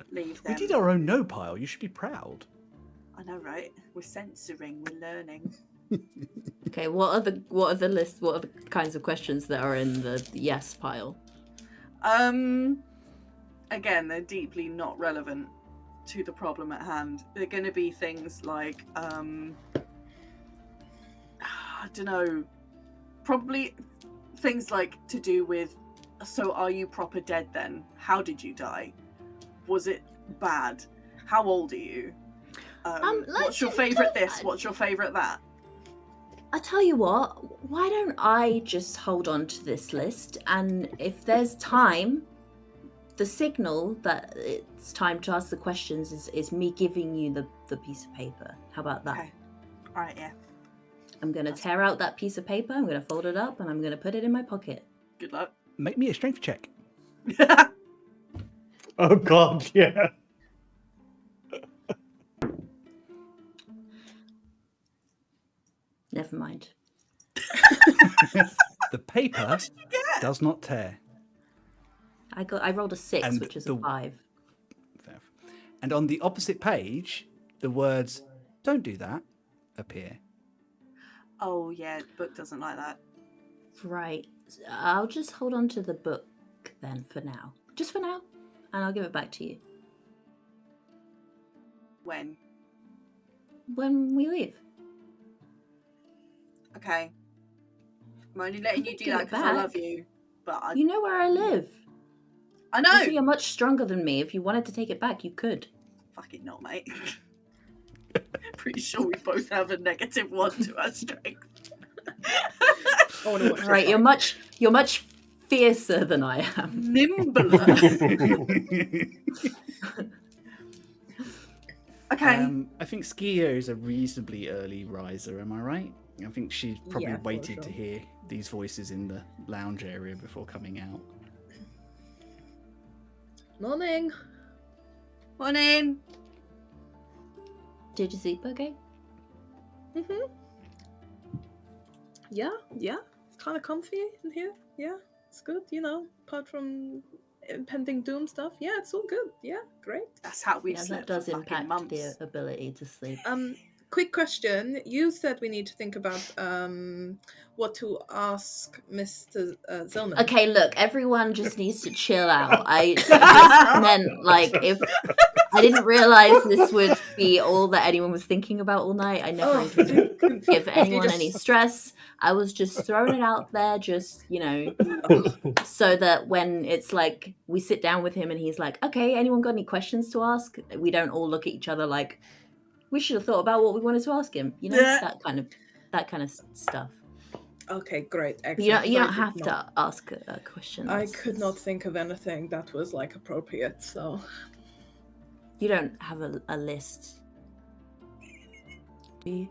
leave them. We did our own no pile. You should be proud. I know, right? We're censoring. We're learning. Okay. What are the list? What are the kinds of questions that are in the yes pile? Again, they're deeply not relevant to the problem at hand. They're going to be things like I don't know, probably things like to do with, so are you proper dead then? How did you die? Was it bad? How old are you? What's your favourite this? What's your favourite that? I tell you what, why don't I just hold on to this list, and if there's time, the signal that it's time to ask the questions is me giving you the piece of paper. How about that? Okay. All right, yeah. I'm going to tear out that piece of paper, I'm going to fold it up, and I'm going to put it in my pocket. Good luck. Make me a strength check. Oh God, yeah. Never mind. The paper does not tear. I rolled a 6, And which is a 5. And on the opposite page, the words "Don't do that" appear. Oh yeah, the book doesn't like that. Right. I'll just hold on to the book then for now. Just for now. And I'll give it back to you. When we leave. Okay. I'm only letting you do Give that it because I back. love you. But You know where I live. I know. Also, you're much stronger than me. If you wanted to take it back, you could. Fucking not, mate. Pretty sure we both have a -1 to our strength. Right, you're much fiercer than I am. Nimbler. Okay. I think Skio is a reasonably early riser, am I right? I think she probably waited to hear these voices in the lounge area before coming out. Morning. Morning. Did you sleep okay? Mhm. Yeah. It's kind of comfy in here. Yeah, it's good. You know, apart from impending doom stuff. Yeah, it's all good. Yeah, great. That's how we've Yeah, slept that does for fucking impact months. the ability to sleep. Quick question. You said we need to think about what to ask Mr. Zillman. Okay, look, everyone just needs to chill out. I just meant, like, if I didn't realize this would be all that anyone was thinking about all night. I never intended to give anyone any stress. I was just throwing it out there, just, you know, so that when it's like we sit down with him and he's like, okay, anyone got any questions to ask? We don't all look at each other like, we should have thought about what we wanted to ask him. You know, that kind of stuff. Okay, great. Excellent. You don't have to ask a question. I could not think of anything that was like appropriate, so you don't have a list, do you?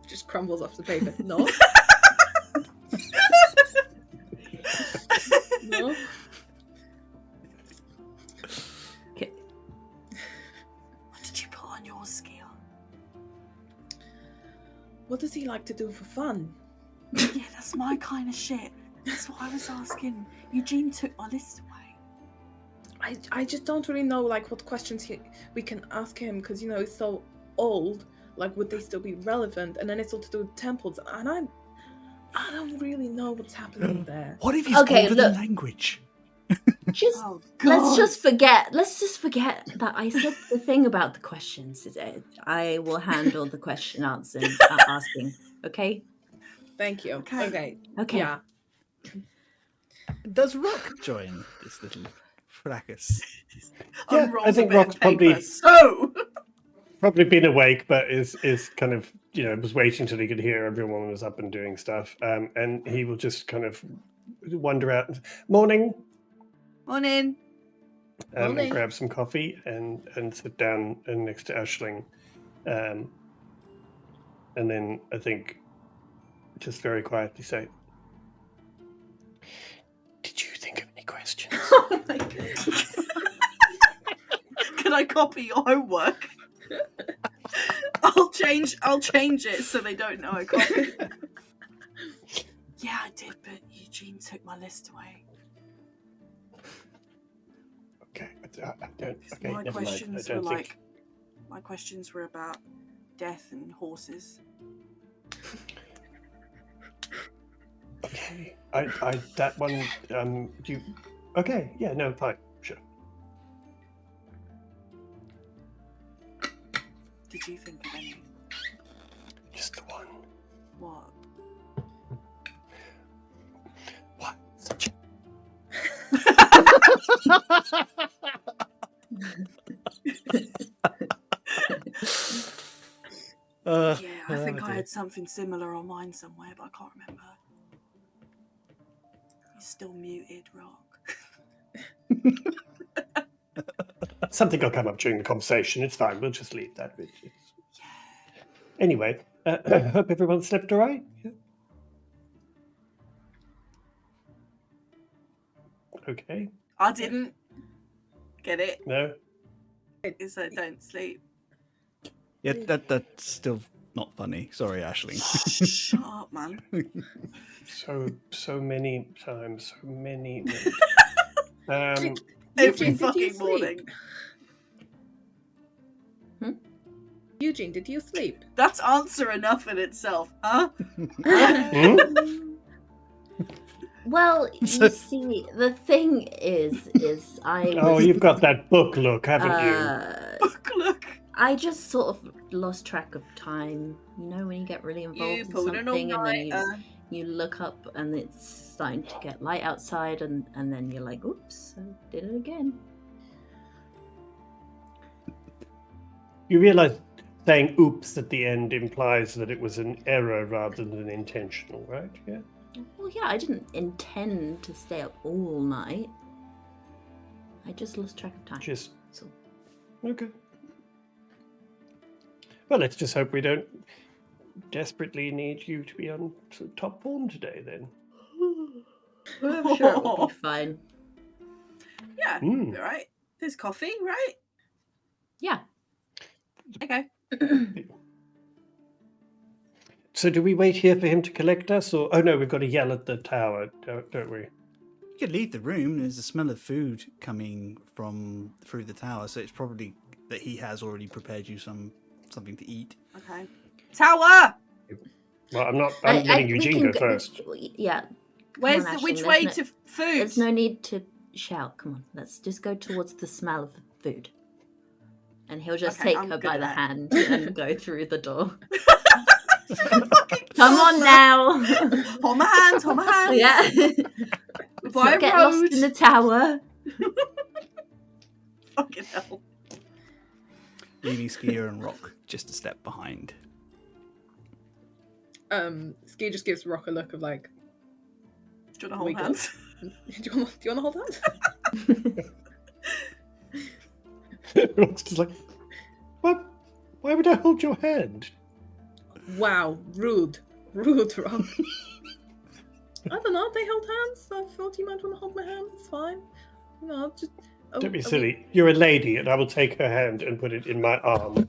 Just crumbles off the paper. No. No. Okay. What did you put on your scale? What does he like to do for fun? Yeah, that's my kind of shit. That's what I was asking. Eugene took my list away. I just don't really know like what questions we can ask him because he's so old. Like, would they still be relevant? And then it's all to do with temples, and I don't really know what's happening there. What if he's older than language? Just let's just forget that I said the thing about the questions. I will handle the question asking. Okay. Thank you. Okay. Yeah. Does Rock join this little fracas? Yeah, I think Rock's probably been awake, but is kind of was waiting till he could hear everyone was up and doing stuff, and he will just kind of wander out. Morning. Morning. And grab some coffee and sit down next to Aisling, and then I think just very quietly say, "Did you think of any questions?" Oh my God. Can I copy your homework? I'll change it so they don't know I copied. Yeah, I did, but Eugene took my list away. Okay, I don't. Okay, my never questions mind. were my questions were about death and horses. Okay, I that one. You? Okay, yeah, no, fine, sure. Did you think of any? Just the one. What? What? Such Yeah, I think I had something similar on mine somewhere, but I can't remember. You're still muted, Rock. Something will come up during the conversation. It's fine. We'll just leave that. Yeah. Anyway, hope everyone slept all right. Yeah. Okay. I didn't get it. No. Is that don't sleep? Yeah, that's still not funny. Sorry, Aisling. Shut up, man. So many times, so many. Every fucking morning. Eugene, did you sleep? That's answer enough in itself, huh? Well, you see, the thing is I. Oh, you've got that book look, haven't you? Book look. I just sort of lost track of time. When you get really involved in something, and then you look up, and it's starting to get light outside, and then you're like, "Oops, I did it again." You realise saying "oops" at the end implies that it was an error rather than intentional, right? Yeah. Well, yeah, I didn't intend to stay up all night. I just lost track of time. Okay. Well, let's just hope we don't desperately need you to be on top form today, then. I'm sure it'll be fine. Yeah, all right. There's coffee, right? Yeah. Okay. So do we wait here for him to collect us, or oh no, we've got to yell at the tower, don't we? You could leave the room. There's a smell of food coming from through the tower, so it's probably that he has already prepared you something to eat. Okay. Tower. Well, I'm letting Eugene go first. Yeah. Where's which way to food? There's no need to shout. Come on, let's just go towards the smell of the food. And he'll just take her by the hand and go through the door. Come on now. Hold my hand, hold my hand. Yeah. Let's not get lost in the tower. Fucking hell. Leaving Skier and Rock just a step behind. Ski just gives Rock a look of like, do you want to hold hands? Do you want to hold hands? Rock's just like, what? Why would I hold your hand? Wow, rude, Rob. I don't know. They held hands. So I thought you might want to hold my hand. It's fine. Just. Don't be silly. You're a lady, and I will take her hand and put it in my arm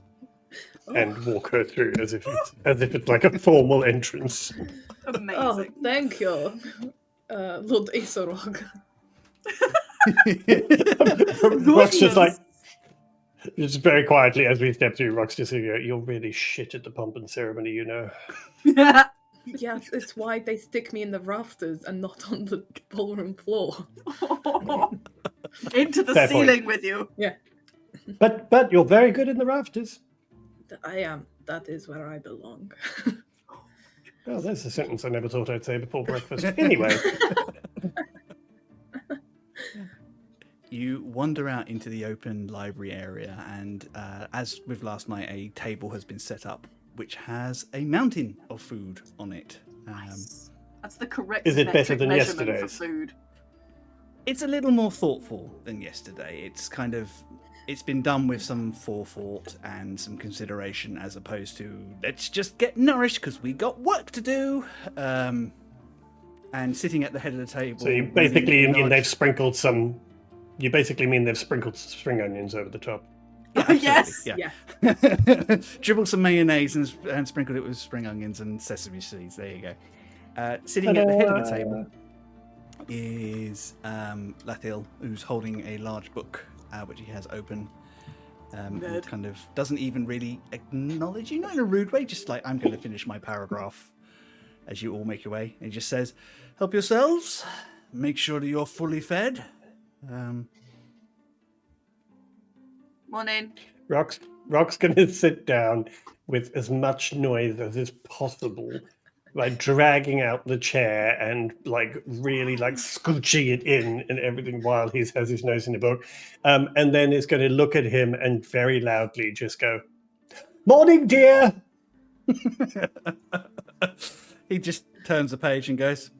and walk her through as if it's like a formal entrance. Amazing. Oh, thank you, Lord Isorog. Rock's just like, just very quietly as we step through, Rock's just saying, you're really shit at the pomp and ceremony, you know. Yes, it's why they stick me in the rafters and not on the ballroom floor. Into the Fair ceiling point. with you. Yeah. But you're very good in the rafters. I am. That is where I belong. Oh, there's a sentence I never thought I'd say before breakfast. Anyway. You wander out into the open library area, and as with last night, a table has been set up which has a mountain of food on it. Nice. That's the correct Is it better metric than measurement yesterday's? for food. It's a little more thoughtful than yesterday. It's been done with some forethought and some consideration, as opposed to let's just get nourished because we got work to do. And sitting at the head of the table. So you basically mean they've sprinkled some. You basically mean they've sprinkled spring onions over the top. Yeah, Yes. yeah. Dribbled some mayonnaise and sprinkled it with spring onions and sesame seeds. There you go. Sitting at the head of the table is Lathil, who's holding a large book, which he has open. And kind of doesn't even really acknowledge you, not in a rude way, just like, I'm going to finish my paragraph as you all make your way. And he just says, help yourselves, make sure that you're fully fed. Morning. Rock's going to sit down with as much noise as is possible, like dragging out the chair and like really like scooching it in and everything while he has his nose in the book. And then it's going to look at him and very loudly just go, morning, dear. He just turns the page and goes,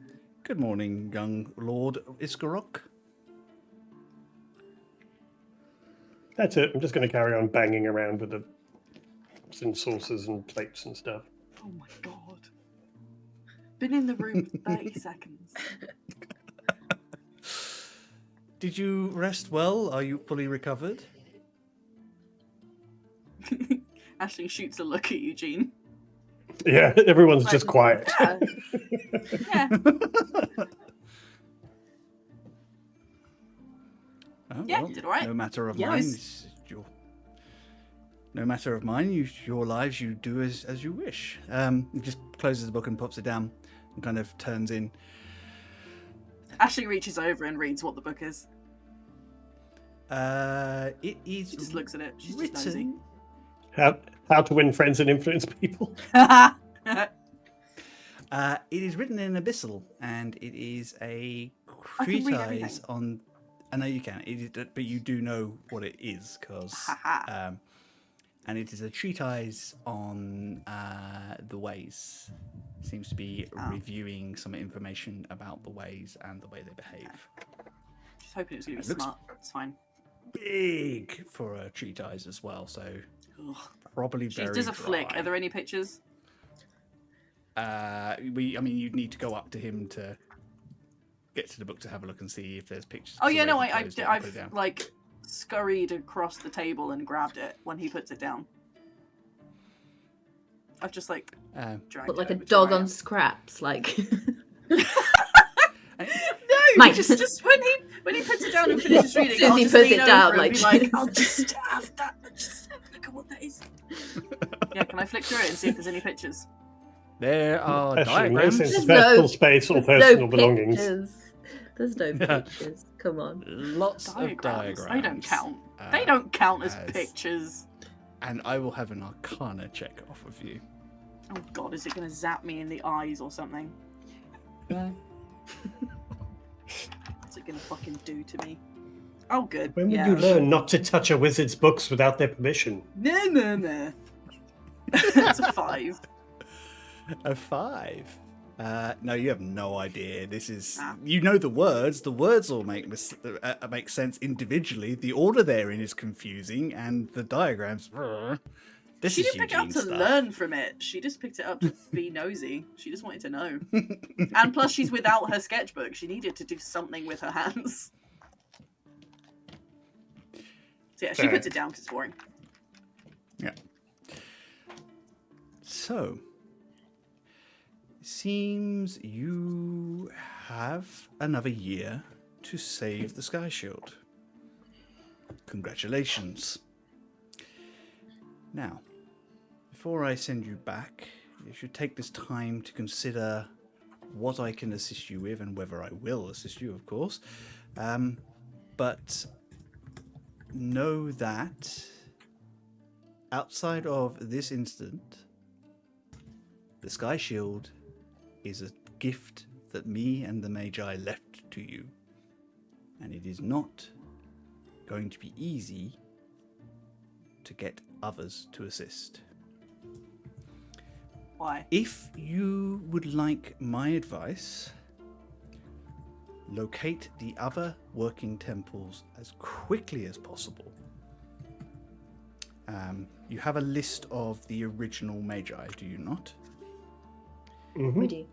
good morning, young Lord Iskarok. That's it. I'm just going to carry on banging around with the saucers and plates and stuff. Oh my god. Been in the room for 30 seconds. Did you rest well? Are you fully recovered? Ashley shoots a look at Eugene. Yeah, everyone's just quiet. Yeah. Yeah. Oh, Yeah, well, did all right. no matter of Yes. mine. No matter of mine. Your lives, you do as you wish. He just closes the book and pops it down and kind of turns in. Ashley reaches over and reads what the book is. It is She just looks at it. She's just nosy. How to win friends and influence people. It is written in Abyssal, and it is a I can read treatise everything. on. I know you can, but you do know what it is, because and it is a treatise on the ways. It seems to be reviewing some information about the ways and the way they behave. She's hoping it's going to be Looks- smart. It's fine. Big for a treatise as well, so Ugh. probably She very does a flick. dry. Are there any pictures? You'd need to go up to him to get to the book to have a look and see if there's pictures. Oh yeah, So no, where he closed it and put it I've down. like scurried across the table and grabbed it when he puts it down. I've just like dragged But like it a over to dog where I on am. scraps, like. No, Mate. just when he puts it down and finishes reading, As soon as I'll he just puts lean it down, over and like, be like, I'll just have that. Just look at what that is. Yeah, can I flick through it and see if there's any pictures? There are Actually, no diagrams. sense of There's personal no- space or There's personal no belongings. pictures. There's no pictures. Come on. Lots of diagrams. They don't count. They don't count as as- pictures. And I will have an Arcana check off of you. Oh god, is it going to zap me in the eyes or something? What's it going to fucking do to me? Oh, good. When will yeah. you learn not to touch a wizard's books without their permission? No. That's a 5. A 5. No, you have no idea. This is Ah. you know the words. The words all make sense individually. The order they're in is confusing, and the diagrams. This She is didn't pick it up to Eugene stuff. learn from it. She just picked it up to be nosy. She just wanted to know. And plus, she's without her sketchbook. She needed to do something with her hands. So yeah, she Fair. puts it down because it's boring. Yeah. So, seems you have another year to save the Sky Shield. Congratulations. Now, before I send you back, you should take this time to consider what I can assist you with and whether I will assist you, of course. But know that outside of this instant, the Sky Shield is a gift that me and the Magi left to you. And it is not going to be easy to get others to assist. Why? If you would like my advice, locate the other working temples as quickly as possible. You have a list of the original Magi, do you not? Mm-hmm. We do.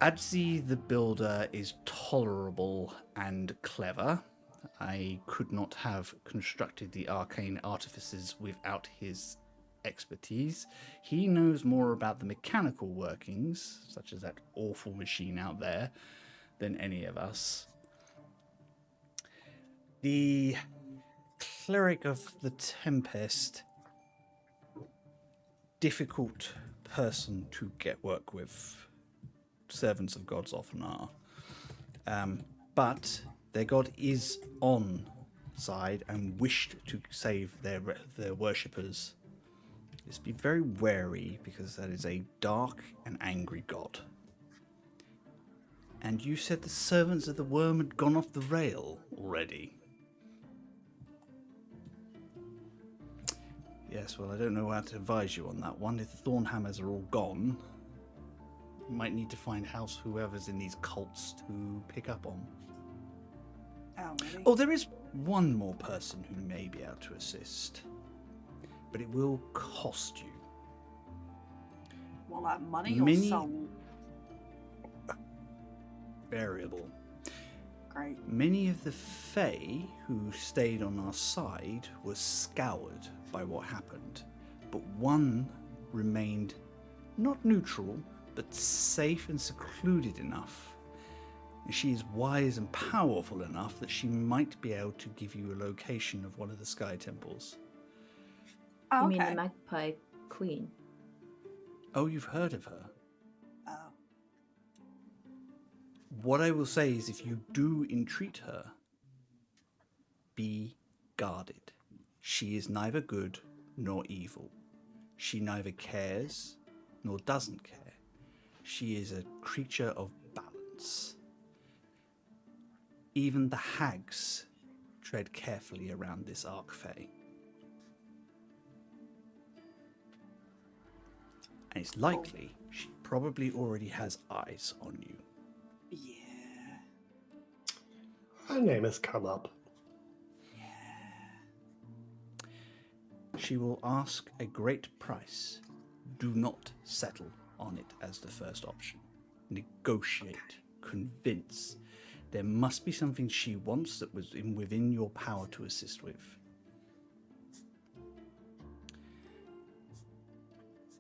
Adzi the Builder is tolerable and clever. I could not have constructed the arcane artifices without his expertise. He knows more about the mechanical workings, such as that awful machine out there, than any of us. The Cleric of the Tempest, difficult person to get work with. Servants of gods often are. But their god is on side and wished to save their worshippers. Just be very wary, because that is a dark and angry god. And you said the servants of the worm had gone off the rail already. Yes, well, I don't know how to advise you on that one. If the Thornhammers are all gone, you might need to find whoever's in these cults to pick up on. Oh, really? Oh, there is one more person who may be able to assist, but it will cost you. What, like money or Many- soul? Variable. Great. Many of the Fae who stayed on our side were scoured by what happened, but one remained not neutral, but safe and secluded enough. And she is wise and powerful enough that she might be able to give you a location of one of the sky temples. Oh, You mean okay. the Magpie Queen? Oh, you've heard of her? Oh. What I will say is, if you do entreat her, be guarded. She is neither good nor evil. She neither cares nor doesn't care. She is a creature of balance. Even the hags tread carefully around this Archfey. And it's likely she probably already has eyes on you. Yeah. Her name has come up. She will ask a great price. Do not settle on it as the first option. Negotiate. Convince. There must be something she wants that was within your power to assist with.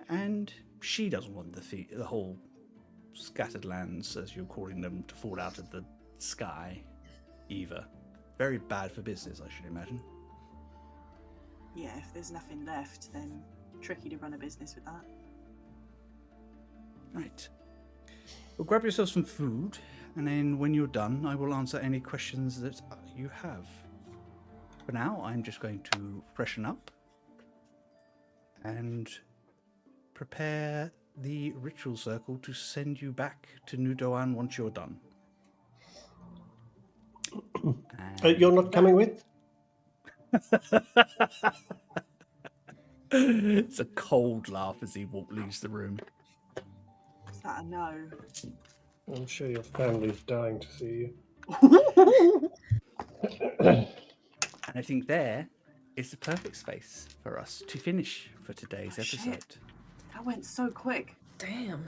And she doesn't want the whole scattered lands, as you're calling them, to fall out of the sky either. Very bad for business, I should imagine. Yeah, if there's nothing left, then tricky to run a business with that. Right. Well, grab yourself some food, and then when you're done, I will answer any questions that you have. For now, I'm just going to freshen up and prepare the ritual circle to send you back to New Doan once you're done. You're not coming with? It's a cold laugh as he leaves the room. Is that a no? I'm sure your family's dying to see you. And I think there is the perfect space for us to finish for today's episode. Shit. That went so quick. Damn.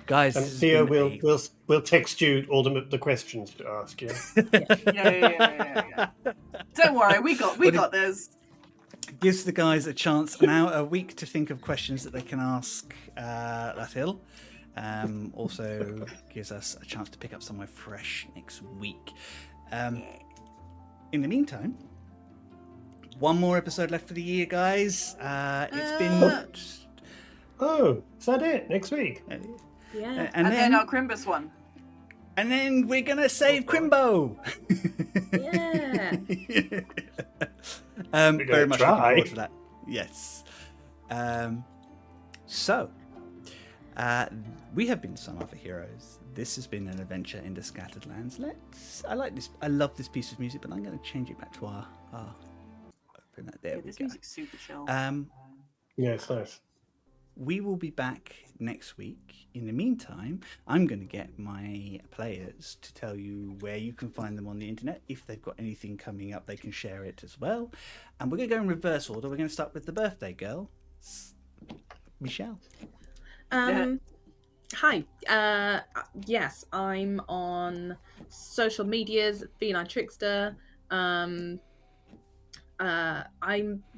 Guys, And this has Theo, been we'll text you all the questions to ask you. Yeah. Don't worry, we got this. Gives the guys a chance now, a week, to think of questions that they can ask Latil. Also gives us a chance to pick up somewhere fresh next week. In the meantime, one more episode left for the year, guys. It's been... Oh, is that it? Next week? Yeah. And then our Crimbus one. And then we're going to save Crimbo. Yeah. Very much looking forward to that. Yes. So, we have been Some Other Heroes. This has been an adventure in the Scattered Lands. I like this. I love this piece of music, but I'm going to change it back to our open that. There we This go. music's super chill. Yeah, it's nice. We will be back next week. In the meantime, I'm going to get my players to tell you where you can find them on the internet. If they've got anything coming up, they can share it as well. And we're going to go in reverse order. We're going to start with the birthday girl, Michelle. Hi. Yes, I'm on social medias, Feline Trickster. I'm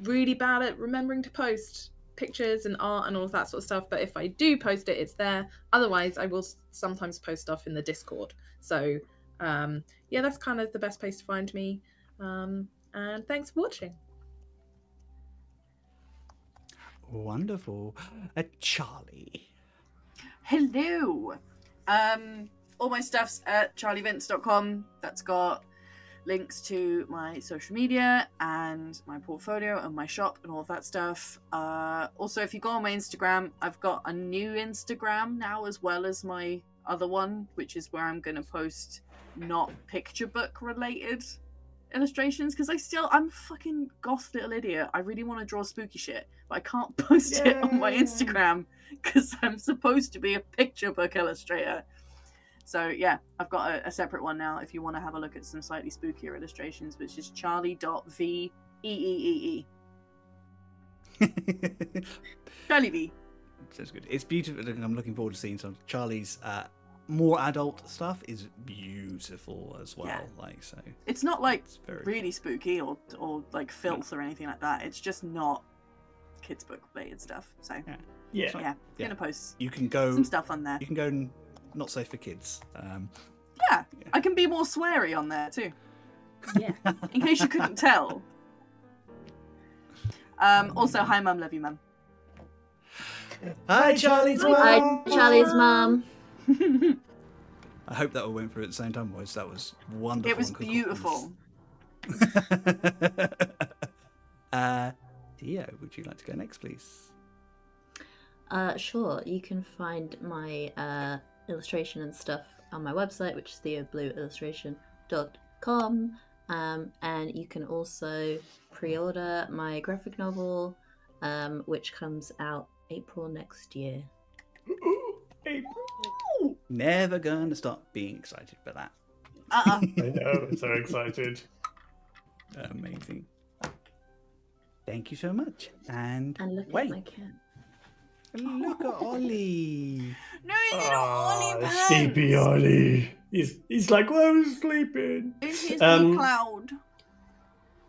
really bad at remembering to post pictures and art and all of that sort of stuff, but if I do post it, it's there. Otherwise, I will sometimes post stuff in the Discord. So, yeah, that's kind of the best place to find me. And thanks for watching. Wonderful. Charlie. Hello. All my stuff's at charlievince.com. That's got links to my social media and my portfolio and my shop and all of that stuff. Also, if you go on my Instagram, I've got a new Instagram now as well as my other one, which is where I'm going to post not picture book related illustrations, because I'm a fucking goth little idiot. I really want to draw spooky shit, but I can't post it on my Instagram because I'm supposed to be a picture book illustrator. So yeah, I've got a separate one now if you want to have a look at some slightly spookier illustrations, which is charlie.veeee. Charlie V. Sounds good. It's beautiful. I'm looking forward to seeing some. Charlie's more adult stuff is beautiful as well. Yeah. It's not like really spooky or like filth or anything like that. It's just not kids book related stuff. So yeah, gonna post. You can go some stuff on there. You can go not safe for kids. Yeah, I can be more sweary on there too. Yeah, in case you couldn't tell. Also, hi mum, love you mum. Hi Charlie's mum. Hi Charlie's mum. I hope that all went through at the same time, boys. That was wonderful. It was beautiful. Theo, would you like to go next, please? Sure. You can find my illustration and stuff on my website, which is theoblueillustration.com. And you can also pre-order my graphic novel, which comes out April next year. April. Never gonna stop being excited for that. I know, I'm so excited. Amazing. Thank you so much. And look wait. at my cat. Look at Ollie. No, you little Ollie pants. Sleepy Ollie. He's like, well, I was sleeping. It's his wee cloud.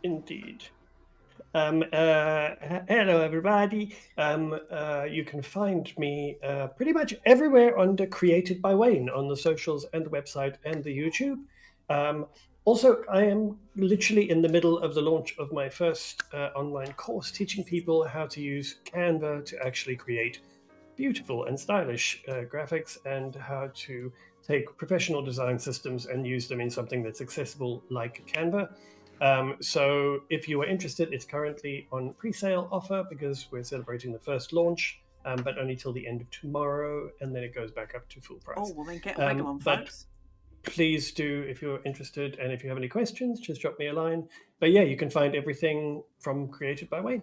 Indeed. Hello, everybody. You can find me pretty much everywhere under Created by Wayne on the socials and the website and the YouTube. Also, I am literally in the middle of the launch of my first online course teaching people how to use Canva to actually create beautiful and stylish graphics and how to take professional design systems and use them in something that's accessible like Canva. So if you are interested, it's currently on pre-sale offer because we're celebrating the first launch, but only till the end of tomorrow, and then it goes back up to full price. Oh, well then get a regular one, folks. Please do, if you're interested, and if you have any questions, just drop me a line. But yeah, you can find everything from Created by Wayne.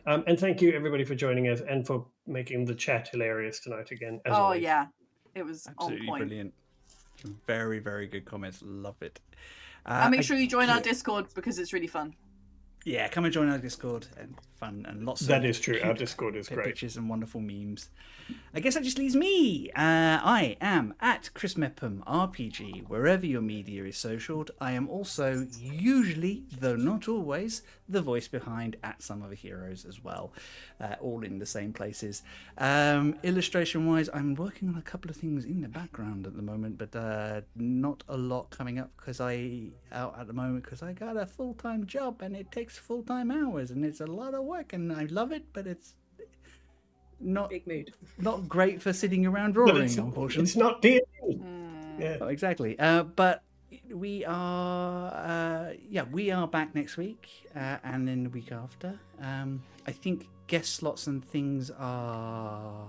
And thank you, everybody, for joining us and for making the chat hilarious tonight again. As always. Yeah, it was absolutely on point. Brilliant. Very, very good comments. Love it. And make sure you join our Discord because it's really fun. Yeah, come and join our Discord and fun and lots of. That is true. Our Discord is great. Pictures and wonderful memes. I guess that just leaves me. I am at Chris Mepham RPG, wherever your media is socialed. I am also usually, though not always, the voice behind at Some Other Heroes as well, all in the same places. Illustration wise, I'm working on a couple of things in the background at the moment, but not a lot coming up because I got a full-time job and it takes full-time hours and it's a lot of work and I love it, but it's not Big mood. Not great for sitting around drawing, unfortunately. It's not D&D. Oh, exactly. But we are back next week and then the week after. I think guest slots and things are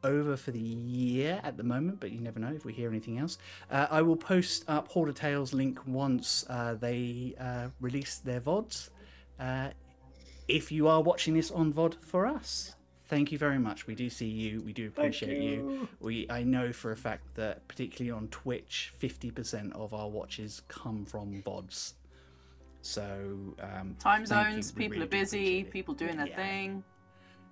over for the year at the moment, but you never know if we hear anything else. I will post up Horde of Tales link once they release their VODs. If you are watching this on VOD for us, thank you very much. We do see you. We do appreciate you. I know for a fact that particularly on Twitch, 50% of our watches come from VODs. So time zones, people really are busy, people doing their thing.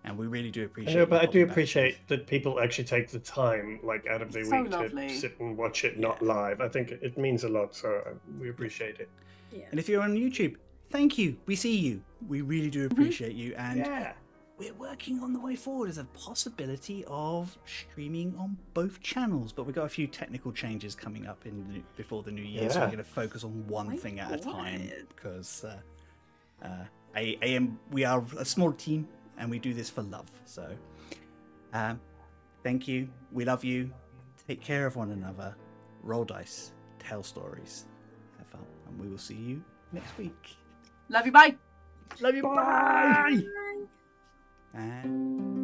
And we really do appreciate it. But I do appreciate that people actually take the time, like out of their week, lovely. to sit and watch it, not live. I think it means a lot, so we appreciate it. Yeah. And if you're on YouTube, thank you. We see you. We really do appreciate you. And we're working on the way forward as a possibility of streaming on both channels, but we've got a few technical changes coming up before the new year, so we're going to focus on one thing at a time because we are a small team and we do this for love. So thank you. We love you. Take care of one another. Roll dice. Tell stories. Have fun. And we will see you next week. Love you. Bye. Love you. Bye. And